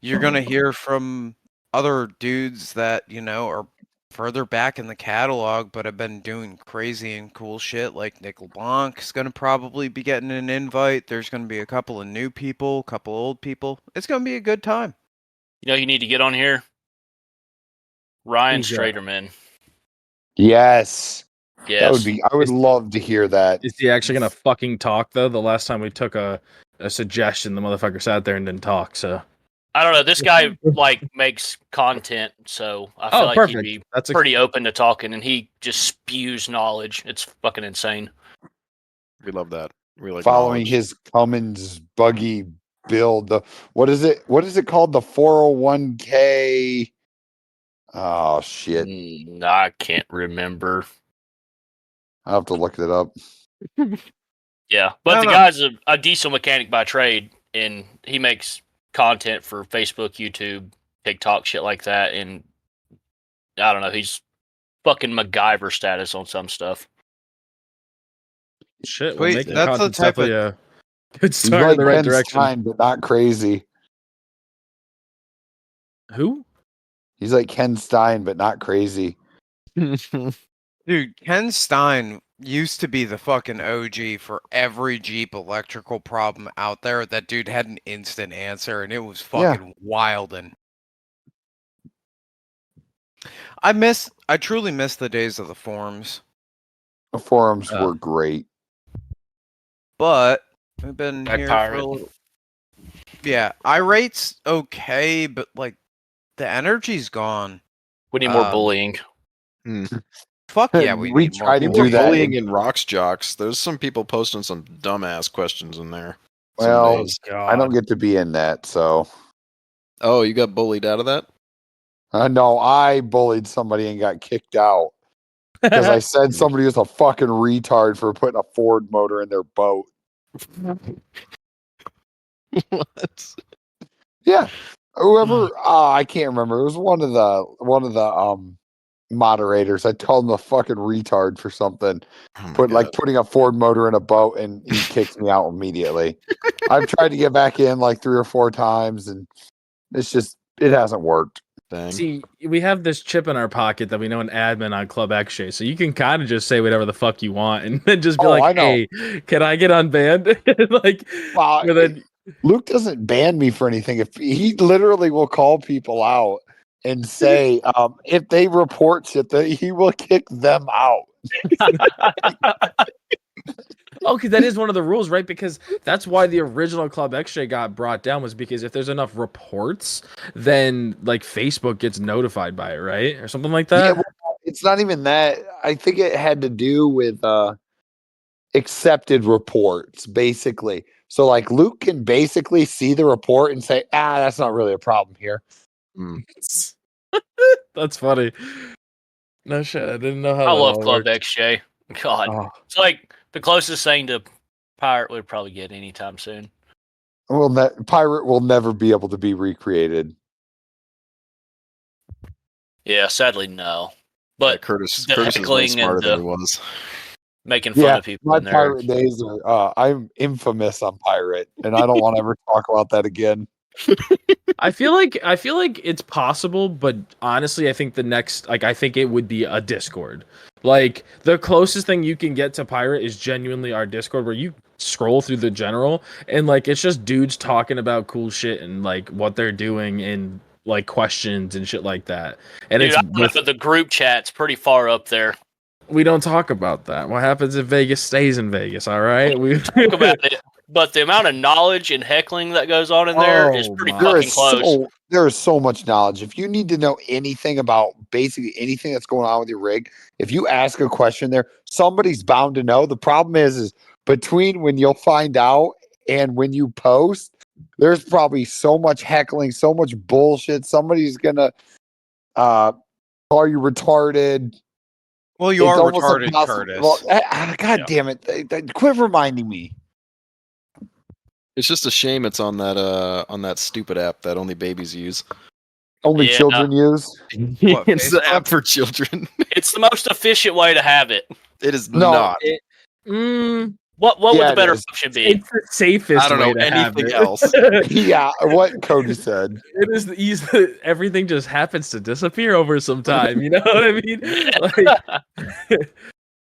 You're going to hear from other dudes that are further back in the catalog, but have been doing crazy and cool shit. Like Nick LeBlanc is going to probably be getting an invite. There's going to be a couple of new people, a couple of old people. It's going to be a good time. You need to get on here. Ryan Straderman. Yes. Yes. That would be. I would love to hear that. Is he actually gonna fucking talk though? The last time we took a suggestion, the motherfucker sat there and didn't talk. So I don't know. This guy makes content, so I feel like perfect. he'd be pretty open to talking, and he just spews knowledge. It's fucking insane. We love that. We like following knowledge. his Cummins buggy build. What is it? What is it called? The 401k. Oh shit! I can't remember. I have to look it up. Yeah, but the guy's a diesel mechanic by trade, and he makes content for Facebook, YouTube, TikTok, shit like that. And I don't know, he's fucking MacGyver status on some stuff. Shit, Wait, that's the type of good start in the right Ken direction. Stein, but not crazy. Who? He's like Ken Stein, but not crazy. Dude, Ken Stein used to be the fucking OG for every Jeep electrical problem out there. That dude had an instant answer, and it was fucking wildin'. I truly miss the days of the forums. The forums were great. But we've been here Pirate. for a little... Yeah, iRate's okay, but like the energy's gone. We need more bullying. Fuck yeah, we need try more to do that. Bullying in Rocks Jocks. There's some people posting some dumbass questions in there. Well, I don't get to be in that, so. Oh, you got bullied out of that? No, I bullied somebody and got kicked out because I said somebody was a fucking retard for putting a Ford motor in their boat. What? Yeah, whoever I can't remember. It was one of the moderators. I told him a fucking retard for something. Putting a Ford motor in a boat, and he kicked me out immediately. I've tried to get back in like 3 or 4 times, and it hasn't worked. Dang. See, we have this chip in our pocket that we know an admin on Club X-Ray, so you can kind of just say whatever the fuck you want, and then just be hey, can I get unbanned? Luke doesn't ban me for anything. If he literally will call people out and say, if they report shit, that he will kick them out. Oh, because that is one of the rules, right? Because that's why the original Club X-Ray got brought down, was because if there's enough reports, then like Facebook gets notified by it, right? Or something like that. Yeah, well, it's not even that. I think it had to do with accepted reports, basically. So like Luke can basically see the report and say, that's not really a problem here. That's funny. No shit, I didn't know how. I love Club XJ. God, it's like the closest thing to Pirate would probably get anytime soon. Well, Pirate will never be able to be recreated. Yeah, sadly, no. But Curtis is heckling smarter than he and was. making fun of people my in there. Pirate days are. I'm infamous on Pirate, and I don't want to ever talk about that again. I feel like it's possible, but honestly, I think I think it would be a Discord. Like the closest thing you can get to Pirate is genuinely our Discord, where you scroll through the general and like it's just dudes talking about cool shit and like what they're doing and like questions and shit like that. And Dude, the group chat's pretty far up there. We don't talk about that. What happens in Vegas stays in Vegas. All right, we talk about it. But the amount of knowledge and heckling that goes on in there is pretty fucking close. There is so much knowledge. If you need to know anything about basically anything that's going on with your rig, if you ask a question there, somebody's bound to know. The problem is between when you'll find out and when you post, there's probably so much heckling, so much bullshit. Somebody's gonna call you retarded. Well, you are almost retarded, impossible. Curtis. Well, God damn it! Quit reminding me. It's just a shame it's on that stupid app that only babies use. Only children use. What, It's the Facebook? app for children. It's the most efficient way to have it. It is No, not. What would Yeah, the better it is. option be? It's the safest I don't way know to have anything it. else. Yeah, what Cody said. It is the easy. Everything just happens to disappear over some time. You know what I mean? Like,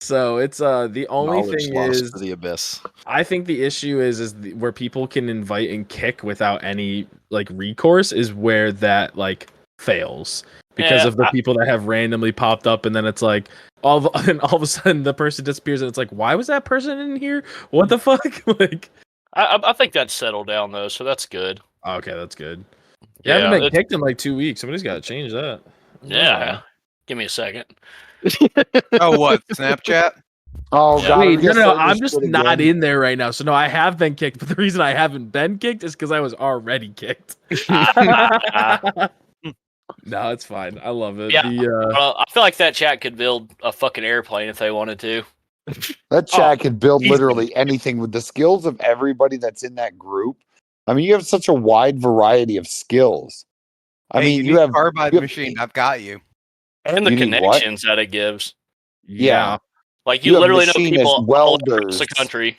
so it's the only Knowledge thing lost is to the abyss. I think the issue is where people can invite and kick without any like recourse is where that like fails because of the people that have randomly popped up and then it's like all of a sudden the person disappears and it's like why was that person in here? What the fuck? Like I think that's settled down though, so that's good. okay, that's good. Yeah, You haven't been it's- kicked in like 2 weeks. Somebody's got to change that. yeah. Give me a second. Oh, what? Snapchat? Oh Yeah. god, Wait, we no, gotta no, say I'm this just shit not again. in there right now. So no, I have been kicked, but the reason I haven't been kicked is because I was already kicked. No, it's fine. I love it. Yeah. The, I feel like that chat could build a fucking airplane if they wanted to. That chat can build easily. literally anything with the skills of everybody that's in that group. I mean, you have such a wide variety of skills. I Hey, mean, you you need have carbide you have- machine. I've got you. And the You need what? connections that it gives. Yeah. Like You you have literally know machinist people all across welders. the country.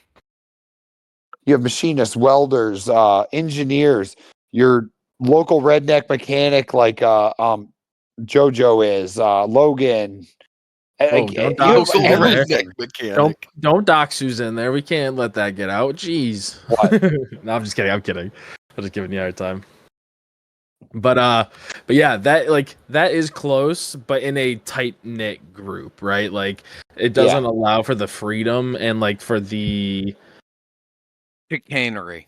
You have machinists, welders, engineers, your local redneck mechanic like Jojo is, Logan. Oh, don't You dox have Susan there. everything. Mechanic. don't dox Susan there. We can't let that get out. Jeez. What? No, I'm just kidding. I'm kidding. I'm just giving you a hard time. But yeah, that is close, but in a tight knit group, right? Like it doesn't allow for the freedom and like for the Chicanery.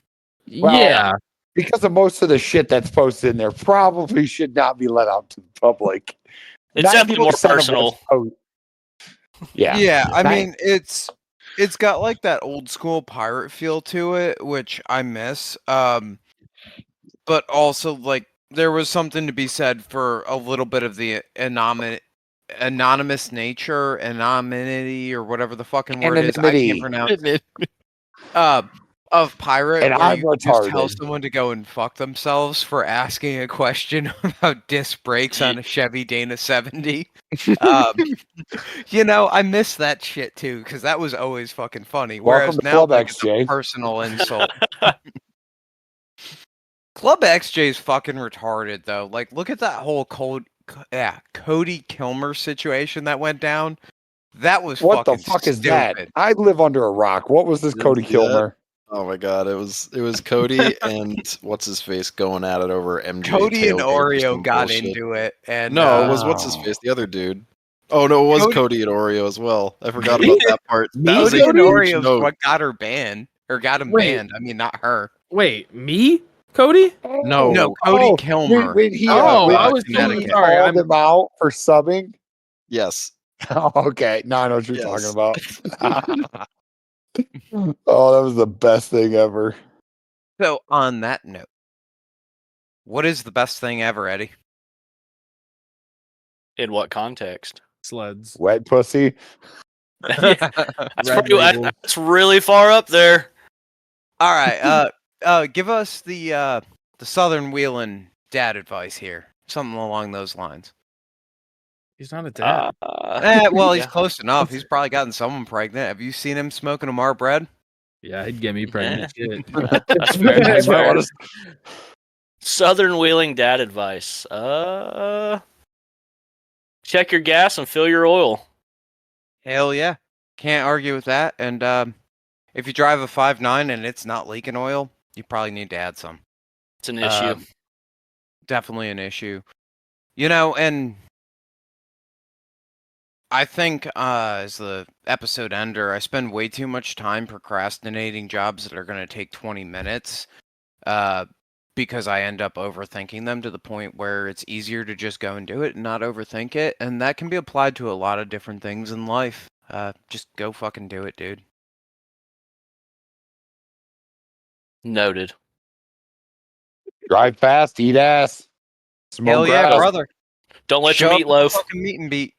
Well, yeah. Because of most of the shit that's posted in there probably should not be let out to the public. It's definitely more 90% of what's personal. Yeah. Yeah, I Ni- mean it's got like that old school pirate feel to it, which I miss. But also like there was something to be said for a little bit of the anonymous nature, anonymity, or whatever the fucking word is. I can't Anonymity. pronounce. Of pirate, And where I'm you just tell retarded. someone to go and fuck themselves for asking a question about disc brakes on a Chevy Dana 70. You know, I miss that shit too because that was always fucking funny. Whereas Welcome to now, Club like, it's a XJ. personal insult. Club XJ is fucking retarded though. Like, look at that whole Cody Kilmer situation that went down. That was What the fucking fuck is stupid. that? I live under a rock. What was this Didn't Cody see that. Kilmer? Oh my god, it was Cody and what's his face going at it over MJ. Cody and tailgate or Oreo some got bullshit. into it, and No, it was what's his face, the other dude. Oh no, it was Cody and Oreo as well. I forgot about that part. That was a Cody and huge Oreo's note. what got her banned or got him Wait. banned. I mean, not her. Wait, me? Cody? No, Cody Kilmer. When he, Oh, when I was he Connecticut. sorry, called him out for subbing. Yes. Oh, okay. Now I know what you're Yes. talking about. Oh, that was the best thing ever. So, on that note, what is the best thing ever, Eddie? In what context? Sleds. Wet pussy. That's really far up there. All right. Give us the Southern Wheelin' dad advice here. Something along those lines. He's not a dad. Well, he's yeah. close enough. He's probably gotten someone pregnant. Have you seen him smoking a Mar bread? Yeah, he'd get me pregnant. Shit. That's fair. That's You might fair. wanna- Southern wheeling dad advice. Check your gas and fill your oil. Hell yeah. Can't argue with that. And if you drive a 5.9 and it's not leaking oil, you probably need to add some. It's an issue. Definitely an issue. You know, and I think as the episode ender, I spend way too much time procrastinating jobs that are going to take 20 minutes because I end up overthinking them to the point where it's easier to just go and do it and not overthink it. And that can be applied to a lot of different things in life. Just go fucking do it, dude. Noted. Drive fast, eat ass. Smoke Hell yeah, grass. brother. Don't let Show your up meat at the loaf. fucking meet and beat.